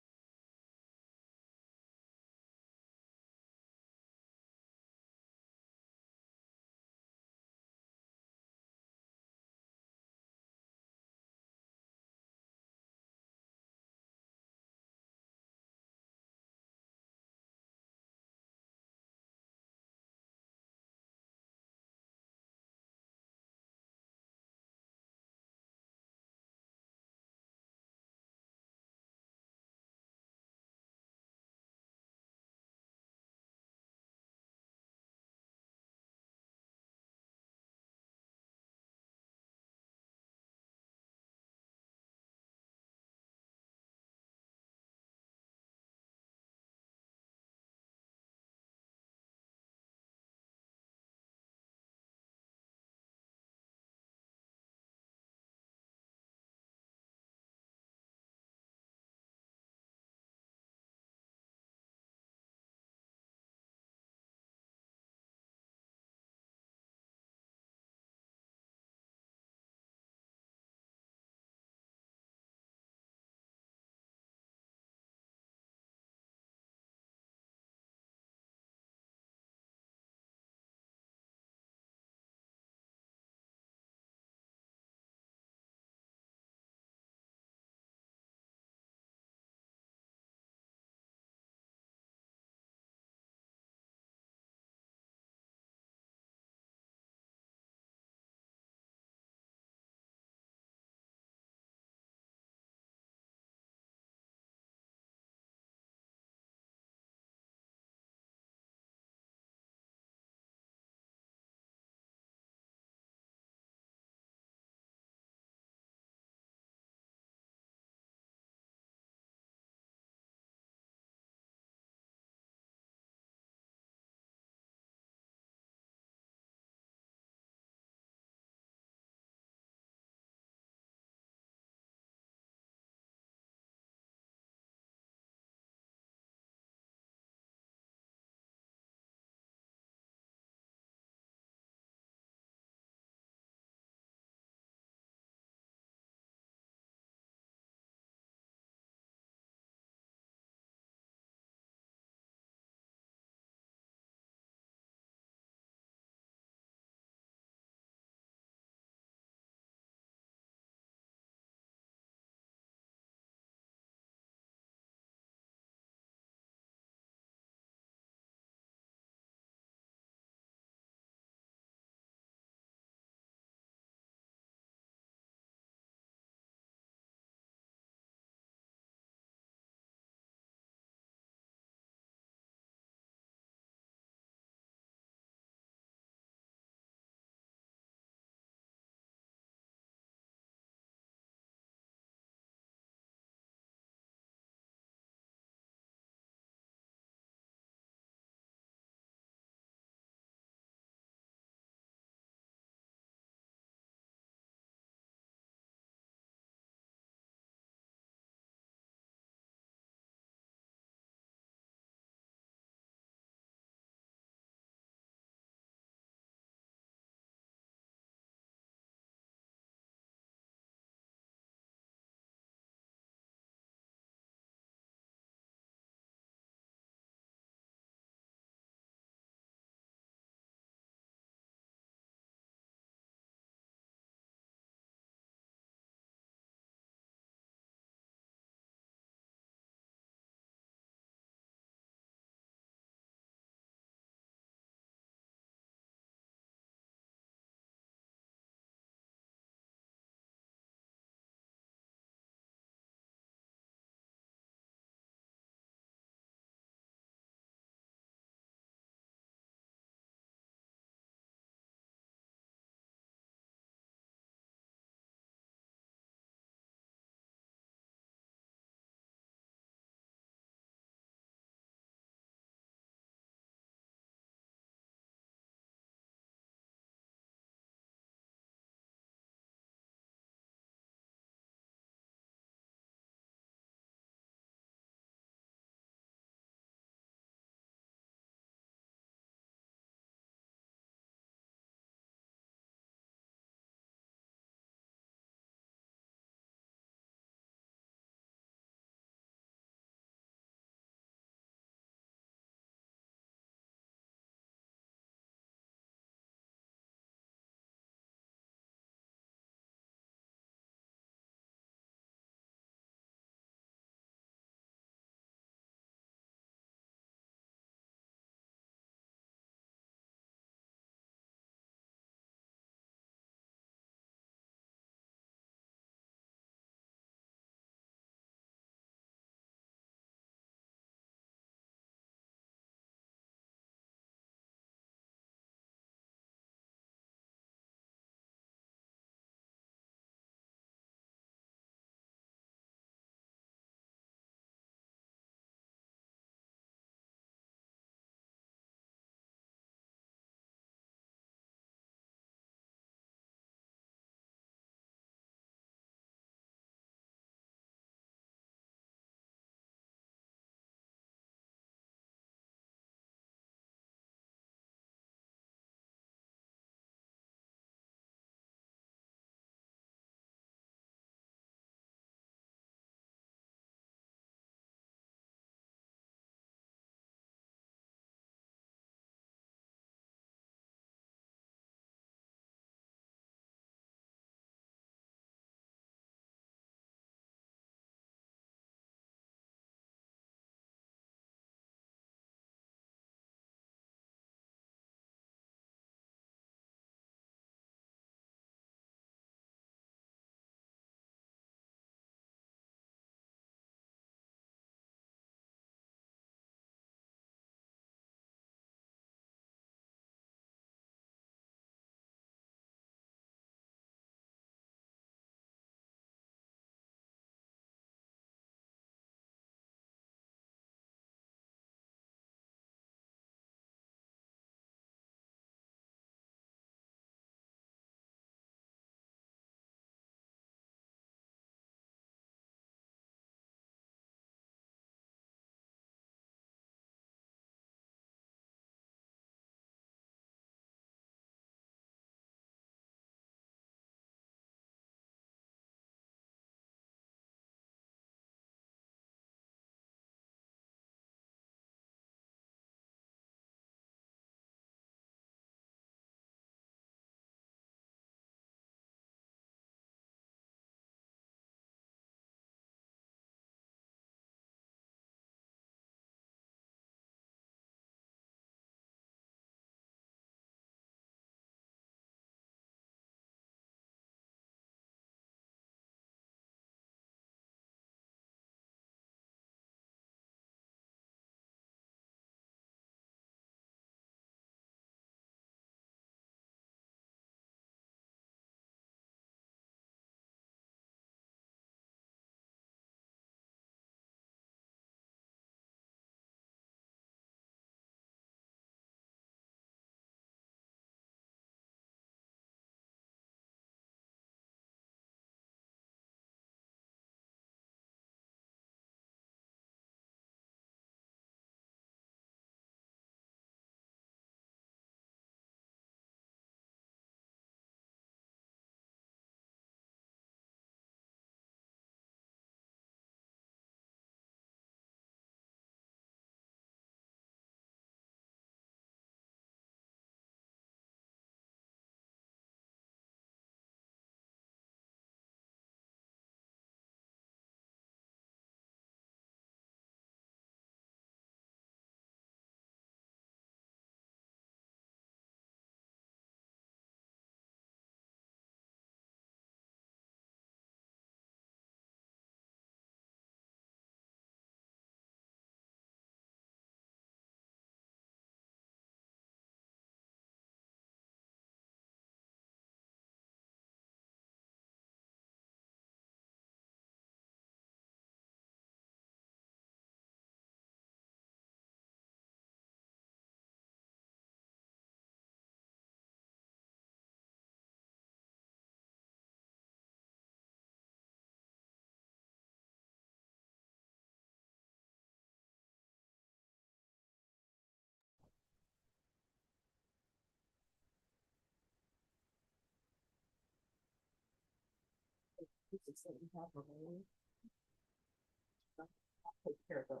Take care of those.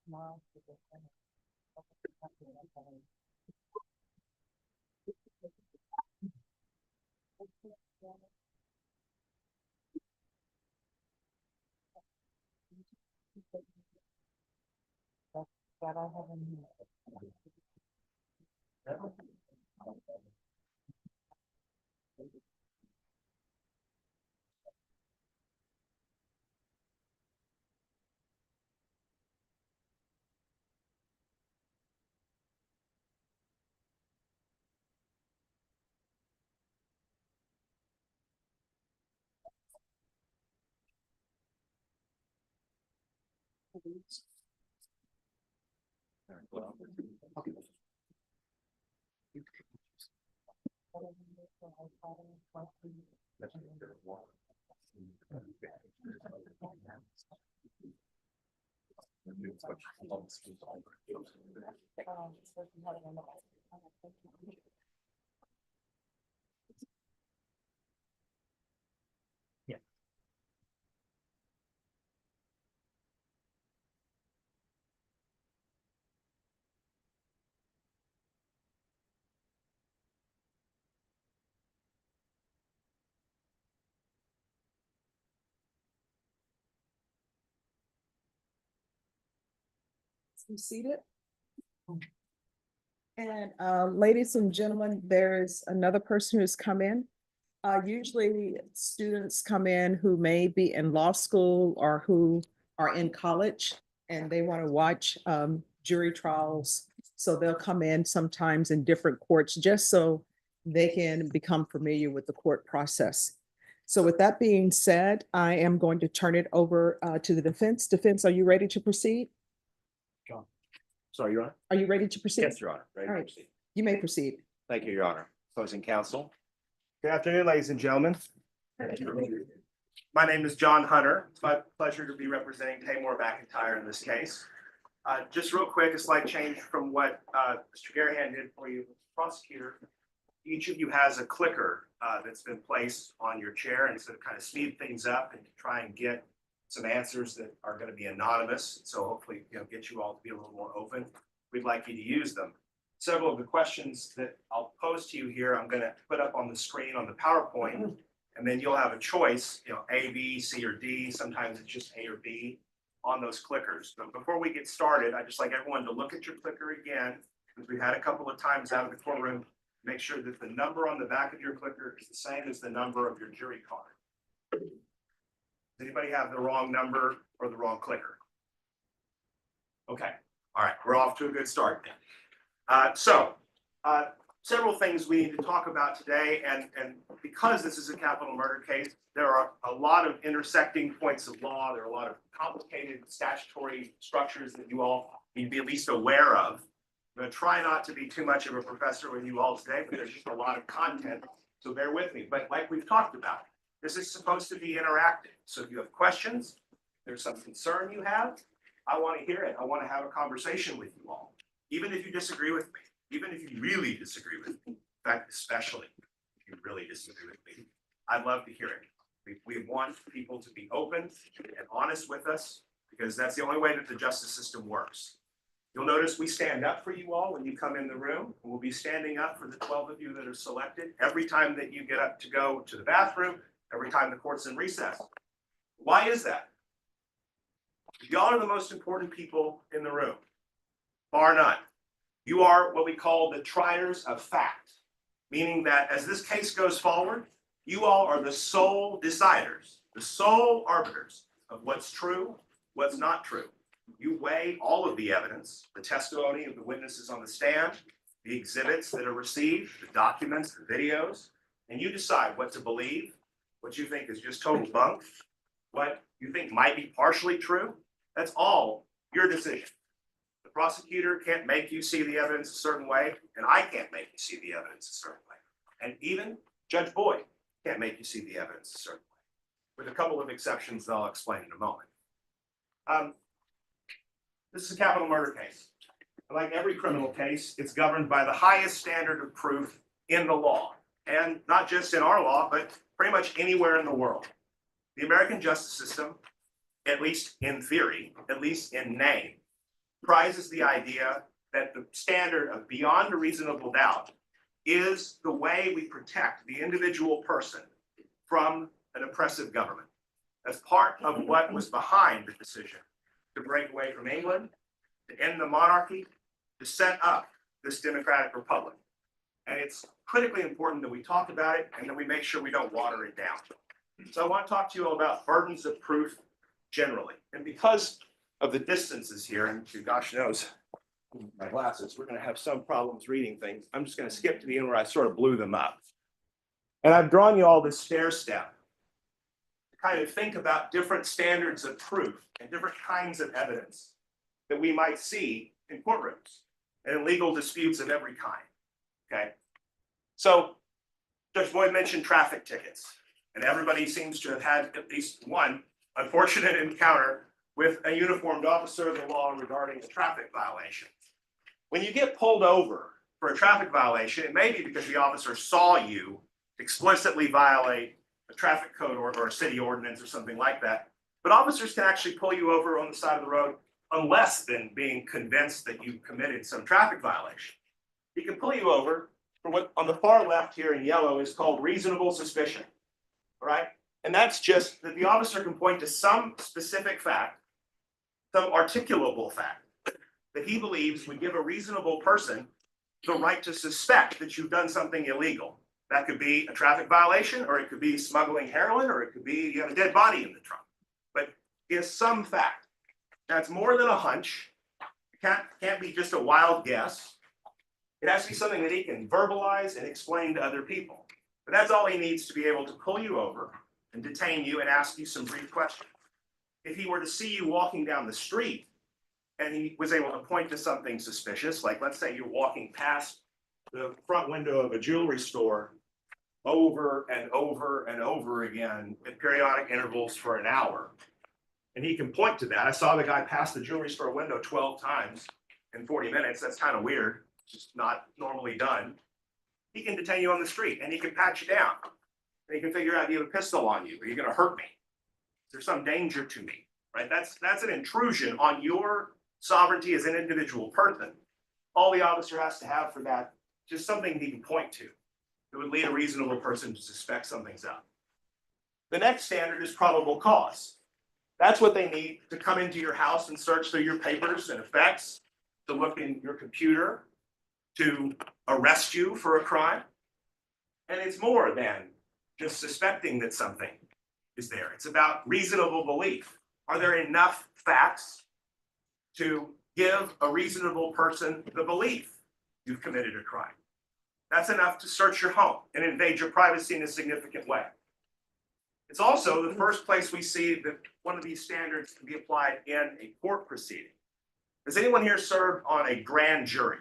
Tomorrow. That I haven't. Yeah. Be seated. And ladies and gentlemen, there's another person who's come in. Usually students come in who may be in law school or who are in college and they want to watch jury trials. So they'll come in sometimes in different courts just so they can become familiar with the court process. So with that being said, I am going to turn it over to the defense. Defense, are you ready to proceed? Sorry, Your Honor? Are you ready to proceed? Yes, Your Honor. Ready to All right. proceed. You may proceed. Thank you, Your Honor. Opposing counsel? Good afternoon, ladies and gentlemen. My name is John Hunter. It's my pleasure to be representing Tamor McIntyre in this case. Just real quick, a slight change from what Mr. Garahan did for you, prosecutor. Each of you has a clicker that's been placed on your chair, and so to kind of speed things up and to try and get some answers that are going to be anonymous. So hopefully, get you all to be a little more open. We'd like you to use them. Several of the questions that I'll pose to you here, I'm going to put up on the screen on the PowerPoint, and then you'll have a choice, A, B, C, or D. Sometimes it's just A or B on those clickers. But before we get started, I'd just like everyone to look at your clicker again, because we've had a couple of times out of the courtroom. Make sure that the number on the back of your clicker is the same as the number of your jury card. Does anybody have the wrong number or the wrong clicker? Okay, all right, we're off to a good start then. Several things we need to talk about today, and because this is a capital murder case, there are a lot of intersecting points of law. There are a lot of complicated statutory structures that you all need to be at least aware of. I'm going to try not to be too much of a professor with you all today, but there's just a lot of content, so bear with me. But like we've talked about, this is supposed to be interactive. So if you have questions, there's some concern you have, I want to hear it. I want to have a conversation with you all. Even if you disagree with me, even if you really disagree with me, in fact, especially if you really disagree with me, I'd love to hear it. We want people to be open and honest with us, because that's the only way that the justice system works. You'll notice we stand up for you all when you come in the room. We'll be standing up for the 12 of you that are selected every time that you get up to go to the bathroom, every time the court's in recess. Why is that? Y'all are the most important people in the room, bar none. You are what we call the triers of fact, meaning that as this case goes forward, you all are the sole deciders, the sole arbiters of what's true, what's not true. You weigh all of the evidence, the testimony of the witnesses on the stand, the exhibits that are received, the documents, the videos, and you decide what to believe, what you think is just total bunk, what you think might be partially true. That's all your decision. The prosecutor can't make you see the evidence a certain way, and I can't make you see the evidence a certain way. And even Judge Boyd can't make you see the evidence a certain way, with a couple of exceptions that I'll explain in a moment. This is a capital murder case. Like every criminal case, it's governed by the highest standard of proof in the law. And not just in our law, but pretty much anywhere in the world. The American justice system, at least in theory, at least in name, prizes the idea that the standard of beyond a reasonable doubt is the way we protect the individual person from an oppressive government. As part of what was behind the decision to break away from England, to end the monarchy, to set up this democratic republic. And it's critically important that we talk about it and that we make sure we don't water it down. So I want to talk to you all about burdens of proof generally. And because of the distances here, and gosh knows, my glasses, we're going to have some problems reading things. I'm just going to skip to the end where I sort of blew them up. And I've drawn you all this stair step to kind of think about different standards of proof and different kinds of evidence that we might see in courtrooms and in legal disputes of every kind. Okay. So Judge Boyd mentioned traffic tickets, and everybody seems to have had at least one unfortunate encounter with a uniformed officer of the law regarding a traffic violation. When you get pulled over for a traffic violation, it may be because the officer saw you explicitly violate a traffic code or a city ordinance or something like that. But officers can actually pull you over on the side of the road unless then being convinced that you committed some traffic violation. He can pull you over for what on the far left here in yellow is called reasonable suspicion. All right? And that's just that the officer can point to some specific fact, some articulable fact, that he believes would give a reasonable person the right to suspect that you've done something illegal. That could be a traffic violation, or it could be smuggling heroin, or it could be you have a dead body in the trunk. But it's some fact. That's more than a hunch. It can't be just a wild guess. It has to be something that he can verbalize and explain to other people. But that's all he needs to be able to pull you over and detain you and ask you some brief questions. If he were to see you walking down the street and he was able to point to something suspicious, like let's say you're walking past the front window of a jewelry store over and over and over again at periodic intervals for an hour, and he can point to that. I saw the guy pass the jewelry store window 12 times in 40 minutes. That's kind of weird. It's just not normally done. He can detain you on the street and he can pat you down. And he can figure out, do you have a pistol on you? Are you going to hurt me? Is there some danger to me? Right? That's an intrusion on your sovereignty as an individual person. All the officer has to have for that, just something he can point to that would lead a reasonable person to suspect something's up. The next standard is probable cause. That's what they need to come into your house and search through your papers and effects, to look in your computer, to arrest you for a crime. And it's more than just suspecting that something is there. It's about reasonable belief. Are there enough facts to give a reasonable person the belief you've committed a crime? That's enough to search your home and invade your privacy in a significant way. It's also the first place we see that one of these standards can be applied in a court proceeding. Has anyone here served on a grand jury?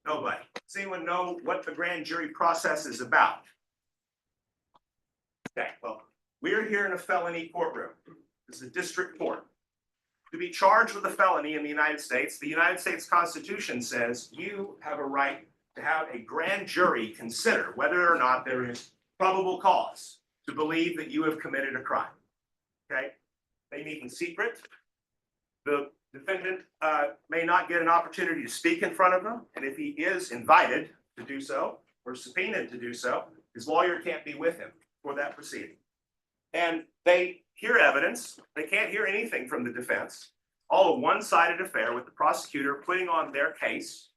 Nobody. Does anyone know what the grand jury process is about? Okay, well, we're here in a felony courtroom. This is a district court. To be charged with a felony in the United States Constitution says you have a right to have a grand jury consider whether or not there is probable cause to believe that you have committed a crime. Okay? They meet in secret. The defendant may not get an opportunity to speak in front of them, and if he is invited to do so or subpoenaed to do so, his lawyer can't be with him for that proceeding. And they hear evidence. They can't hear anything from the defense. All a one-sided affair with the prosecutor putting on their case,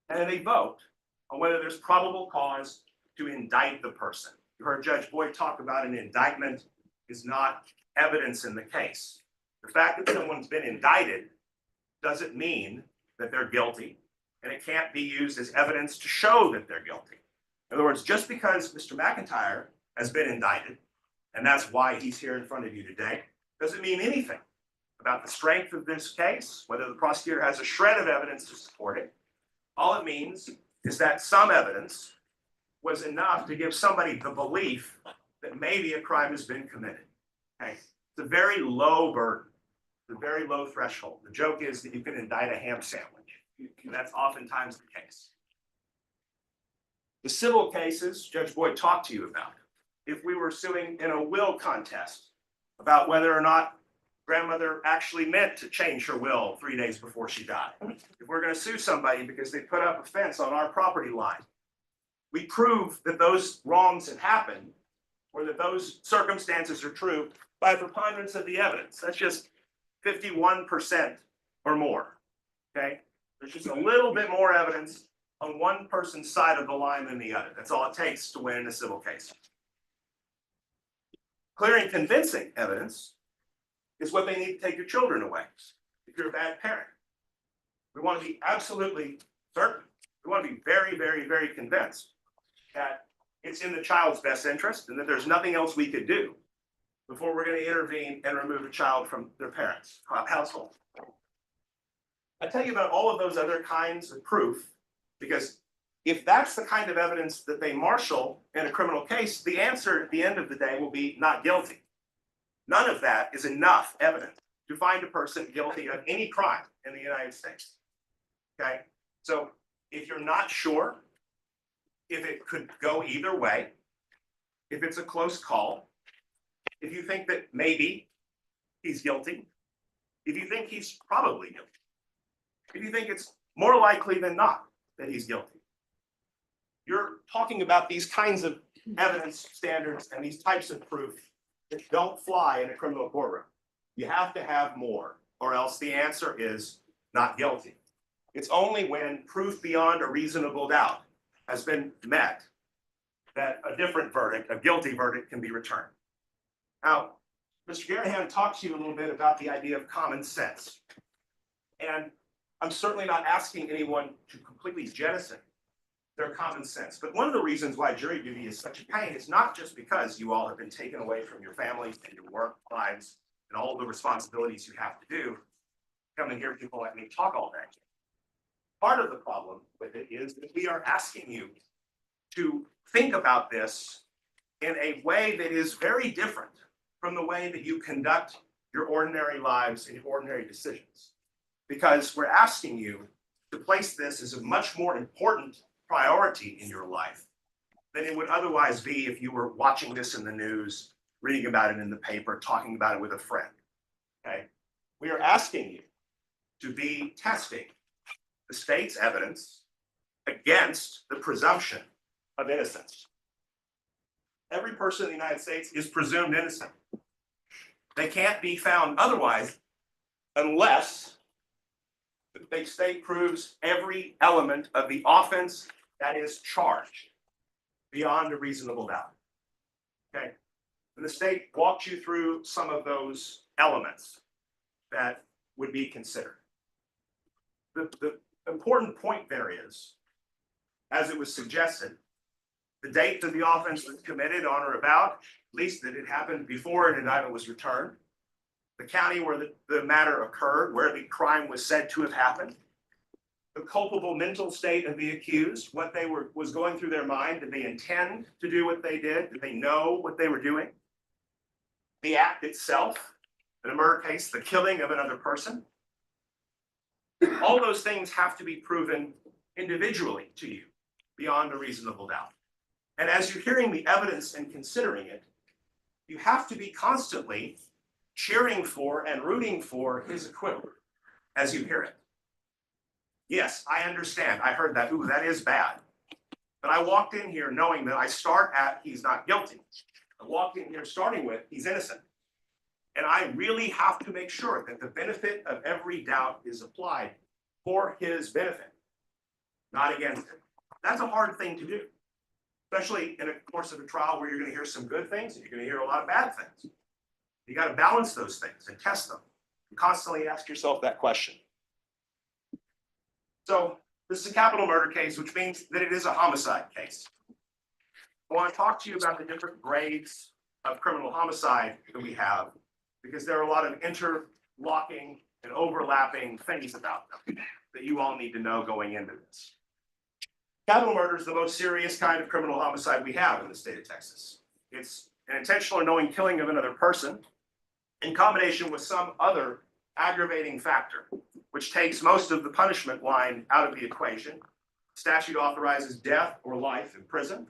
and then they vote on whether there's probable cause to indict the person. You heard Judge Boyd talk about an indictment is not evidence in the case. The fact that someone's been indicted doesn't mean that they're guilty, and it can't be used as evidence to show that they're guilty. In other words, just because Mr. Mcintyre has been indicted, and that's why he's here in front of you today, doesn't mean anything about the strength of this case, whether the prosecutor has a shred of evidence to support it. All it means is that some evidence was enough to give somebody the belief that maybe a crime has been committed. Okay? It's a very low burden. The very low threshold. The joke is that you can indict a ham sandwich. And that's oftentimes the case. The civil cases Judge Boyd talked to you about. If we were suing in a will contest about whether or not grandmother actually meant to change her will 3 days before she died. If we're going to sue somebody because they put up a fence on our property line, we prove that those wrongs have happened or that those circumstances are true by a preponderance of the evidence. That's just 51% or more, okay? There's just a little bit more evidence on one person's side of the line than the other. That's all it takes to win in a civil case. Clear and convincing evidence is what they need to take your children away if you're a bad parent. We want to be absolutely certain. We want to be very, very, very convinced that it's in the child's best interest and that there's nothing else we could do before we're going to intervene and remove a child from their parents' household. I tell you about all of those other kinds of proof because if that's the kind of evidence that they marshal in a criminal case, the answer at the end of the day will be not guilty. None of that is enough evidence to find a person guilty of any crime in the United States. Okay, so if you're not sure if it could go either way, if it's a close call, if you think that maybe he's guilty, if you think he's probably guilty, if you think it's more likely than not that he's guilty, you're talking about these kinds of evidence standards and these types of proof that don't fly in a criminal courtroom. You have to have more, or else the answer is not guilty. It's only when proof beyond a reasonable doubt has been met that a different verdict, a guilty verdict, can be returned. Now, Mr. Garahan talked to you a little bit about the idea of common sense. And I'm certainly not asking anyone to completely jettison their common sense. But one of the reasons why jury duty is such a pain is not just because you all have been taken away from your families and your work lives and all the responsibilities you have to do, come and hear people like me talk all day. Part of the problem with it is that we are asking you to think about this in a way that is very different from the way that you conduct your ordinary lives and your ordinary decisions. Because we're asking you to place this as a much more important priority in your life than it would otherwise be if you were watching this in the news, reading about it in the paper, talking about it with a friend. Okay? We are asking you to be testing the state's evidence against the presumption of innocence. Every person in the United States is presumed innocent. They can't be found otherwise unless the state proves every element of the offense that is charged beyond a reasonable doubt. Okay, and the state walked you through some of those elements that would be considered. The important point there is, as it was suggested, the date that the offense was committed on or about, at least that it happened before an indictment was returned, the county where the matter occurred, where the crime was said to have happened, the culpable mental state of the accused, what was going through their mind. Did they intend to do what they did? Did they know what they were doing? The act itself, in a murder case, the killing of another person. All those things have to be proven individually to you beyond a reasonable doubt. And as you're hearing the evidence and considering it, you have to be constantly cheering for and rooting for his acquittal as you hear it. Yes, I understand. I heard that. Ooh, that is bad. But I walked in here knowing that I start at he's not guilty. I walked in here starting with he's innocent. And I really have to make sure that the benefit of every doubt is applied for his benefit, not against it. That's a hard thing to do, especially in a course of a trial where you're going to hear some good things and you're going to hear a lot of bad things. You got to balance those things and test them. And constantly ask yourself that question. So this is a capital murder case, which means that it is a homicide case. I want to talk to you about the different grades of criminal homicide that we have, because there are a lot of interlocking and overlapping things about them that you all need to know going into this. Capital murder is the most serious kind of criminal homicide we have in the state of Texas. It's an intentional or knowing killing of another person in combination with some other aggravating factor, which takes most of the punishment line out of the equation. Statute authorizes death or life in prison.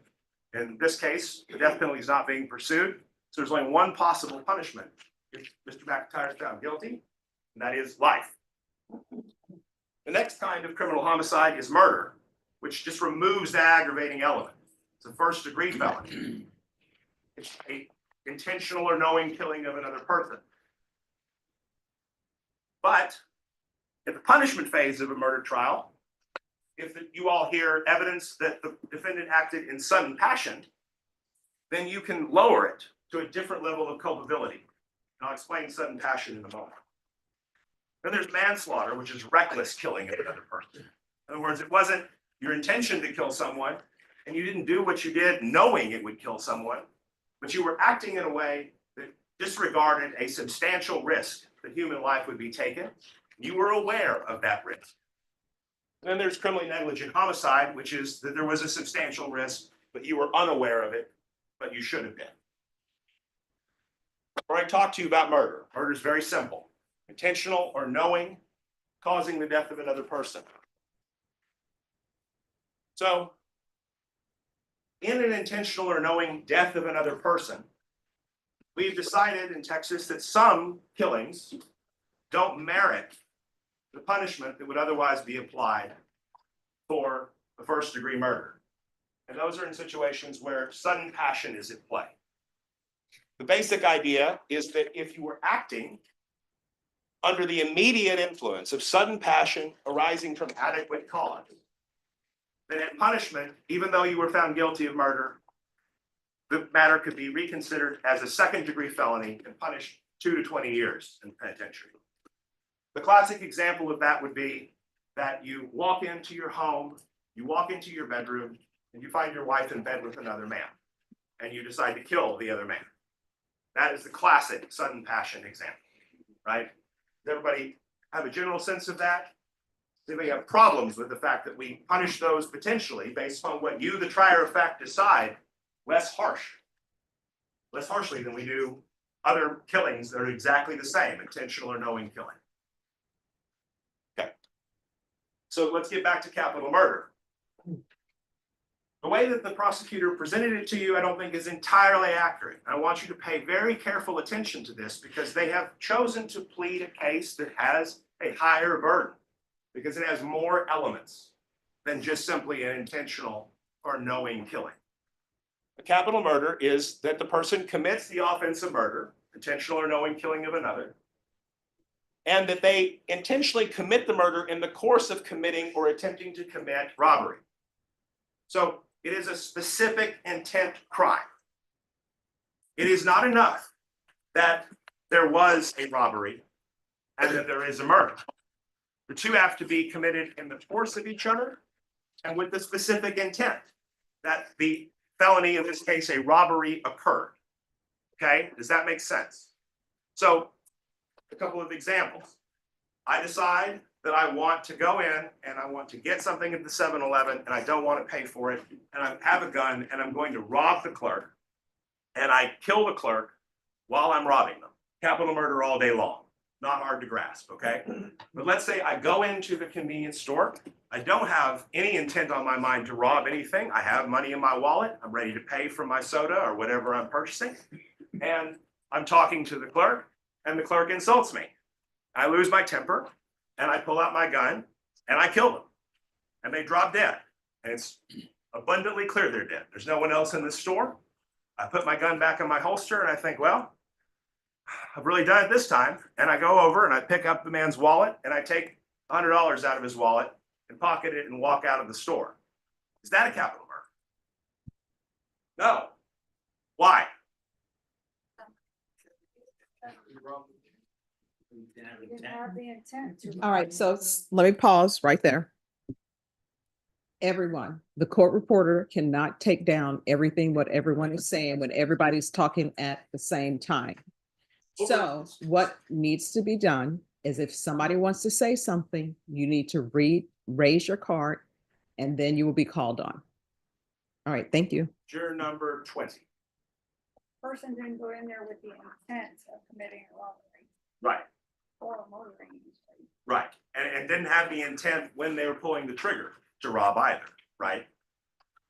In this case, the death penalty is not being pursued, so there's only one possible punishment if Mr. McIntyre is found guilty, and that is life. The next kind of criminal homicide is murder, which just removes the aggravating element. It's a first-degree felony. It's a intentional or knowing killing of another person. But in the punishment phase of a murder trial, if you all hear evidence that the defendant acted in sudden passion, then you can lower it to a different level of culpability. And I'll explain sudden passion in a moment. Then there's manslaughter, which is reckless killing of another person. In other words, it wasn't your intention to kill someone, and you didn't do what you did knowing it would kill someone, but you were acting in a way that disregarded a substantial risk that human life would be taken. You were aware of that risk. Then there's criminally negligent homicide, which is that there was a substantial risk, but you were unaware of it, but you should have been. Before I talk to you about murder, murder is very simple. Intentional or knowing, causing the death of another person. So, in an intentional or knowing death of another person, we've decided in Texas that some killings don't merit the punishment that would otherwise be applied for a first-degree murder. And those are in situations where sudden passion is at play. The basic idea is that if you were acting under the immediate influence of sudden passion arising from adequate cause, then at punishment, even though you were found guilty of murder, the matter could be reconsidered as a second-degree felony and punished 2 to 20 years in penitentiary. The classic example of that would be that you walk into your home, you walk into your bedroom, and you find your wife in bed with another man, and you decide to kill the other man. That is the classic sudden passion example, right? Does everybody have a general sense of that? Do they have problems with the fact that we punish those potentially based on what you, the trier of fact, decide less harshly than we do other killings that are exactly the same, intentional or knowing killing? Okay. So let's get back to capital murder. The way that the prosecutor presented it to you, I don't think is entirely accurate. I want you to pay very careful attention to this because they have chosen to plead a case that has a higher burden because it has more elements than just simply an intentional or knowing killing. A capital murder is that the person commits the offense of murder, intentional or knowing killing of another, and that they intentionally commit the murder in the course of committing or attempting to commit robbery. So it is a specific intent crime. It is not enough that there was a robbery and that there is a murder. The two have to be committed in the course of each other and with the specific intent that the felony, in this case, a robbery, occurred. Okay, does that make sense? So, a couple of examples. I decide that I want to go in and I want to get something at the 7-Eleven and I don't want to pay for it. And I have a gun and I'm going to rob the clerk. And I kill the clerk while I'm robbing them. Capital murder all day long. Not hard to grasp, okay? But let's say I go into the convenience store. I don't have any intent on my mind to rob anything. I have money in my wallet. I'm ready to pay for my soda or whatever I'm purchasing. And I'm talking to the clerk and the clerk insults me. I lose my temper and I pull out my gun and I kill them. And they drop dead. And it's abundantly clear they're dead. There's no one else in the store. I put my gun back in my holster and I think, well, I've really done it this time. And I go over and I pick up the man's wallet and I take $100 out of his wallet and pocket it and walk out of the store. Is that a capital murder? No. Why? You didn't have the intent to. All right, so let me pause right there. Everyone, the court reporter cannot take down everything what everyone is saying when everybody's talking at the same time. So what needs to be done is if somebody wants to say something, you need to raise your card and then you will be called on. All right, thank you. Juror number 20. Person didn't go in there with the intent of committing a robbery. Right. Or motoring. Right, and didn't have the intent when they were pulling the trigger to rob either, right?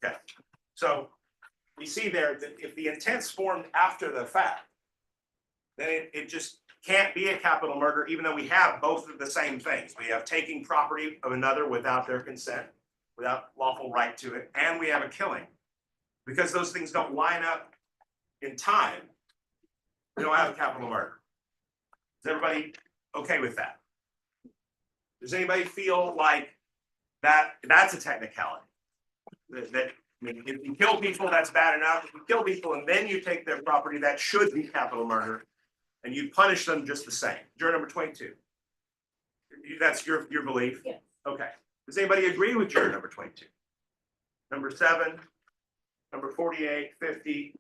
Okay, so we see there that if the intent's formed after the fact, then it just can't be a capital murder, even though we have both of the same things. We have taking property of another without their consent, without lawful right to it, and we have a killing. Because those things don't line up in time, we don't have a capital murder. Is everybody okay with that? Does anybody feel like that's a technicality? That I mean, if you kill people, that's bad enough. If you kill people and then you take their property, that should be capital murder, and you punish them just the same. Juror number 22. That's your belief? Yes. Okay. Does anybody agree with juror number 22? Number 7, number 48, 50,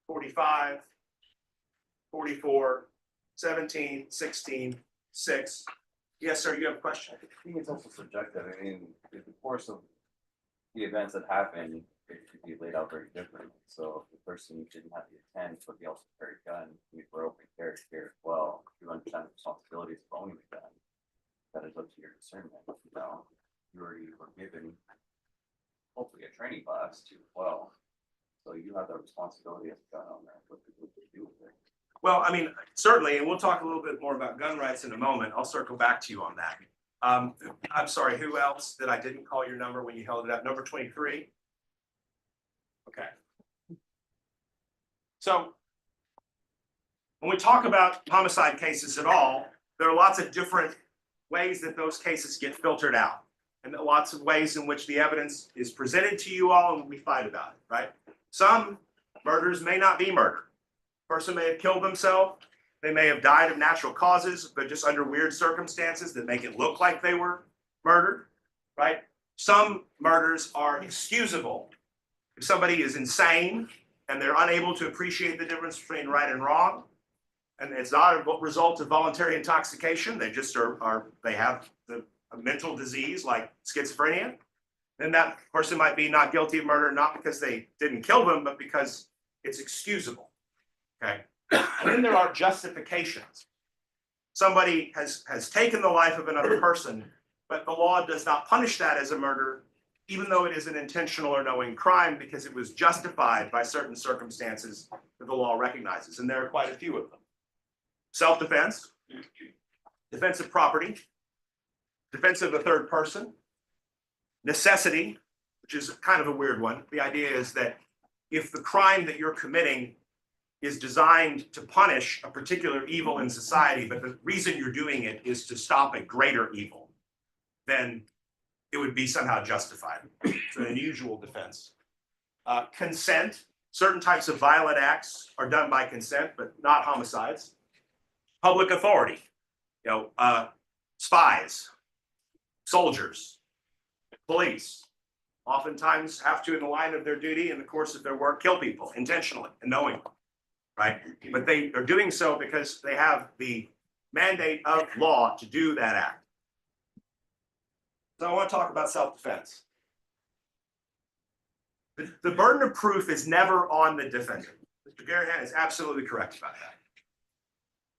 45, 44, 17, 16, 6. Yes, sir, you have a question? I think it's also subjective. I mean, in the course of the events that happen, it could be laid out very differently. So if the person didn't have the intent, but they also carried a gun, we were open carry here as well. You understand the responsibilities of owning the gun. That is up to your discernment. You know, you already were given hopefully a training class too as well. So you have the responsibility as a gun owner. What to do with it. Well, I mean, certainly, and we'll talk a little bit more about gun rights in a moment. I'll circle back to you on that. I'm sorry, who else that I didn't call your number when you held it up? Number 23? Okay. So when we talk about homicide cases at all, there are lots of different ways that those cases get filtered out, and lots of ways in which the evidence is presented to you all and we fight about it, right? Some murders may not be murder. Person may have killed themselves. They may have died of natural causes, but just under weird circumstances that make it look like they were murdered, right? Some murders are excusable. If somebody is insane and they're unable to appreciate the difference between right and wrong, and it's not a result of voluntary intoxication, they just they have a mental disease like schizophrenia, then that person might be not guilty of murder, not because they didn't kill them, but because it's excusable. Okay. And then there are justifications. Somebody has taken the life of another person, but the law does not punish that as a murder, even though it is an intentional or knowing crime, because it was justified by certain circumstances that the law recognizes. And there are quite a few of them. Self-defense, defense of property, defense of a third person, necessity, which is kind of a weird one. The idea is that if the crime that you're committing is designed to punish a particular evil in society, but the reason you're doing it is to stop a greater evil, then it would be somehow justified. It's an unusual defense. Consent, certain types of violent acts are done by consent, but not homicides. Public authority, spies, soldiers, police, oftentimes have to, in the line of their duty, in the course of their work, kill people intentionally and knowingly. Right? But they are doing so because they have the mandate of law to do that act. So I want to talk about self-defense. The burden of proof is never on the defendant. Mr. Garahan is absolutely correct about that.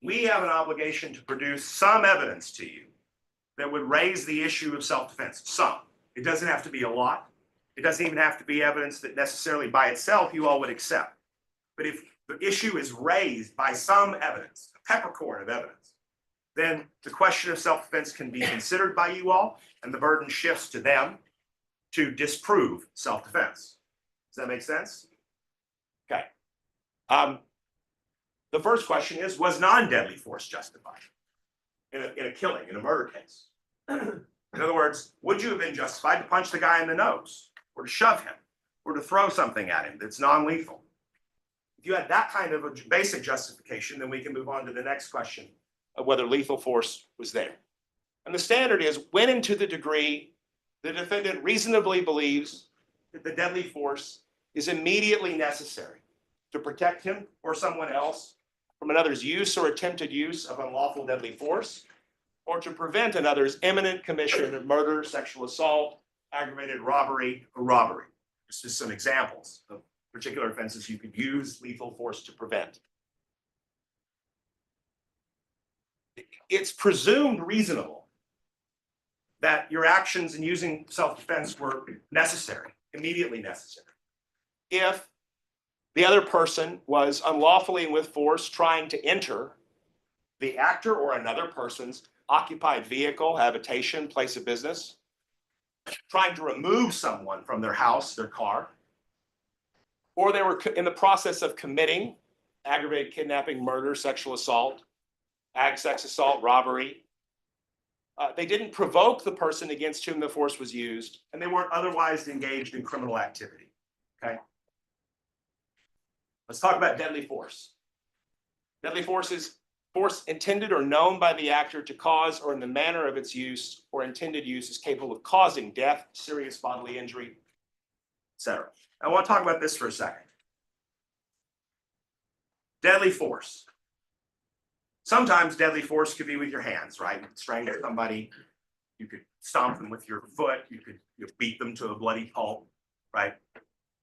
We have an obligation to produce some evidence to you that would raise the issue of self-defense. Some. It doesn't have to be a lot. It doesn't even have to be evidence that necessarily by itself you all would accept. But if the issue is raised by some evidence, a peppercorn of evidence, then the question of self-defense can be considered by you all, and the burden shifts to them to disprove self-defense. Does that make sense? Okay. The first question is, was non-deadly force justified in a killing, in a murder case? In other words, would you have been justified to punch the guy in the nose, or to shove him, or to throw something at him that's non-lethal? If you had that kind of a basic justification, then we can move on to the next question of whether lethal force was there. And the standard is when and to the degree the defendant reasonably believes that the deadly force is immediately necessary to protect him or someone else from another's use or attempted use of unlawful deadly force, or to prevent another's imminent commission of murder, sexual assault, aggravated robbery, or robbery. This is some examples of particular offenses you could use lethal force to prevent. it's presumed reasonable that your actions in using self-defense were necessary, immediately necessary. If the other person was unlawfully and with force trying to enter the actor or another person's occupied vehicle, habitation, place of business, trying to remove someone from their house, their car, or they were in the process of committing aggravated kidnapping, murder, sexual assault, sex assault, robbery. They didn't provoke the person against whom the force was used, and they weren't otherwise engaged in criminal activity. Okay. Let's talk about deadly force. Deadly force is force intended or known by the actor to cause, or in the manner of its use or intended use is capable of causing death, serious bodily injury, etc. I want to talk about this for a second. Deadly force. Sometimes deadly force could be with your hands, right? You could strangle somebody, you could stomp them with your foot, you could beat them to a bloody pulp, right?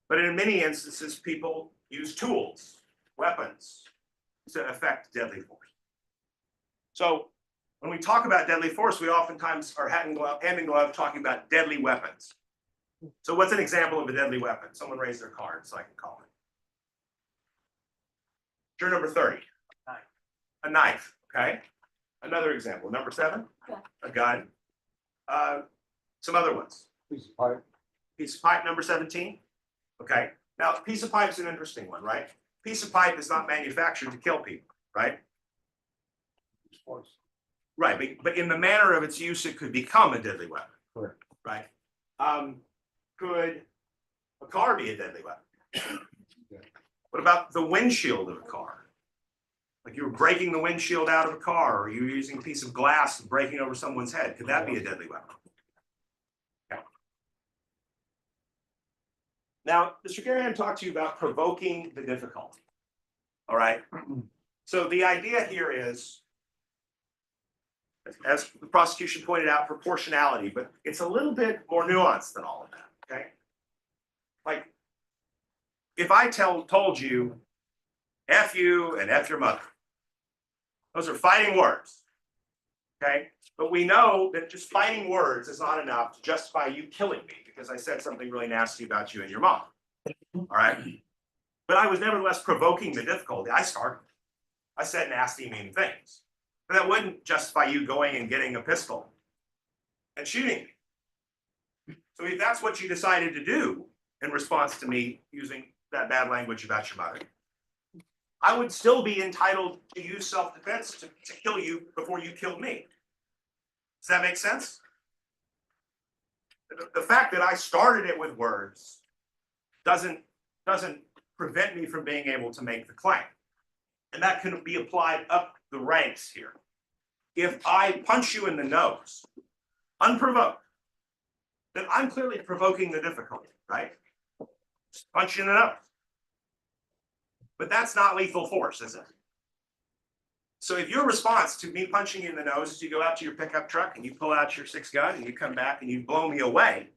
But in many instances, people use tools, weapons to affect deadly force. So when we talk about deadly force, we oftentimes are hand in glove talking about deadly weapons. So what's an example of a deadly weapon? Someone raise their card so I can call it. Juror number 30. A knife, okay? Another example, number 7, a gun. Some other ones. Piece of pipe. Piece of pipe, number 17. Okay, now a piece of pipe is an interesting one, right? Piece of pipe is not manufactured to kill people, right? Right, but in the manner of its use, it could become a deadly weapon. Correct. Right. Could a car be a deadly weapon? What about the windshield of a car? Like you were breaking the windshield out of a car, or you were using a piece of glass and breaking over someone's head. Could that be a deadly weapon? Okay. Now, Mr. Garian talked to you about provoking the difficulty. All right. So the idea here is, as the prosecution pointed out, proportionality, but it's a little bit more nuanced than all of that. Okay. Like, if I told you, F you and F your mother, those are fighting words, okay? But we know that just fighting words is not enough to justify you killing me because I said something really nasty about you and your mom, all right? But I was nevertheless provoking the difficulty. I started. I said nasty, mean things. But that wouldn't justify you going and getting a pistol and shooting me. So if that's what you decided to do in response to me using that bad language about your mother, I would still be entitled to use self-defense to kill you before you killed me. Does that make sense? The fact that I started it with words doesn't prevent me from being able to make the claim. And that can be applied up the ranks here. If I punch you in the nose, unprovoked, then I'm clearly provoking the difficulty, right? Just punch you in the nose. But that's not lethal force, is it? So if your response to me punching you in the nose is you go out to your pickup truck and you pull out your 6 gun and you come back and you blow me away,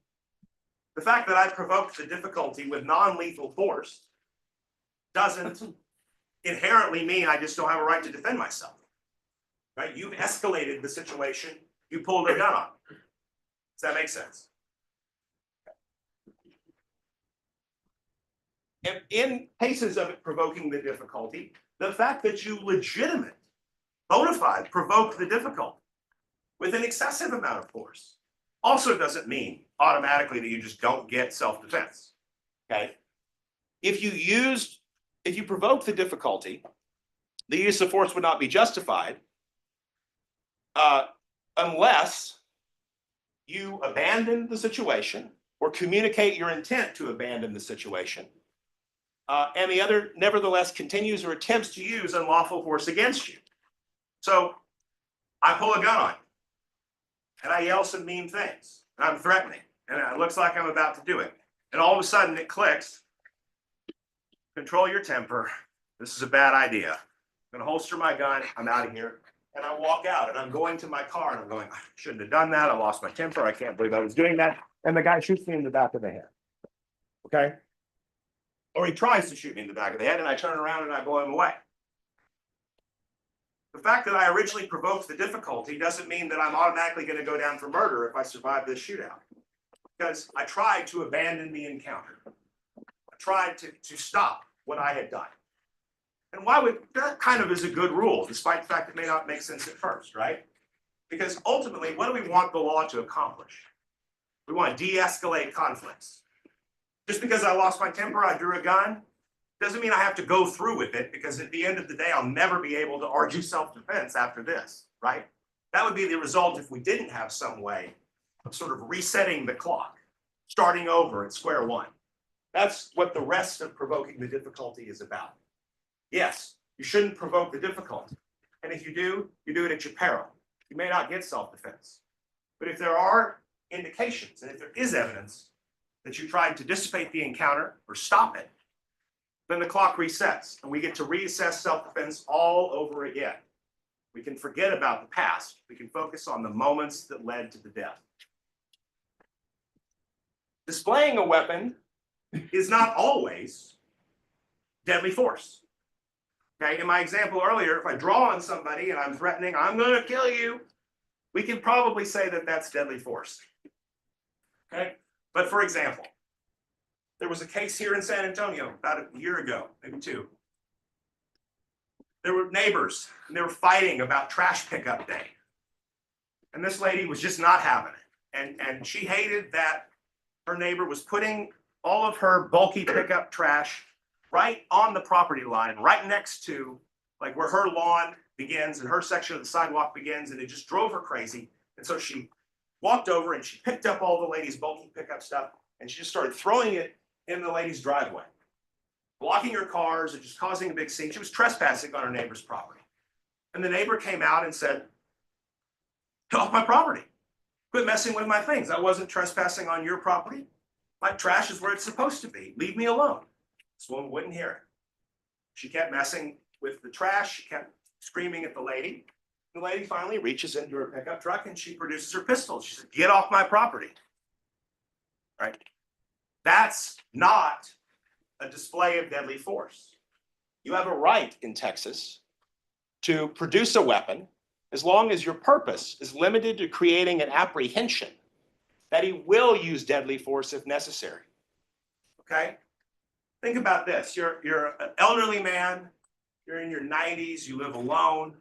the fact that I provoked the difficulty with non-lethal force doesn't inherently mean I just don't have a right to defend myself. Right? You've escalated the situation. You pulled a gun on me. Does that make sense? And in cases of it provoking the difficulty, the fact that you legitimate, bona fide, provoke the difficulty with an excessive amount of force also doesn't mean automatically that you just don't get self-defense. Okay? If you provoke the difficulty, the use of force would not be justified unless you abandon the situation or communicate your intent to abandon the situation. And the other, nevertheless, continues or attempts to use unlawful force against you. So I pull a gun on you, and I yell some mean things, and I'm threatening, and it looks like I'm about to do it. And all of a sudden it clicks. Control your temper. This is a bad idea. I'm going to holster my gun. I'm out of here. And I walk out, and I'm going to my car, and I'm going, I shouldn't have done that. I lost my temper. I can't believe I was doing that. And the guy shoots me in the back of the head. Okay? Or he tries to shoot me in the back of the head, and I turn around and I blow him away. The fact that I originally provoked the difficulty doesn't mean that I'm automatically going to go down for murder if I survive this shootout. Because I tried to abandon the encounter. I tried to stop what I had done. And why would that kind of is a good rule, despite the fact it may not make sense at first, right? Because ultimately, what do we want the law to accomplish? We want to de-escalate conflicts. Just because I lost my temper, I drew a gun, doesn't mean I have to go through with it, because at the end of the day, I'll never be able to argue self-defense after this, right? That would be the result if we didn't have some way of sort of resetting the clock, starting over at square one. That's what the rest of provoking the difficulty is about. Yes, you shouldn't provoke the difficulty. And if you do it at your peril. You may not get self-defense. But if there are indications, and if there is evidence that you tried to dissipate the encounter or stop it, then the clock resets and we get to reassess self-defense all over again. We can forget about the past. We can focus on the moments that led to the death. Displaying a weapon is not always deadly force. Okay, in my example earlier, if I draw on somebody and I'm threatening, I'm going to kill you, we can probably say that that's deadly force. Okay, but for example, there was a case here in San Antonio about a year ago, maybe two. There were neighbors and they were fighting about trash pickup day. And this lady was just not having it. And she hated that her neighbor was putting all of her bulky pickup trash right on the property line, right next to like where her lawn begins and her section of the sidewalk begins, and it just drove her crazy. And so she walked over and she picked up all the lady's bulky pickup stuff and she just started throwing it in the lady's driveway, blocking her cars and just causing a big scene. She was trespassing on her neighbor's property. And the neighbor came out and said, "Get off my property. Quit messing with my things. I wasn't trespassing on your property. My trash is where it's supposed to be. Leave me alone." This woman wouldn't hear it. She kept messing with the trash. She kept screaming at the lady. The lady finally reaches into her pickup truck and she produces her pistol. She said, "Get off my property." Right? That's not a display of deadly force. You have a right in Texas to produce a weapon as long as your purpose is limited to creating an apprehension that he will use deadly force if necessary. Okay? Think about this. You're an elderly man, you're in your 90s, you live alone,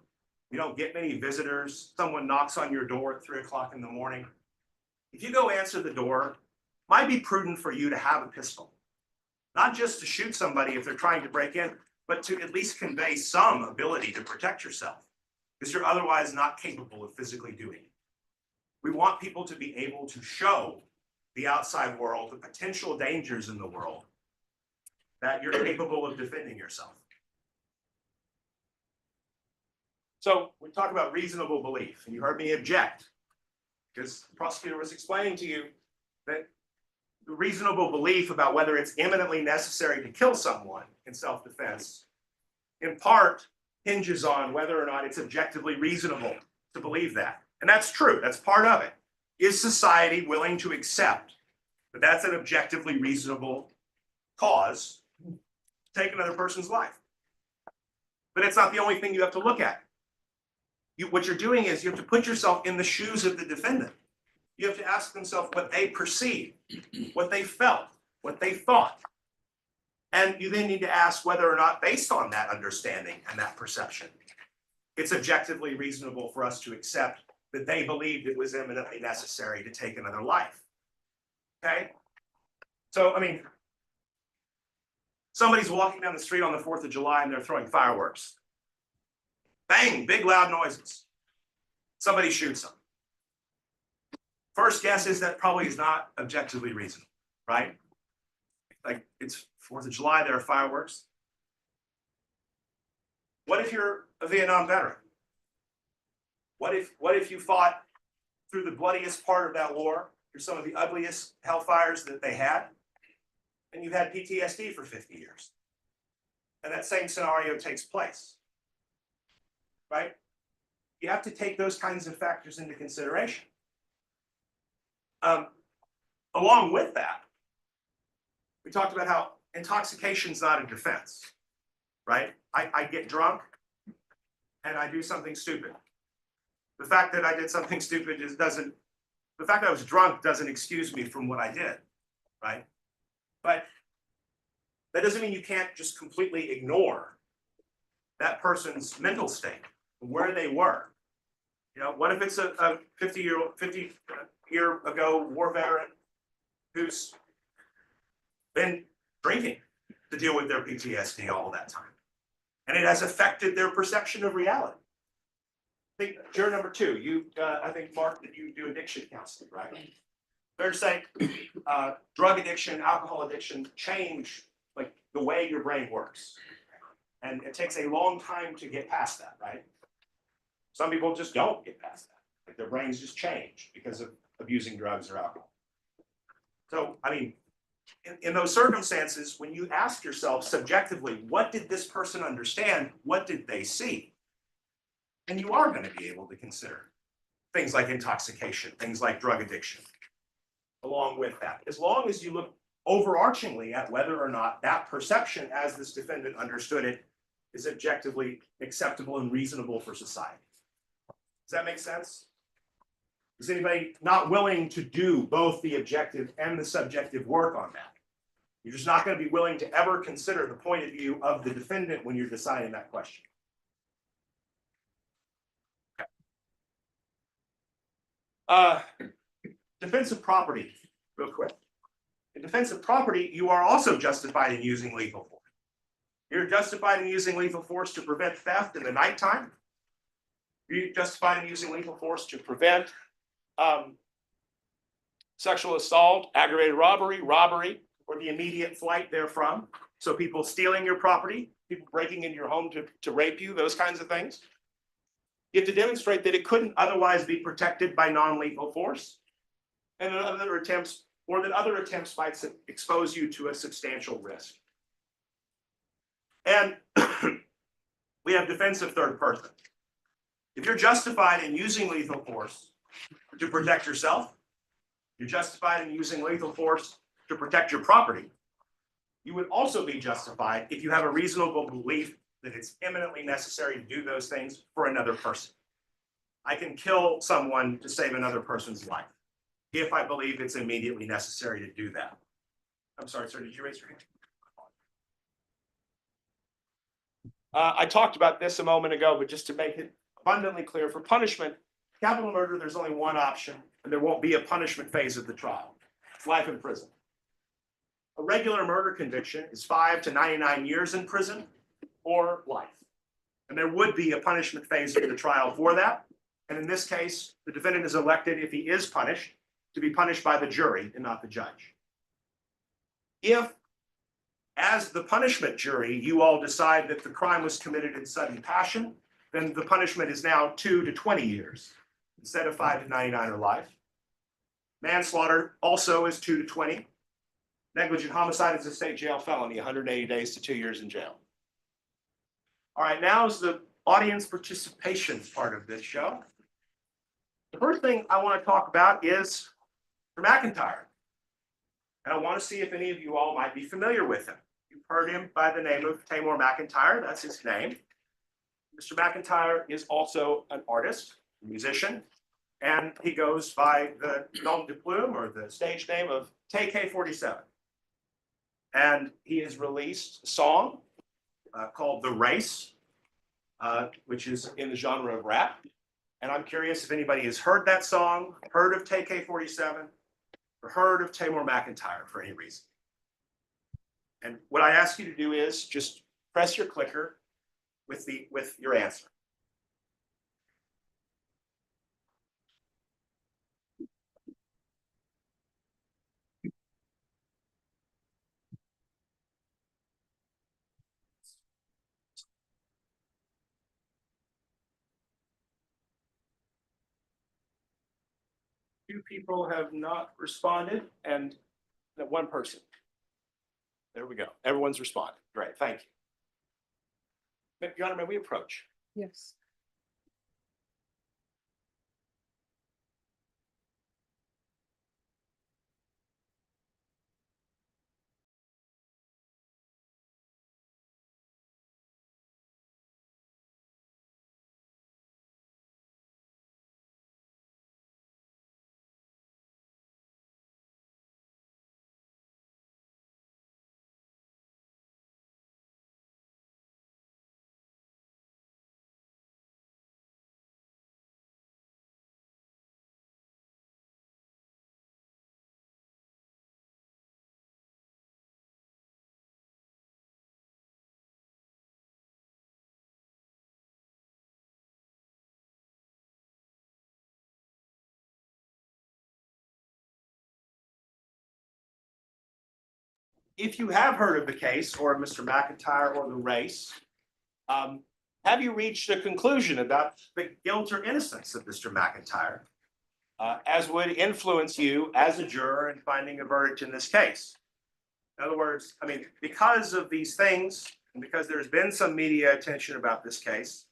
you don't get many visitors, someone knocks on your door at 3 o'clock in the morning. If you go answer the door, it might be prudent for you to have a pistol. Not just to shoot somebody if they're trying to break in, but to at least convey some ability to protect yourself, because you're otherwise not capable of physically doing it. We want people to be able to show the outside world, the potential dangers in the world, that you're capable of defending yourself. So we talk about reasonable belief, and you heard me object, because the prosecutor was explaining to you that the reasonable belief about whether it's imminently necessary to kill someone in self-defense, in part, hinges on whether or not it's objectively reasonable to believe that. And that's true, that's part of it. Is society willing to accept that that's an objectively reasonable cause to take another person's life? But it's not the only thing you have to look at. What you're doing is you have to put yourself in the shoes of the defendant. You have to ask themselves what they perceived, what they felt, what they thought. And you then need to ask whether or not, based on that understanding and that perception, it's objectively reasonable for us to accept that they believed it was imminently necessary to take another life. Okay? So, I mean, somebody's walking down the street on the 4th of July and they're throwing fireworks. Bang, big loud noises. Somebody shoots them. First guess is that probably is not objectively reasonable, right? Like, it's 4th of July, there are fireworks. What if you're a Vietnam veteran? What if you fought through the bloodiest part of that war, through some of the ugliest hellfires that they had, and you've had PTSD for 50 years? And that same scenario takes place, right? You have to take those kinds of factors into consideration. Along with that, we talked about how intoxication is not a defense, right? I get drunk and I do something stupid. The fact that I did something stupid the fact that I was drunk doesn't excuse me from what I did, right? But that doesn't mean you can't just completely ignore that person's mental state, where they were. You know, what if it's a 50-year ago war veteran who's been drinking to deal with their PTSD all that time, and it has affected their perception of reality? I think juror number 2, I think, Mark, that you do addiction counseling, right? Fair to say, drug addiction, alcohol addiction change like the way your brain works. And it takes a long time to get past that, right? Some people just don't get past that. Like their brains just change because of abusing drugs or alcohol. So, I mean, in those circumstances, when you ask yourself subjectively, what did this person understand? What did they see? And you are going to be able to consider things like intoxication, things like drug addiction, along with that. As long as you look overarchingly at whether or not that perception, as this defendant understood it, is objectively acceptable and reasonable for society. Does that make sense? Is anybody not willing to do both the objective and the subjective work on that? You're just not going to be willing to ever consider the point of view of the defendant when you're deciding that question. Defense of property, real quick. In defense of property, you are also justified in using lethal force. You're justified in using lethal force to prevent theft in the nighttime. You're justified in using lethal force to prevent sexual assault, aggravated robbery, or the immediate flight therefrom. So people stealing your property, people breaking into your home to rape you, those kinds of things. You have to demonstrate that it couldn't otherwise be protected by non-lethal force, and that other attempts might expose you to a substantial risk. And we have defense of third person. If you're justified in using lethal force to protect yourself, you're justified in using lethal force to protect your property, you would also be justified if you have a reasonable belief that it's eminently necessary to do those things for another person. I can kill someone to save another person's life if I believe it's immediately necessary to do that. I'm sorry, sir, did you raise your hand? I talked about this a moment ago, but just to make it abundantly clear, for punishment, capital murder, there's only one option, and there won't be a punishment phase of the trial. It's life in prison. A regular murder conviction is 5 to 99 years in prison or life. And there would be a punishment phase of the trial for that. And in this case, the defendant is elected, if he is punished, to be punished by the jury and not the judge. If, as the punishment jury, you all decide that the crime was committed in sudden passion, then the punishment is now 2 to 20 years instead of 5 to 99 or life. Manslaughter also is 2 to 20. Negligent homicide is a state jail felony, 180 days to 2 years in jail. All right, now is the audience participation part of this show. The first thing I want to talk about is Mr. Mcintyre. And I want to see if any of you all might be familiar with him. You've heard him by the name of Tamor Mcintyre, that's his name. Mr. Mcintyre is also an artist, a musician, and he goes by the nom de plume or the stage name of TK47. And he has released a song called The Race, which is in the genre of rap. And I'm curious if anybody has heard that song, heard of TK47, or heard of Tamor Mcintyre for any reason. And what I ask you to do is just press your clicker with your answer. Two people have not responded, and one person. There we go. Everyone's responded. Great, thank you. Your Honor, may we approach? Yes. if you have heard of the case or of Mr. McIntyre or the race, have you reached a conclusion about the guilt or innocence of Mr. McIntyre, as would influence you as a juror in finding a verdict in this case? In other words, I mean, because of these things, and because there's been some media attention about this case,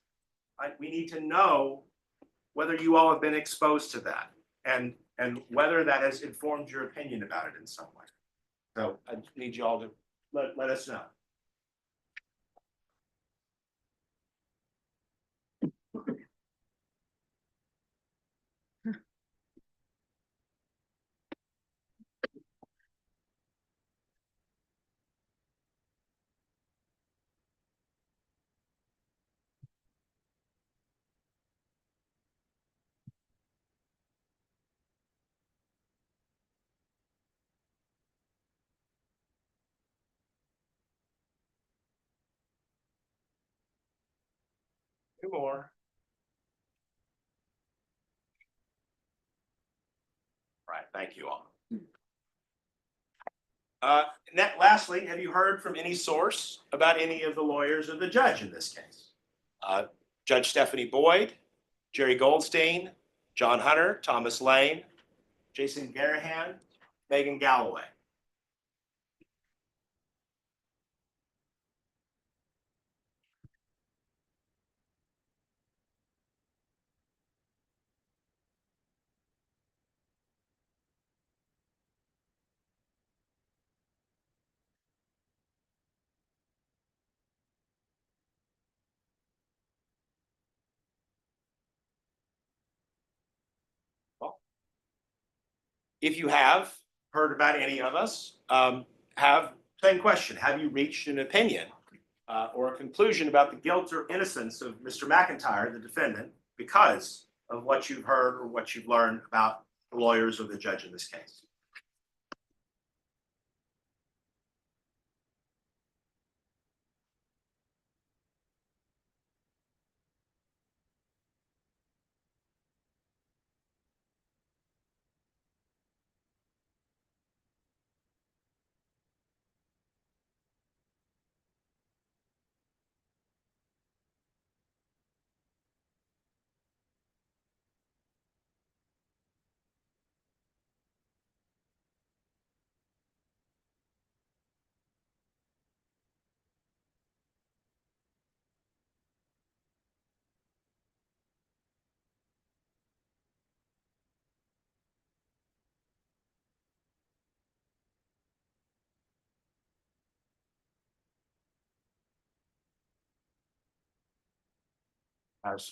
we need to know whether you all have been exposed to that and whether that has informed your opinion about it in some way. So I need you all to let us know. Two more. Right, thank you all. Lastly, have you heard from any source about any of the lawyers or the judge in this case? Judge Stephanie Boyd, Jerry Goldstein, John Hunter, Thomas Lane, Jason Garahan, Megan Galloway. If you have heard about any of us, same question. Have you reached an opinion or a conclusion about the guilt or innocence of Mr. McIntyre, the defendant, because of what you've heard or what you've learned about the lawyers or the judge in this case?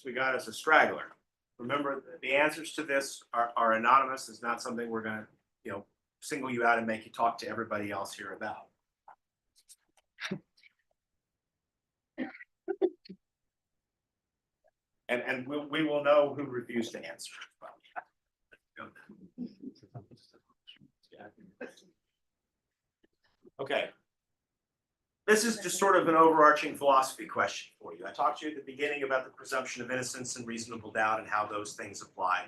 We got us a straggler. Remember, the answers to this are anonymous. It's not something we're going to, single you out and make you talk to everybody else here about. And we will know who refused to answer. Okay. This is just sort of an overarching philosophy question for you. I talked to you at the beginning about the presumption of innocence and reasonable doubt and how those things apply.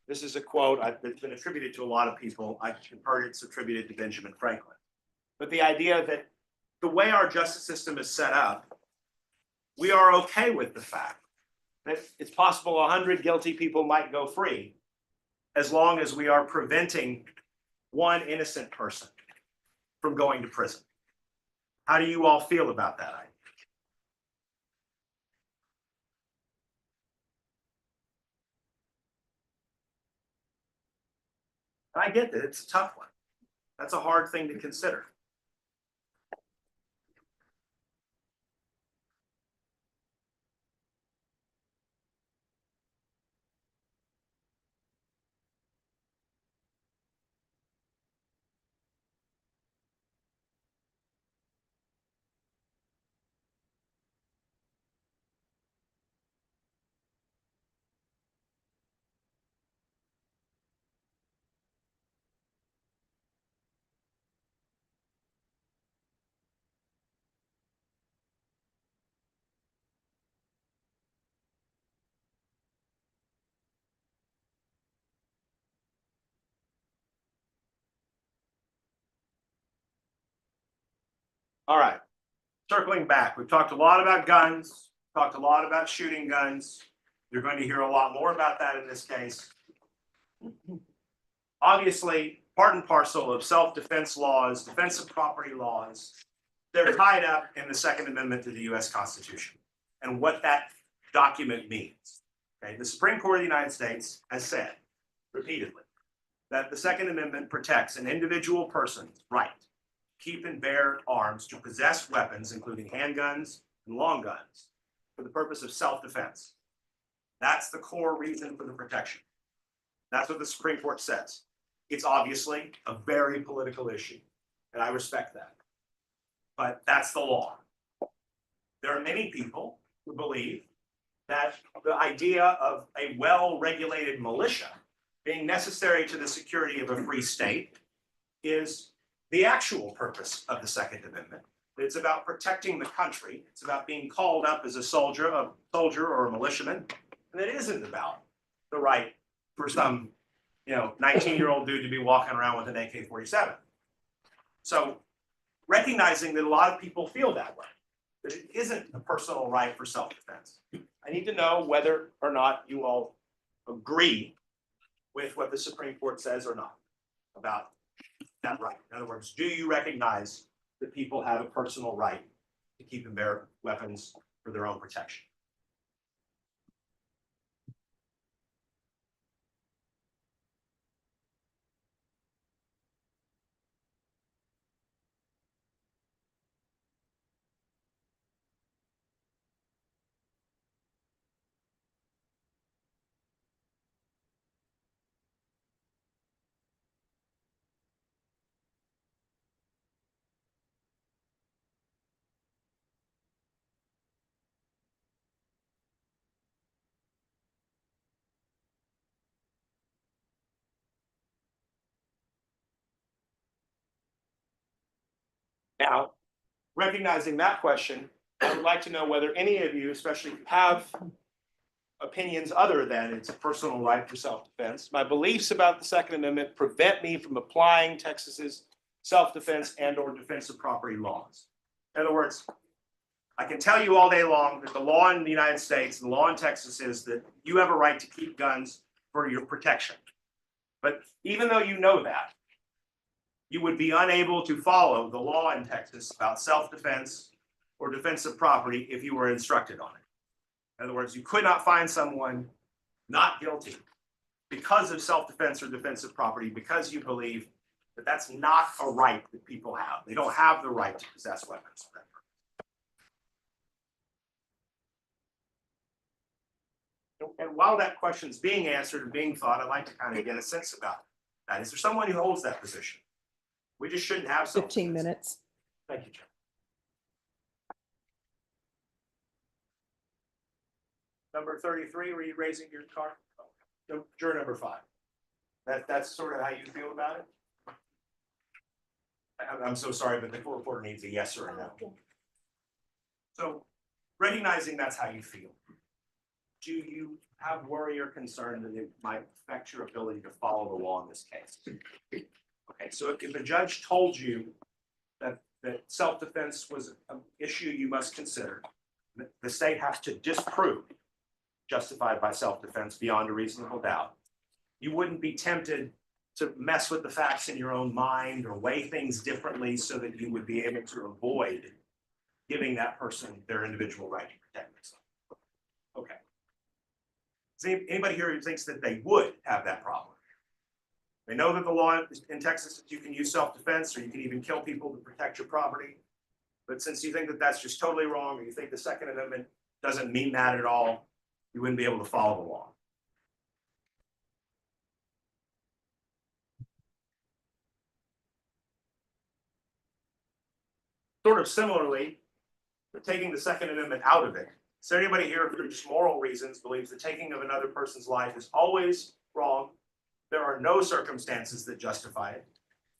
This is a quote that's been attributed to a lot of people. I've heard it's attributed to Benjamin Franklin. But the idea that the way our justice system is set up, we are okay with the fact that it's possible 100 guilty people might go free as long as we are preventing one innocent person from going to prison. How do you all feel about that idea? I get that it's a tough one. That's a hard thing to consider. All right. Circling back, we've talked a lot about guns, talked a lot about shooting guns. You're going to hear a lot more about that in this case. Obviously, part and parcel of self-defense laws, defensive property laws, they're tied up in the Second Amendment to the US Constitution and what that document means. Okay, the Supreme Court of the United States has said repeatedly that the Second Amendment protects an individual person's right to keep and bear arms, to possess weapons, including handguns and long guns, for the purpose of self-defense. That's the core reason for the protection. That's what the Supreme Court says. It's obviously a very political issue, and I respect that. But that's the law. There are many people who believe that the idea of a well-regulated militia being necessary to the security of a free state is the actual purpose of the Second Amendment. It's about protecting the country. It's about being called up as a soldier or a militiaman. And it isn't about the right for some, 19-year-old dude to be walking around with an AK-47. So recognizing that a lot of people feel that way, that it isn't a personal right for self-defense. I need to know whether or not you all agree with what the Supreme Court says or not about that right. In other words, do you recognize that people have a personal right to keep and bear weapons for their own protection? Now, recognizing that question, I would like to know whether any of you, especially have opinions other than it's a personal right for self-defense. My beliefs about the Second Amendment prevent me from applying Texas's self-defense and or defensive property laws. In other words, I can tell you all day long that the law in the United States, the law in Texas is that you have a right to keep guns for your protection. But even though you know that, you would be unable to follow the law in Texas about self-defense or defensive property if you were instructed on it. In other words, you could not find someone not guilty because of self-defense or defensive property because you believe that that's not a right that people have. They don't have the right to possess weapons. And while that question is being answered and being thought, I'd like to kind of get a sense about that. Is there someone who holds that position? We just shouldn't have 15 minutes. Thank you, Jim. Number 33, were you raising your card? No, juror number 5. That's sort of how you feel about it? I'm so sorry, but the court reporter needs a yes or a no. So recognizing that's how you feel, do you have worry or concern that it might affect your ability to follow the law in this case? Okay, so if a judge told you that self-defense was an issue you must consider, the state has to disprove justified by self-defense beyond a reasonable doubt, you wouldn't be tempted to mess with the facts in your own mind or weigh things differently so that you would be able to avoid giving that person their individual right to protect themselves. Okay. Is anybody here who thinks that they would have that problem? They know that the law in Texas that you can use self-defense or you can even kill people to protect your property. But since you think that that's just totally wrong, or you think the Second Amendment doesn't mean that at all, you wouldn't be able to follow the law. Sort of similarly, but taking the Second Amendment out of it. Is there anybody here who, for just moral reasons, believes the taking of another person's life is always wrong? There are no circumstances that justify it,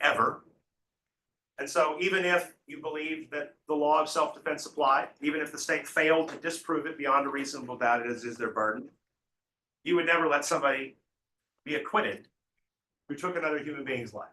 ever. And so even if you believe that the law of self-defense applied, even if the state failed to disprove it beyond a reasonable doubt, as is their burden, you would never let somebody be acquitted who took another human being's life.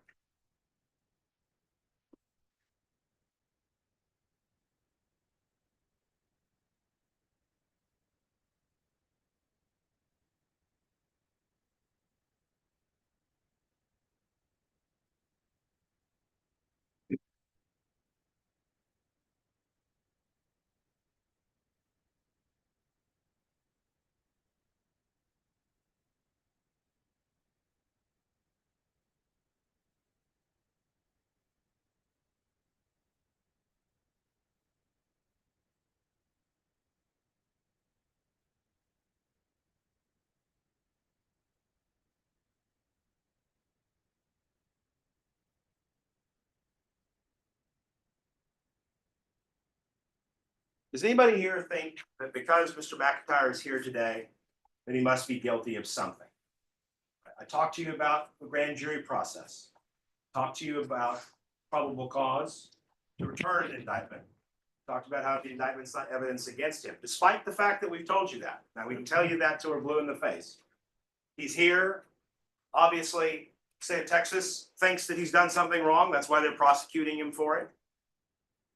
Does anybody here think that because Mr. McIntyre is here today, that he must be guilty of something? I talked to you about the grand jury process. Talked to you about probable cause to return an indictment. Talked about how the indictment's not evidence against him, despite the fact that we've told you that. Now, we can tell you that till we're blue in the face. He's here. Obviously, state of Texas thinks that he's done something wrong. That's why they're prosecuting him for it.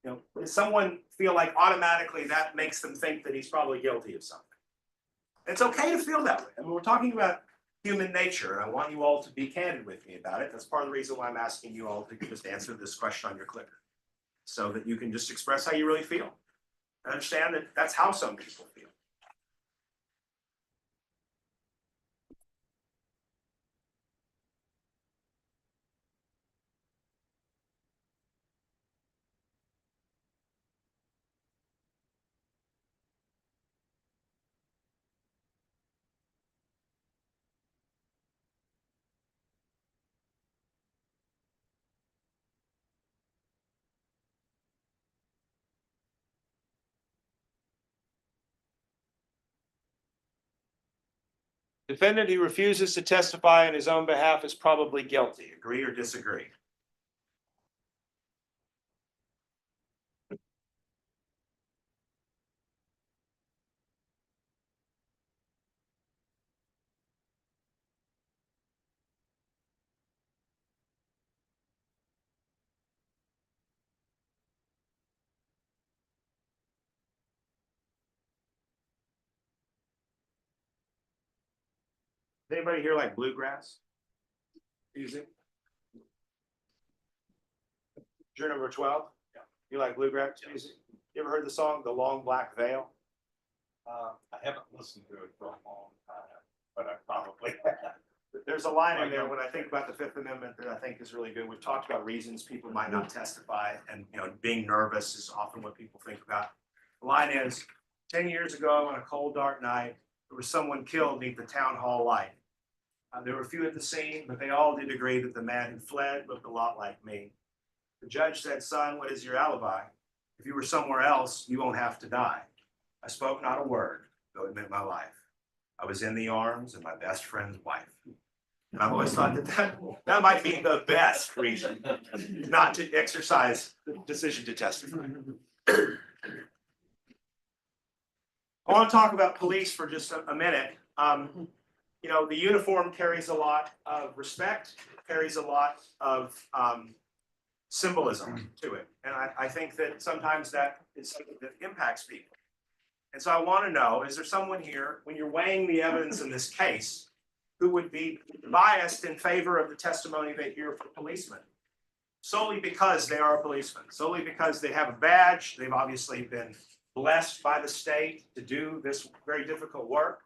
You know, does someone feel like automatically that makes them think that he's probably guilty of something? It's okay to feel that way. I mean, we're talking about human nature, and I want you all to be candid with me about it. That's part of the reason why I'm asking you all to just answer this question on your clicker, so that you can just express how you really feel. And understand that that's how some people feel. Defendant who refuses to testify on his own behalf is probably guilty. Agree or disagree? Does anybody here like bluegrass music? Juror number 12? Yeah. You like bluegrass music? You ever heard the song The Long Black Veil? I haven't listened to it for a long time, but I probably. There's a line in there when I think about the Fifth Amendment that I think is really good. We've talked about reasons people might not testify, and being nervous is often what people think about. The line is, 10 years ago on a cold, dark night, there was someone killed beneath the town hall light. There were few at the scene, but they all did agree that the man who fled looked a lot like me. The judge said, "Son, what is your alibi? If you were somewhere else, you won't have to die." I spoke not a word, though it meant my life. I was in the arms of my best friend's wife. And I've always thought that might be the best reason not to exercise the decision to testify. I want to talk about police for just a minute. The uniform carries a lot of respect, carries a lot of symbolism to it. And I think that sometimes that is something that impacts people. And so I want to know, is there someone here, when you're weighing the evidence in this case, who would be biased in favor of the testimony they hear from policemen? Solely because they are a policeman, solely because they have a badge, they've obviously been blessed by the state to do this very difficult work.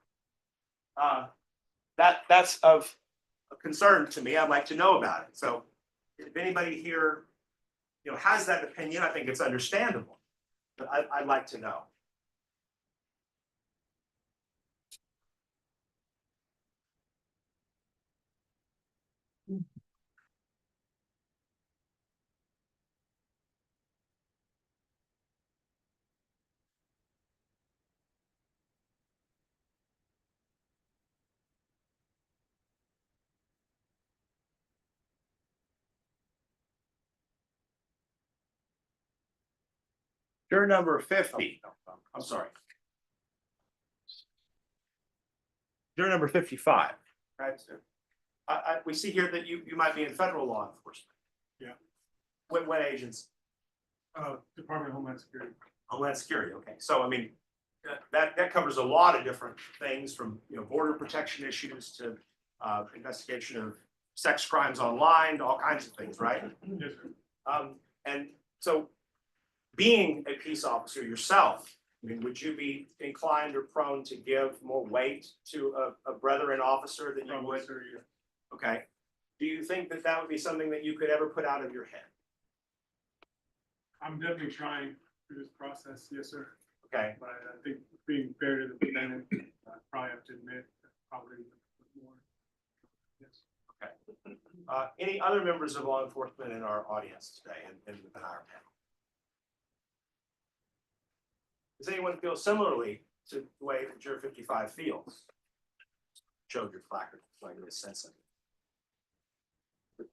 That's of concern to me. I'd like to know about it. So if anybody here has that opinion, I think it's understandable. But I'd like to know. Juror number 50. I'm sorry. Juror number 55. Right. We see here that you might be in federal law enforcement. Yeah. What agents? Department of Homeland Security. Homeland Security. Okay. So I mean, that covers a lot of different things, from border protection issues to investigation of sex crimes online, to all kinds of things, right? Yes, sir. And so, being a peace officer yourself, I mean, would you be inclined or prone to give more weight to a brethren officer than you would? Sir, yeah. Okay. Do you think that would be something that you could ever put out of your head? I'm definitely trying through this process, yes, sir. Okay. But I think being fair to the defendant, I probably have to admit probably more. Yes. Okay. Any other members of law enforcement in our audience today and in our panel? Does anyone feel similarly to the way that Juror 55 feels? Showed your placard, so I get a sense of it.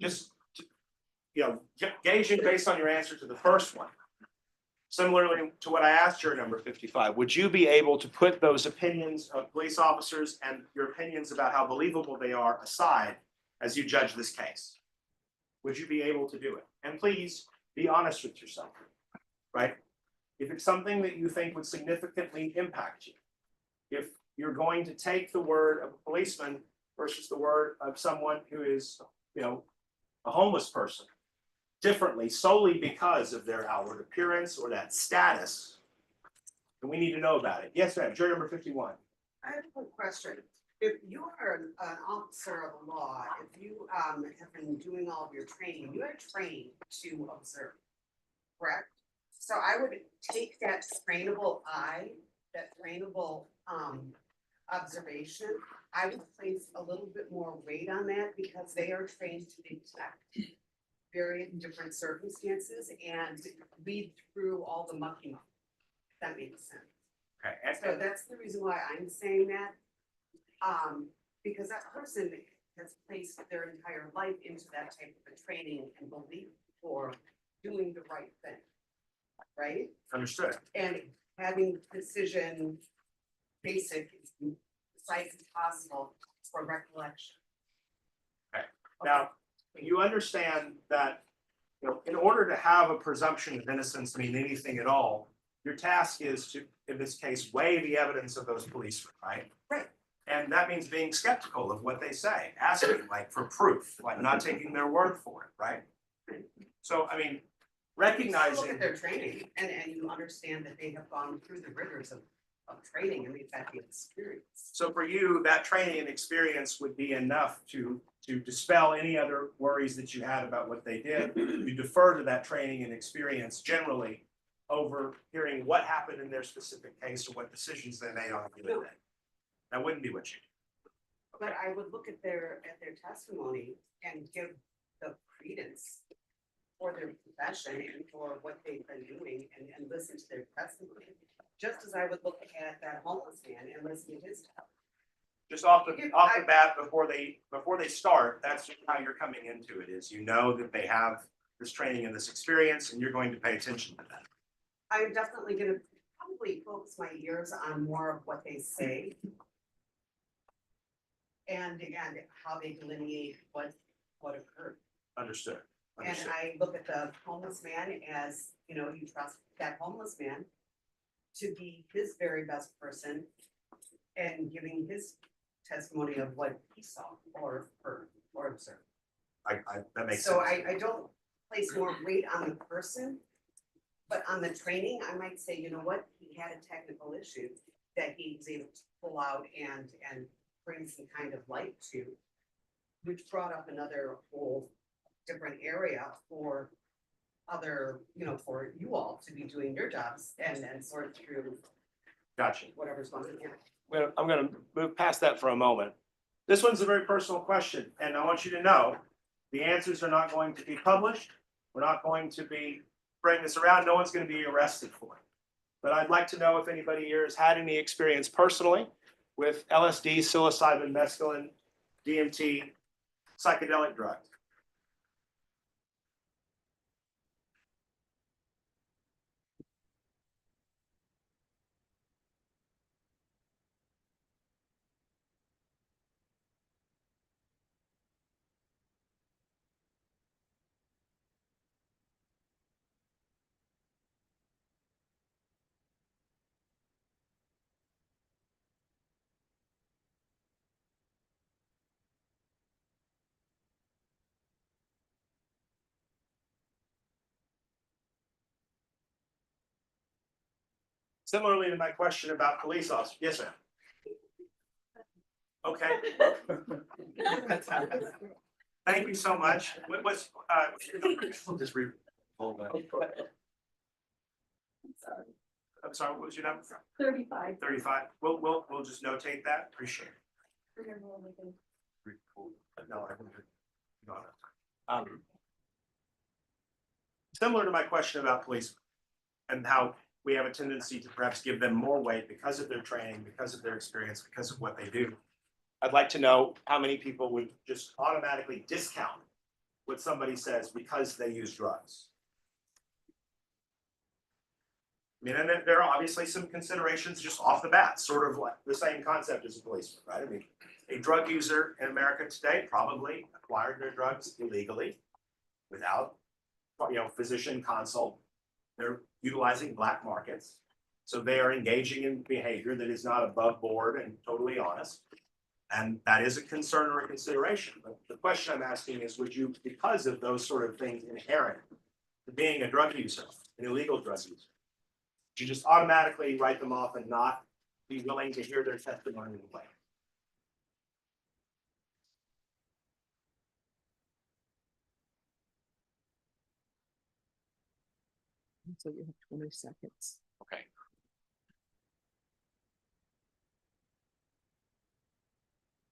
Just, gauging based on your answer to the first one. Similarly to what I asked juror number 55, would you be able to put those opinions of police officers and your opinions about how believable they are aside as you judge this case? Would you be able to do it? And please be honest with yourself, right? If it's something that you think would significantly impact you, if you're going to take the word of a policeman versus the word of someone who is, a homeless person differently solely because of their outward appearance or that status, then we need to know about it. Yes, ma'am. Juror number 51. I have a quick question. If you are an officer of the law, if you have been doing all of your training, you are trained to observe, correct? So I would take that trainable eye, that trainable observation, I would place a little bit more weight on that because they are trained to detect very different circumstances and weed through all the mucky muck. That makes sense. Okay. So that's the reason why I'm saying that. Because that person has placed their entire life into that type of a training and belief for doing the right thing. Right? Understood. And having precision, basic, precise as possible for recollection. Okay. Now, you understand that, in order to have a presumption of innocence mean anything at all, your task is to, in this case, weigh the evidence of those policemen, right? Right. And that means being skeptical of what they say, asking like for proof, like not taking their word for it, right? So, I mean, You recognizing. look at their training and you understand that they have gone through the rigors of training and they've had the experience. So for you, that training and experience would be enough to dispel any other worries that you had about what they did. You defer to that training and experience generally over hearing what happened in their specific case or what decisions they made on a given day. That wouldn't be what you do. But I would look at their testimony and give the credence for their profession and for what they've been doing and listen to their testimony. Just as I would look at that homeless man and listen to his testimony. Just off the bat, before they start, that's how you're coming into it, is that they have this training and this experience and you're going to pay attention to that. I'm definitely gonna probably focus my ears on more of what they say. And again, how they delineate what occurred. Understood. And I look at the homeless man as, you trust that homeless man to be his very best person and giving his testimony of what he saw or heard or observed. That makes sense. So I don't place more weight on the person, but on the training, I might say, you know what, he had a technical issue that he was able to pull out and bring some kind of light to, which brought up another whole different area for other, for you all to be doing your jobs and sort through. Gotcha. Whatever's going on. I'm gonna move past that for a moment. This one's a very personal question, and I want you to know the answers are not going to be published. We're not going to be bringing this around. No one's going to be arrested for it. But I'd like to know if anybody here has had any experience personally with LSD, psilocybin, mescaline, DMT, psychedelic drugs. Similarly to my question about police officers. Yes, ma'am. Okay. Thank you so much. What's we'll just read. I'm sorry, what was your number? 35. 35. We'll just notate that. Appreciate it. No, I wouldn't. No. similar to my question about policemen and how we have a tendency to perhaps give them more weight because of their training, because of their experience, because of what they do. I'd like to know how many people would just automatically discount what somebody says because they use drugs. I mean, and there are obviously some considerations just off the bat, sort of like the same concept as a policeman, right? I mean, a drug user in America today probably acquired their drugs illegally without, physician consult. They're utilizing black markets. So they are engaging in behavior that is not above board and totally honest. And that is a concern or a consideration. But the question I'm asking is, would you, because of those sort of things inherent to being a drug user, an illegal drug user, would you just automatically write them off and not be willing to hear their testimony in the way? So you have 20 seconds. Okay.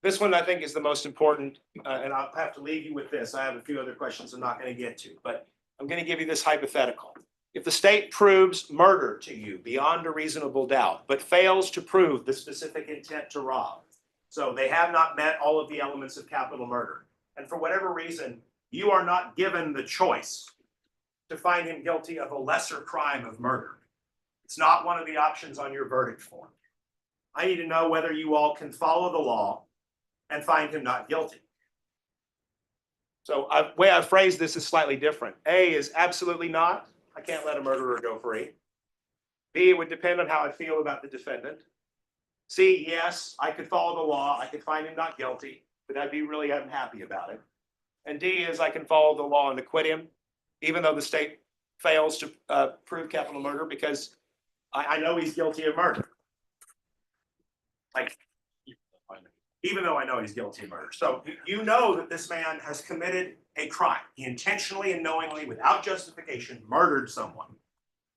This one I think is the most important, and I'll have to leave you with this. I have a few other questions I'm not going to get to, but I'm going to give you this hypothetical. If the state proves murder to you beyond a reasonable doubt, but fails to prove the specific intent to rob, so they have not met all of the elements of capital murder, and for whatever reason, you are not given the choice to find him guilty of a lesser crime of murder. It's not one of the options on your verdict form. I need to know whether you all can follow the law and find him not guilty. So the way I phrased this is slightly different. A is absolutely not. I can't let a murderer go free. B, it would depend on how I feel about the defendant. C, yes, I could follow the law. I could find him not guilty, but I'd be really unhappy about it. And D is I can follow the law and acquit him, even though the state fails to prove capital murder, because I know he's guilty of murder. Like, even though I know he's guilty of murder. So you know that this man has committed a crime. He intentionally and knowingly, without justification, murdered someone.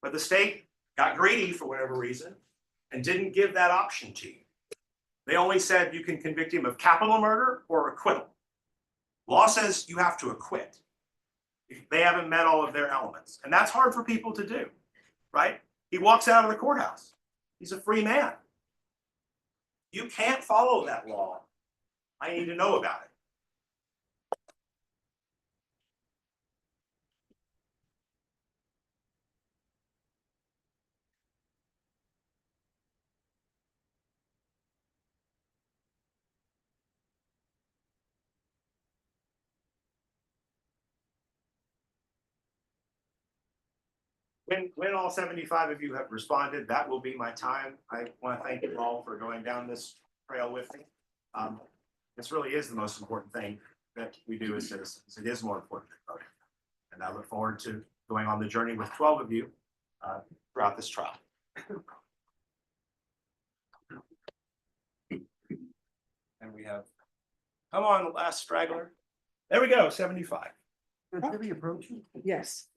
But the state got greedy for whatever reason and didn't give that option to you. They only said you can convict him of capital murder or acquittal. Law says you have to acquit if they haven't met all of their elements. And that's hard for people to do, right? He walks out of the courthouse. He's a free man. You can't follow that law. I need to know about it. When all 75 of you have responded, that will be my time. I want to thank you all for going down this trail with me. This really is the most important thing that we do as citizens. It is more important than voting. And I look forward to going on the journey with 12 of you throughout this trial. And we have, come on, last straggler. There we go, 75. Did we approach you? Yes.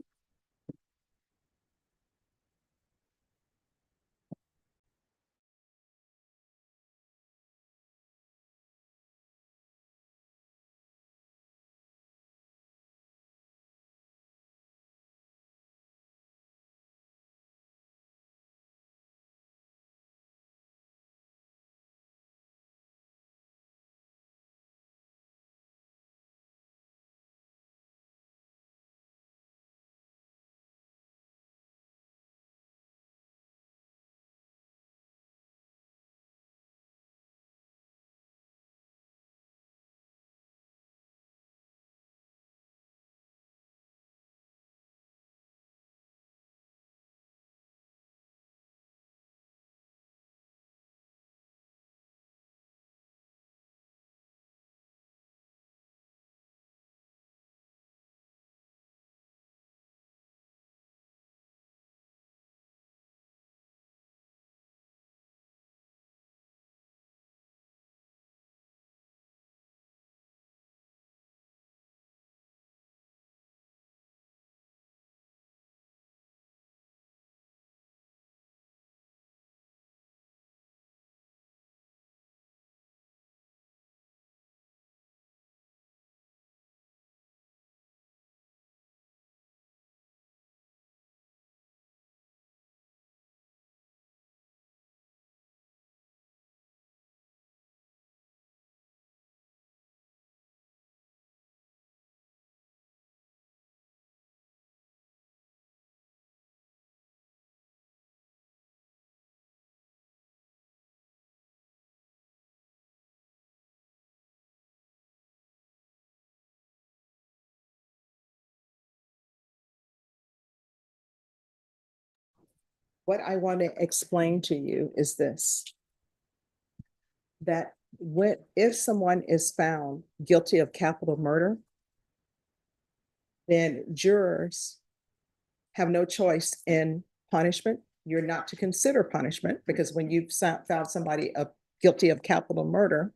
what I want to explain to you is this. That if someone is found guilty of capital murder, then jurors have no choice in punishment. You're not to consider punishment because when you've found somebody guilty of capital murder,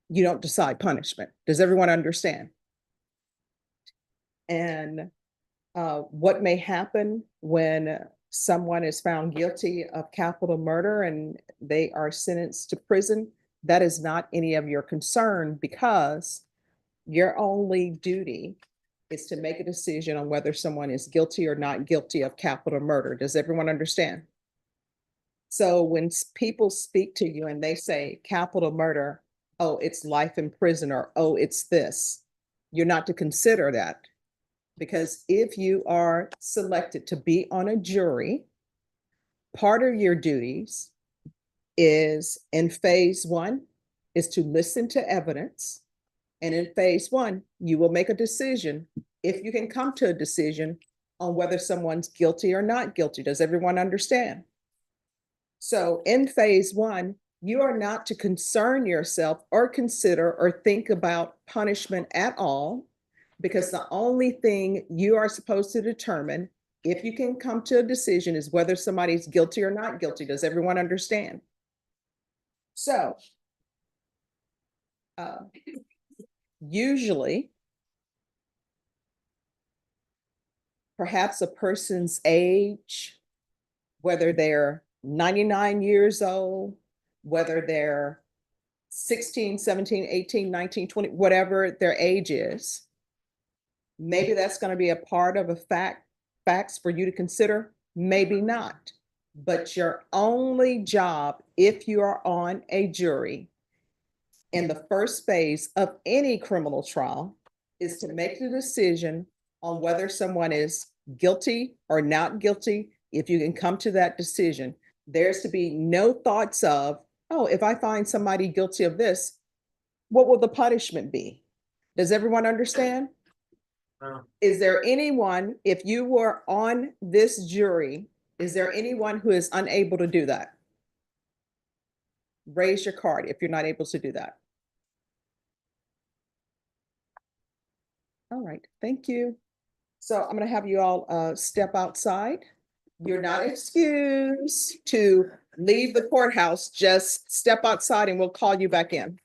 you don't decide punishment. Does everyone understand? And what may happen when someone is found guilty of capital murder and they are sentenced to prison, that is not any of your concern because your only duty is to make a decision on whether someone is guilty or not guilty of capital murder. Does everyone understand? So when people speak to you and they say capital murder, oh, it's life in prison, or oh, it's this, you're not to consider that. Because if you are selected to be on a jury, part of your duties is in phase one is to listen to evidence. And in phase one, you will make a decision if you can come to a decision on whether someone's guilty or not guilty. Does everyone understand? So in phase one, you are not to concern yourself or consider or think about punishment at all, because the only thing you are supposed to determine if you can come to a decision is whether somebody's guilty or not guilty. Does everyone understand? So usually, perhaps a person's age, whether they're 99 years old, whether they're 16, 17, 18, 19, 20, whatever their age is, maybe that's going to be a part of facts for you to consider, maybe not. But your only job, if you are on a jury in the first phase of any criminal trial, is to make the decision on whether someone is guilty or not guilty. If you can come to that decision, there's to be no thoughts of, oh, if I find somebody guilty of this, what will the punishment be? Does everyone understand? Is there anyone, if you were on this jury, is there anyone who is unable to do that? Raise your card if you're not able to do that. All right, thank you. So I'm going to have you all step outside. You're not excused to leave the courthouse. Just step outside and we'll call you back in.